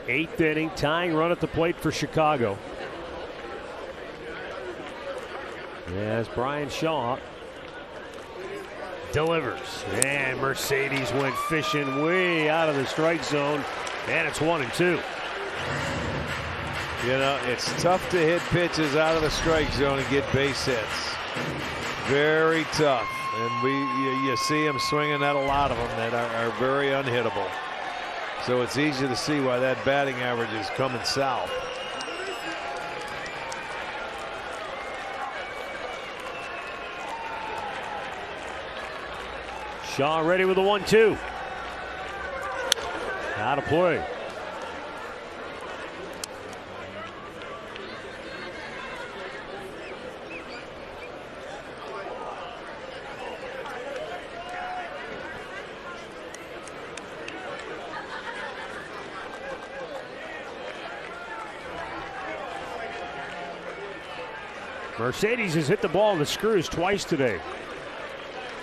Eighth inning, tying run at the plate for Chicago. As Brian Shaw delivers. And Mercedes went fishing way out of the strike zone. And it's 1-2. You know, it's tough to hit pitches out of the strike zone and get base hits. Very tough. And you see him swinging at a lot of them that are very unhittable. So it's easy to see why that batting average is coming south. Shaw ready with the 1-2. Out of play. Mercedes has hit the ball in the screws twice today.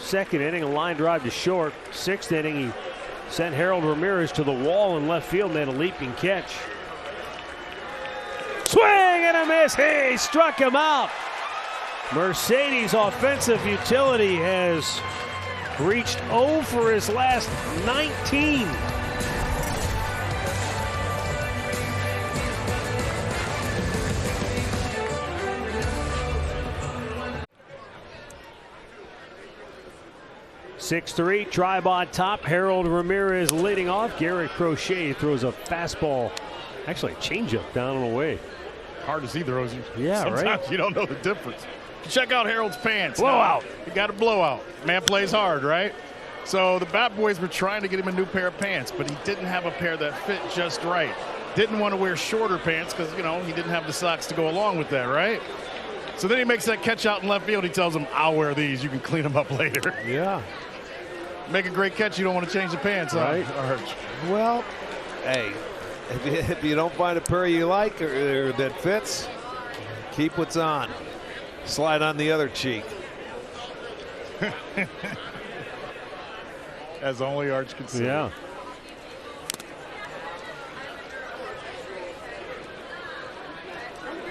Second inning, a line drive to short. Sixth inning, he sent Harold Ramirez to the wall in left field, made a leaping catch. Swing and a miss. He struck him out. Mercedes' offensive utility has reached 0 for his last 19. (6-3) Tribe on top. Harold Ramirez leading off. Garrett Crochet throws a fastball, actually a changeup down and away. Hard to see throws. Yeah, sometimes right. You don't know the difference. Check out Harold's pants. Blowout. He got a blowout. Man plays hard, right? So the Bat Boys were trying to get him a new pair of pants, but he didn't have a pair that fit just right. Didn't want to wear shorter pants because, you know, he didn't have the socks to go along with that, right? So then he makes that catch out in left field. He tells him, I'll wear these. You can clean them up later. Yeah. Make a great catch. You don't want to change the pants, right? Huh? Well, hey, if you don't find a pair you like or that fits, keep what's on. Slide on the other cheek. As only Arch can see. Yeah.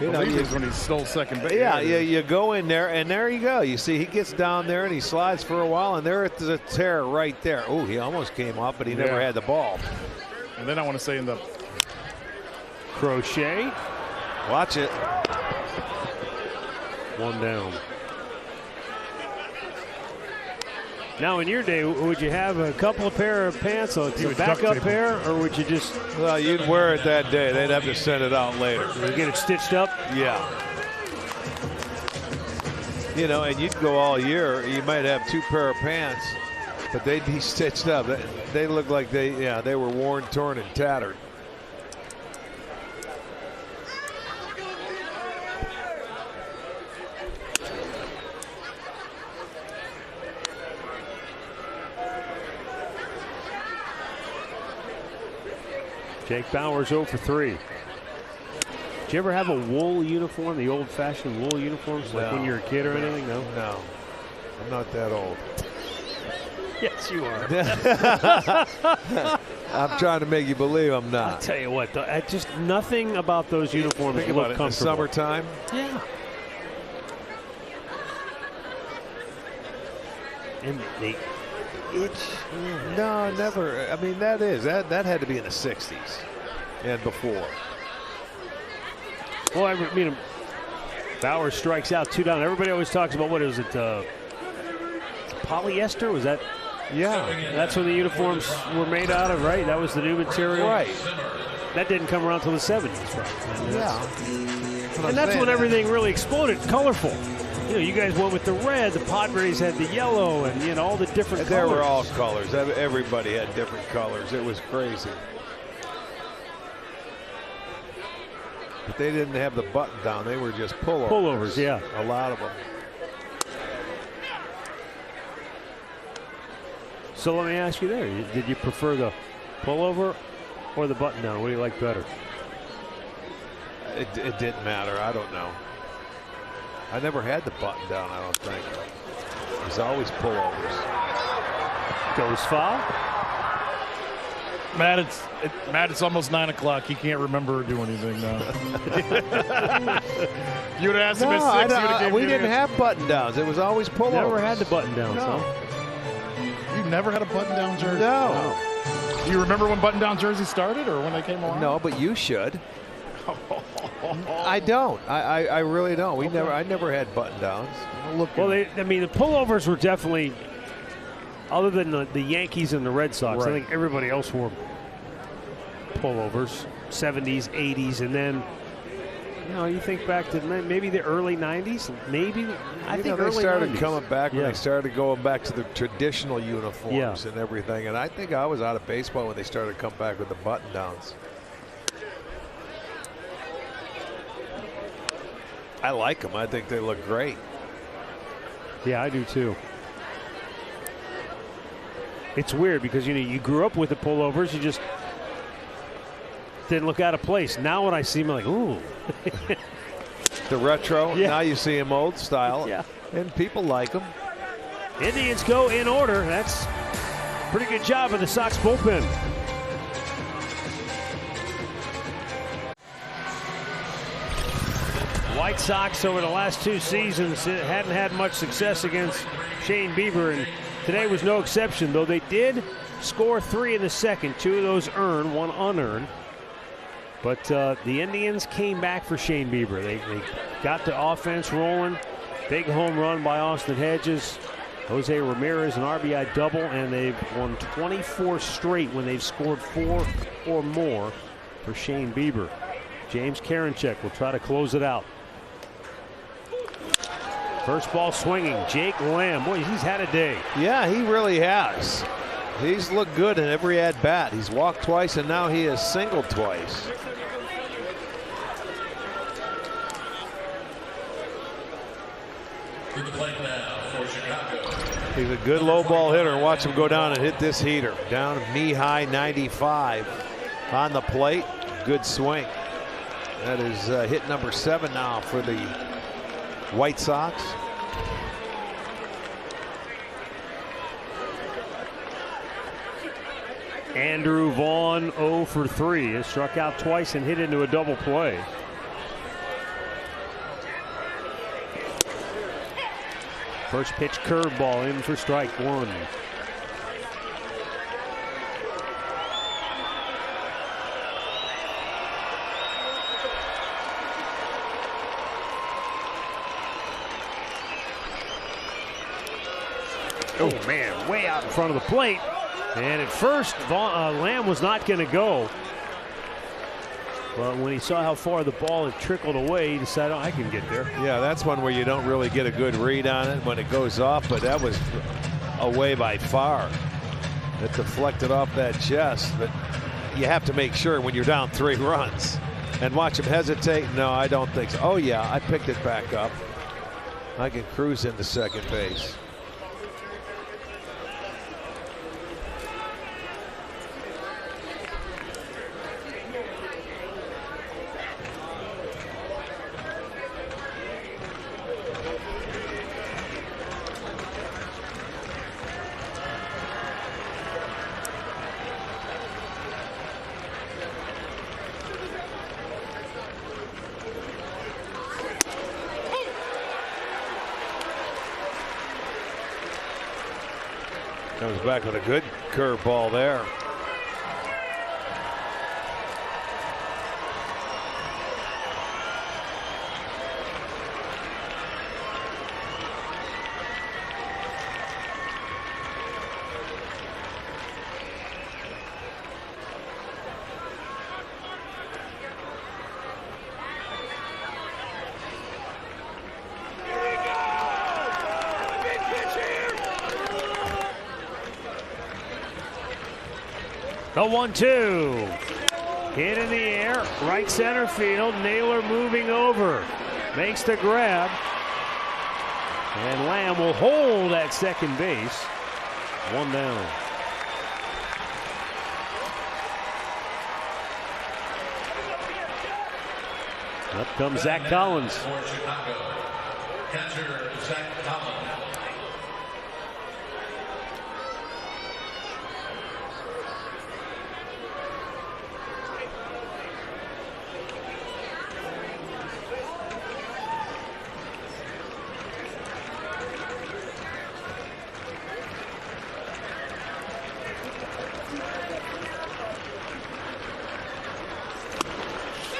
You I believe it was when he stole second base. Yeah, you go in there, and there you go. You see, he gets down there, and he slides for a while, and there's a tear right there. Oh, he almost came up, but he never had the ball. And then I want to say in the Crochet. Watch it. One down. Now, in your day, would you have a couple of pair of pants, a backup pair, or would you just? Well, you'd wear it that day. They'd have to send it out later. You get it stitched up? Yeah. You know, and you'd go all year. You might have 2 pair of pants, but they'd be stitched up. They look like they were worn, torn, and tattered. Jake Bauers 0 for 3. Did you ever have a wool uniform, the old-fashioned wool uniforms, like when you were a kid or anything? No? No. I'm not that old. Yes, you are. I'm trying to make you believe I'm not. I'll tell you what, just nothing about those uniforms Think look about it, comfortable. in the summertime? Yeah. And they itch. No, never. I mean, that had to be in the 60s and before. Well, I mean, Bauer strikes out 2 down. Everybody always talks about, what is it, polyester? Was that? Yeah. That's when the uniforms were made out of, right? That was the new material. Right. That didn't come around until the 70s, right? Yeah. And that's when everything really exploded, colorful. You know, you guys went with the red. The Padres had the yellow, and you know all the different There colors. were all colors. Everybody had different colors. It was crazy. But they didn't have the button down. They were just pullovers. Pullovers, yeah. A lot of them. So let me ask you there. Did you prefer the pullover or the button down? What do you like better? It didn't matter. I don't know. I never had the button down, I don't think. It was always pullovers. Goes foul. Matt, it's almost 9 o'clock. He can't remember or do anything now. You would have asked him at 6. We didn't have button downs. It was always pullovers. Never had the button down. No. So. You never had a button-down jersey? No. Do you remember when button-down jerseys started or when they came around? No, but you should. I don't. I really don't. I never had button downs. Well, the pullovers were definitely, other than the Yankees and the Red Sox, I think everybody else wore pullovers, 70s, 80s, and then, you know, you think back to maybe the early 90s, maybe. I think they started 90s. coming back when they started going back to the traditional uniforms and everything. And I think I was out of baseball when they started to come back with the button downs. I like them. I think they look great. Yeah, I do too. It's weird because, you know, you grew up with the pullovers. You just didn't look out of place. Now when I see them, I'm like, ooh. The retro. Yeah. Now you see them old style. Yeah. And people like them. Indians go in order. That's a pretty good job of the Sox bullpen. White Sox over the last 2 seasons hadn't had much success against Shane Bieber, and today was no exception, though they did score 3 in the second. 2 of those earned, 1 unearned. But the Indians came back for Shane Bieber. They got the offense rolling. Big home run by Austin Hedges. Jose Ramirez, an RBI double, and they've won 24 straight when they've scored 4 or more for Shane Bieber. James Karinchak will try to close it out. First ball swinging, Jake Lamb. Boy, he's had a day. Yeah, he really has. He's looked good in every at-bat. He's walked twice, and now he has singled twice. To the plate now for Chicago. He's a good low ball hitter. Watch him go down and hit this heater. Down knee-high 95 on the plate. Good swing. That is hit number 7 now for the White Sox. Andrew Vaughn 0 for 3. He struck out twice and hit into a double play. First pitch curveball in for strike one. Oh man, way out in front of the plate. And at first, Lamb was not going to go. But when he saw how far the ball had trickled away, he decided, oh, I can get there. Yeah, that's one where you don't really get a good read on it when it goes off, but that was away by far. It deflected off that chest, but you have to make sure when you're down 3 runs. And watch him hesitate. No, I don't think so. Oh, yeah, I picked it back up. I can cruise into second base. Comes back with a good curveball there. The 1-2. Hit in the air, right center field. Naylor moving over. Makes the grab. And Lamb will hold at second base. 1 down. Up comes Zach Collins. For Chicago, catcher Zach Collins.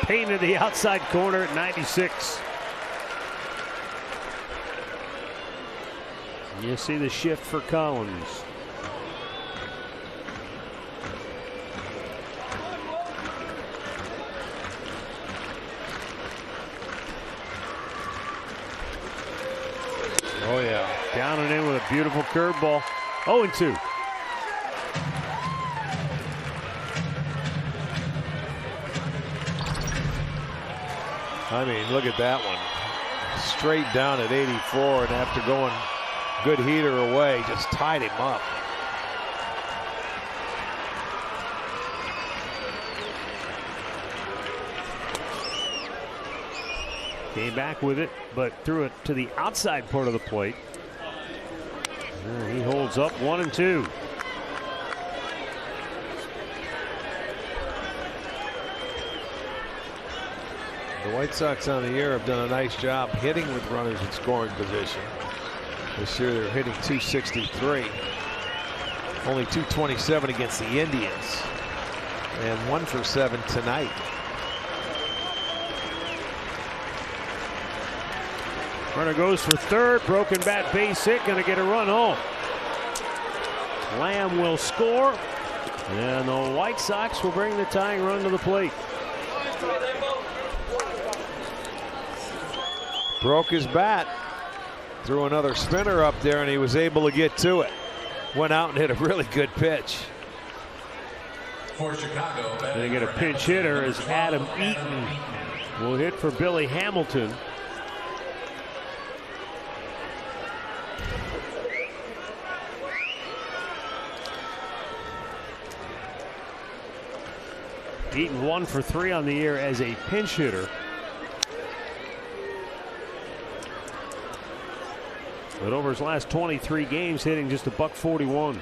Painted the outside corner at 96. You see the shift for Collins. Oh, yeah. Down and in with a beautiful curveball. 0-2. I mean, look at that one. Straight down at 84, and after going good heater away, just tied him up. Came back with it, but threw it to the outside part of the plate. And he holds up 1-2. The White Sox on the year have done a nice job hitting with runners in scoring position. This year they're hitting .263. Only .227 against the Indians. And 1 for 7 tonight. Runner goes for third. Broken bat, base hit. Going to get a run home. Lamb will score. And the White Sox will bring the tying run to the plate. Broke his bat. Threw another spinner up there, and he was able to get to it. Went out and hit a really good pitch. For Chicago, They get a pinch hitter as Adam Eaton will hit for Billy Hamilton. Eaton 1 for 3 on the year as a pinch hitter. But over his last 23 games, hitting just a .141.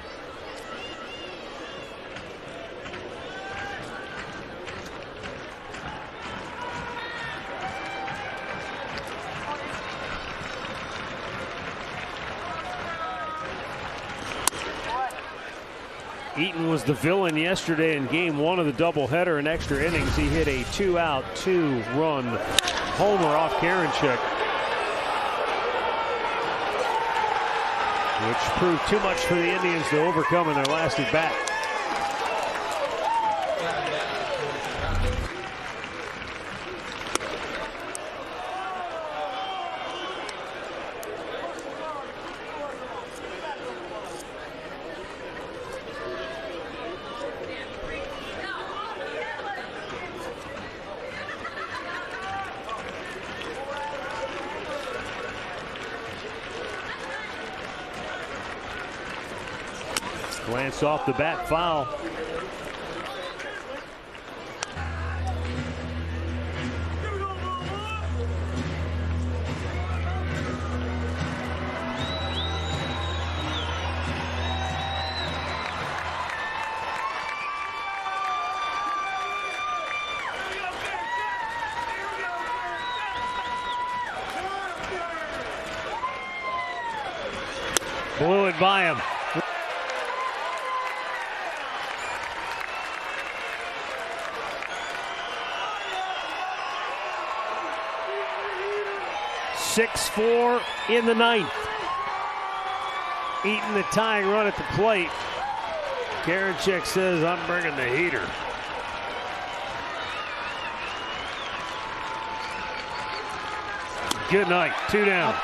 Eaton was the villain yesterday in game 1 of the doubleheader in extra innings. He hit a 2-out, 2-run homer off Karinchak, which proved too much for the Indians to overcome in their last at bat. Glance off the bat, foul. Blew it by him. Six-4 in the 9th. Eaton the tying run at the plate. Karinchak says, I'm bringing the heater. Good night. 2 down.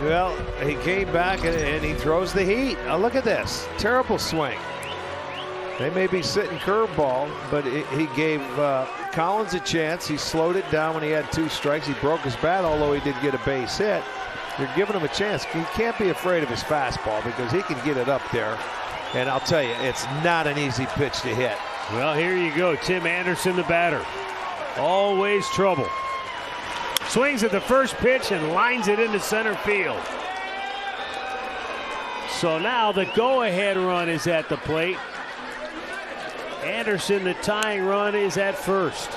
Well, he came back and he throws the heat. Now look at this. Terrible swing. They may be sitting curveball, but he gave Collins a chance. He slowed it down when he had 2 strikes. He broke his bat, although he did get a base hit. You're giving him a chance. He can't be afraid of his fastball because he can get it up there. And I'll tell you, it's not an easy pitch to hit. Well, here you go. Tim Anderson, the batter. Always trouble. Swings at the first pitch and lines it into center field. So now the go-ahead run is at the plate. Anderson, the tying run, is at first.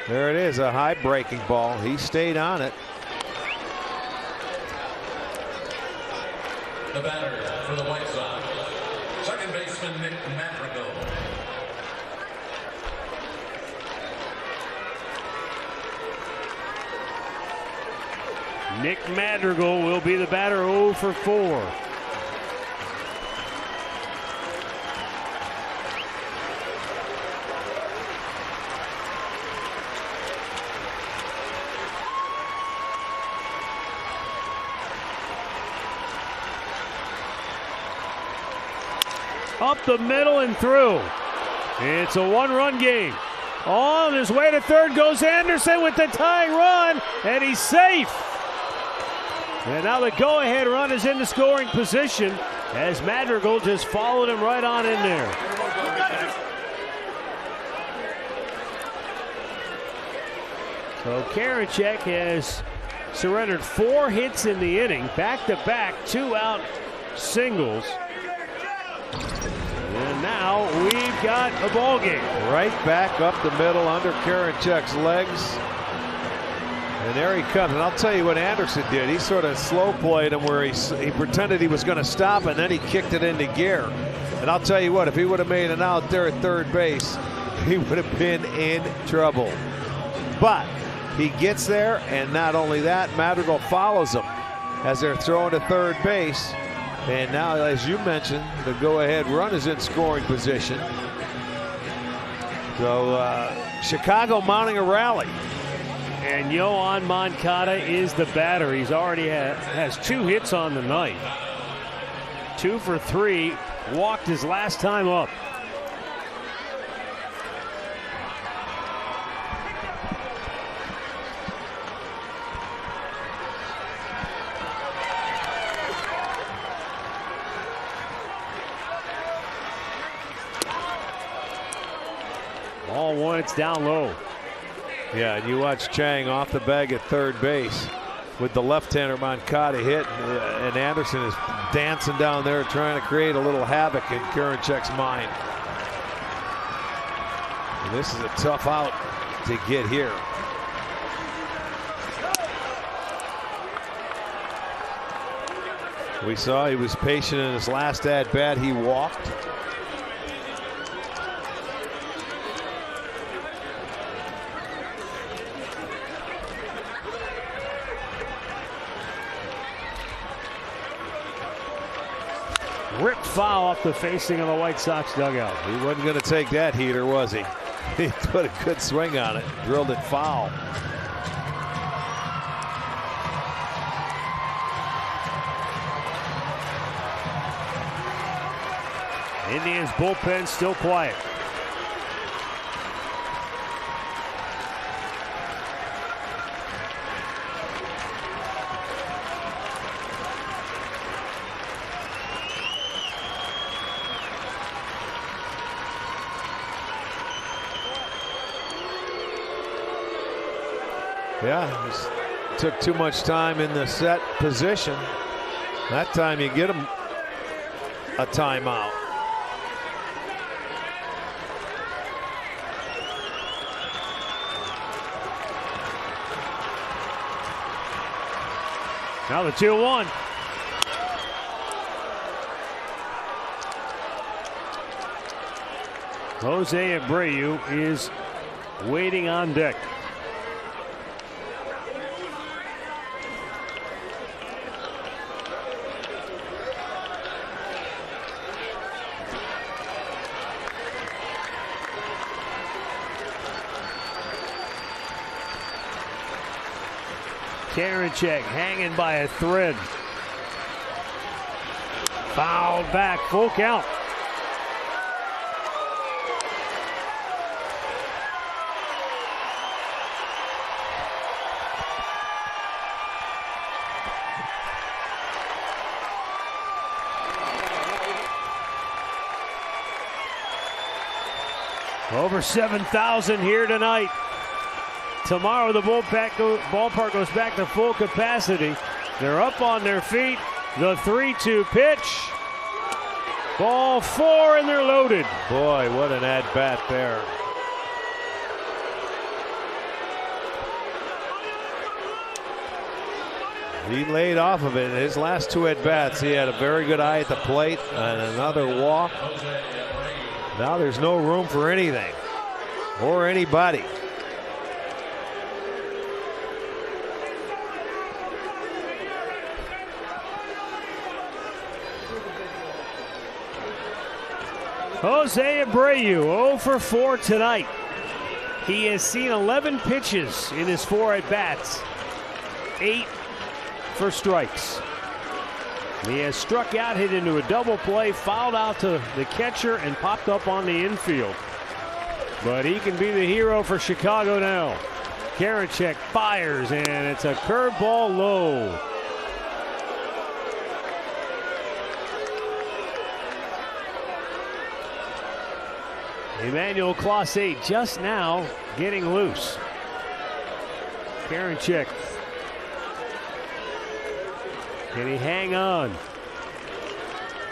There it is, a high breaking ball. He stayed on it. The batter for the White Sox, second baseman Nick Madrigal. Nick Madrigal will be the batter, 0 for 4. Up the middle and through. It's a 1-run game. On his way to third goes Anderson with the tying run, and he's safe. And now the go-ahead run is in the scoring position as Madrigal just followed him right on in there. So Karinchak has surrendered 4 hits in the inning, back-to-back 2-out singles. And now we've got a ball game. Right back up the middle under Karinchak's legs. And there he comes. And I'll tell you what Anderson did. He sort of slow played him where he pretended he was going to stop, and then he kicked it into gear. And I'll tell you what, if he would have made an out there at third base, he would have been in trouble. But he gets there, and not only that, Madrigal follows him as they're throwing to third base. And now, as you mentioned, the go-ahead run is in scoring position. So Chicago mounting a rally. And Yohan Moncada is the batter. He's already has 2 hits on the night. 2 for 3. Walked his last time up. Ball 1, it's down low. Yeah, and you watch Chang off the bag at third base with the left-hander Moncada hit, and Anderson is dancing down there trying to create a little havoc in Karinchak's mind. And this is a tough out to get here. We saw he was patient in his last at bat. He walked. Ripped foul off the facing of the White Sox dugout. He wasn't going to take that heater, was he? He put a good swing on it, drilled it foul. Indians bullpen still quiet. Yeah, just took too much time in the set position. That time you get him a timeout. Now the 2-1. Jose Abreu is waiting on deck. Karinchak hanging by a thread. Fouled back, full count. Over 7,000 here tonight. Tomorrow the ballpark goes back to full capacity. They're up on their feet. The 3-2 pitch. Ball 4 and they're loaded. Boy, what an at-bat there. He laid off of it. In his last 2 at-bats, he had a very good eye at the plate and another walk. Now there's no room for anything or anybody. Jose Abreu 0 for 4 tonight. He has seen 11 pitches in his 4 at-bats. 8 for strikes. He has struck out, hit into a double play, fouled out to the catcher, and popped up on the infield. But he can be the hero for Chicago now. Karinchak fires, and it's a curveball low. Emmanuel Clase just now getting loose. Karinchak. Can he hang on?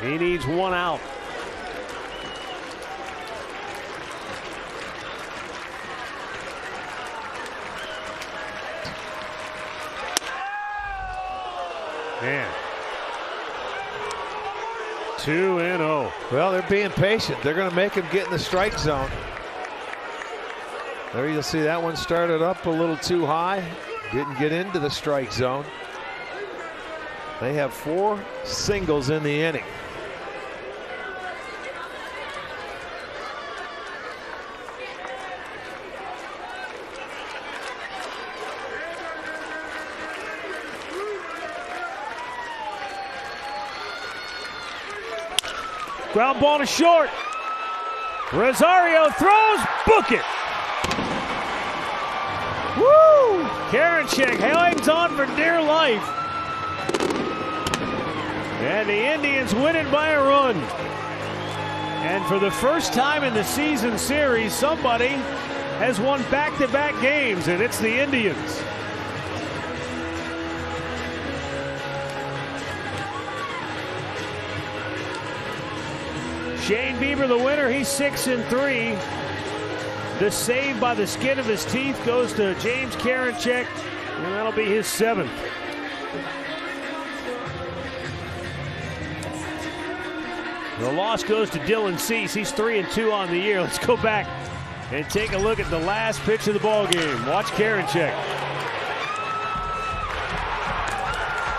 He needs 1 out. Man. 2-0. Well, they're being patient. They're going to make him get in the strike zone. There you'll see that one started up a little too high. Didn't get into the strike zone. They have 4 singles in the inning. Ground ball to short. Rosario throws, book it. Woo! Karinchak hangs on for dear life. And the Indians win it by a run. And for the first time in the season series, somebody has won back-to-back games, and it's the Indians. Shane Bieber, the winner, he's 6-3. The save by the skin of his teeth goes to James Karinchak, and that'll be his 7th. The loss goes to Dylan Cease. He's 3-2 on the year. Let's go back and take a look at the last pitch of the ball game. Watch Karinchak.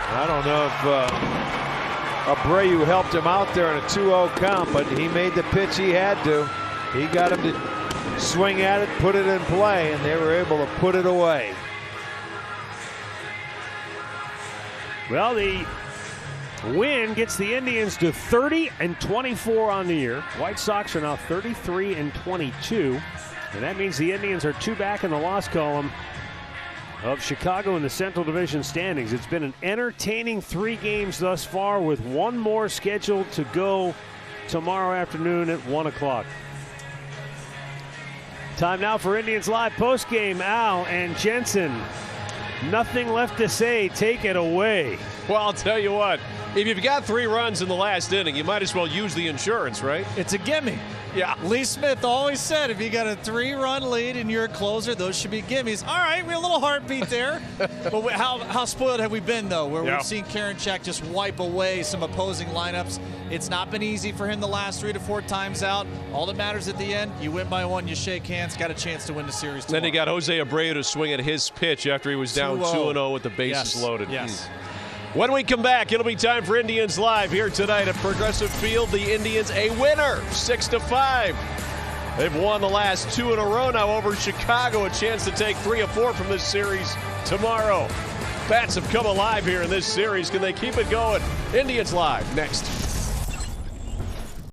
I don't know if Abreu helped him out there in a 2-0 count, but he made the pitch he had to. He got him to swing at it, put it in play, and they were able to put it away. Well, the win gets the Indians to 30-24 on the year. White Sox are now 33-22, and that means the Indians are 2 back in the loss column of Chicago in the Central Division standings. It's been an entertaining 3 games thus far, with 1 more scheduled to go tomorrow afternoon at 1 o'clock. Time now for Indians Live postgame. Al and Jensen, nothing left to say. Take it away. Well, I'll tell you what. If you've got 3 runs in the last inning, you might as well use the insurance, right? It's a gimme. Yeah. Lee Smith always said if you got a 3-run lead and you're a closer, those should be gimmies. All right, we have a little heartbeat there. But how spoiled have we been, though, where we've seen Karinchak just wipe away some opposing lineups? It's not been easy for him the last 3 to 4 times out. All that matters at the end, you win by 1, you shake hands, got a chance to win the series tomorrow. Then he got Jose Abreu to swing at his pitch after he was down 2-0 with the bases loaded. Yes. When we come back, it'll be time for Indians Live here tonight at Progressive Field. The Indians a winner, 6-5. They've won the last 2 in a row now over Chicago. A chance to take 3 or 4 from this series tomorrow. Bats have come alive here in this series. Can they keep it going? Indians Live next.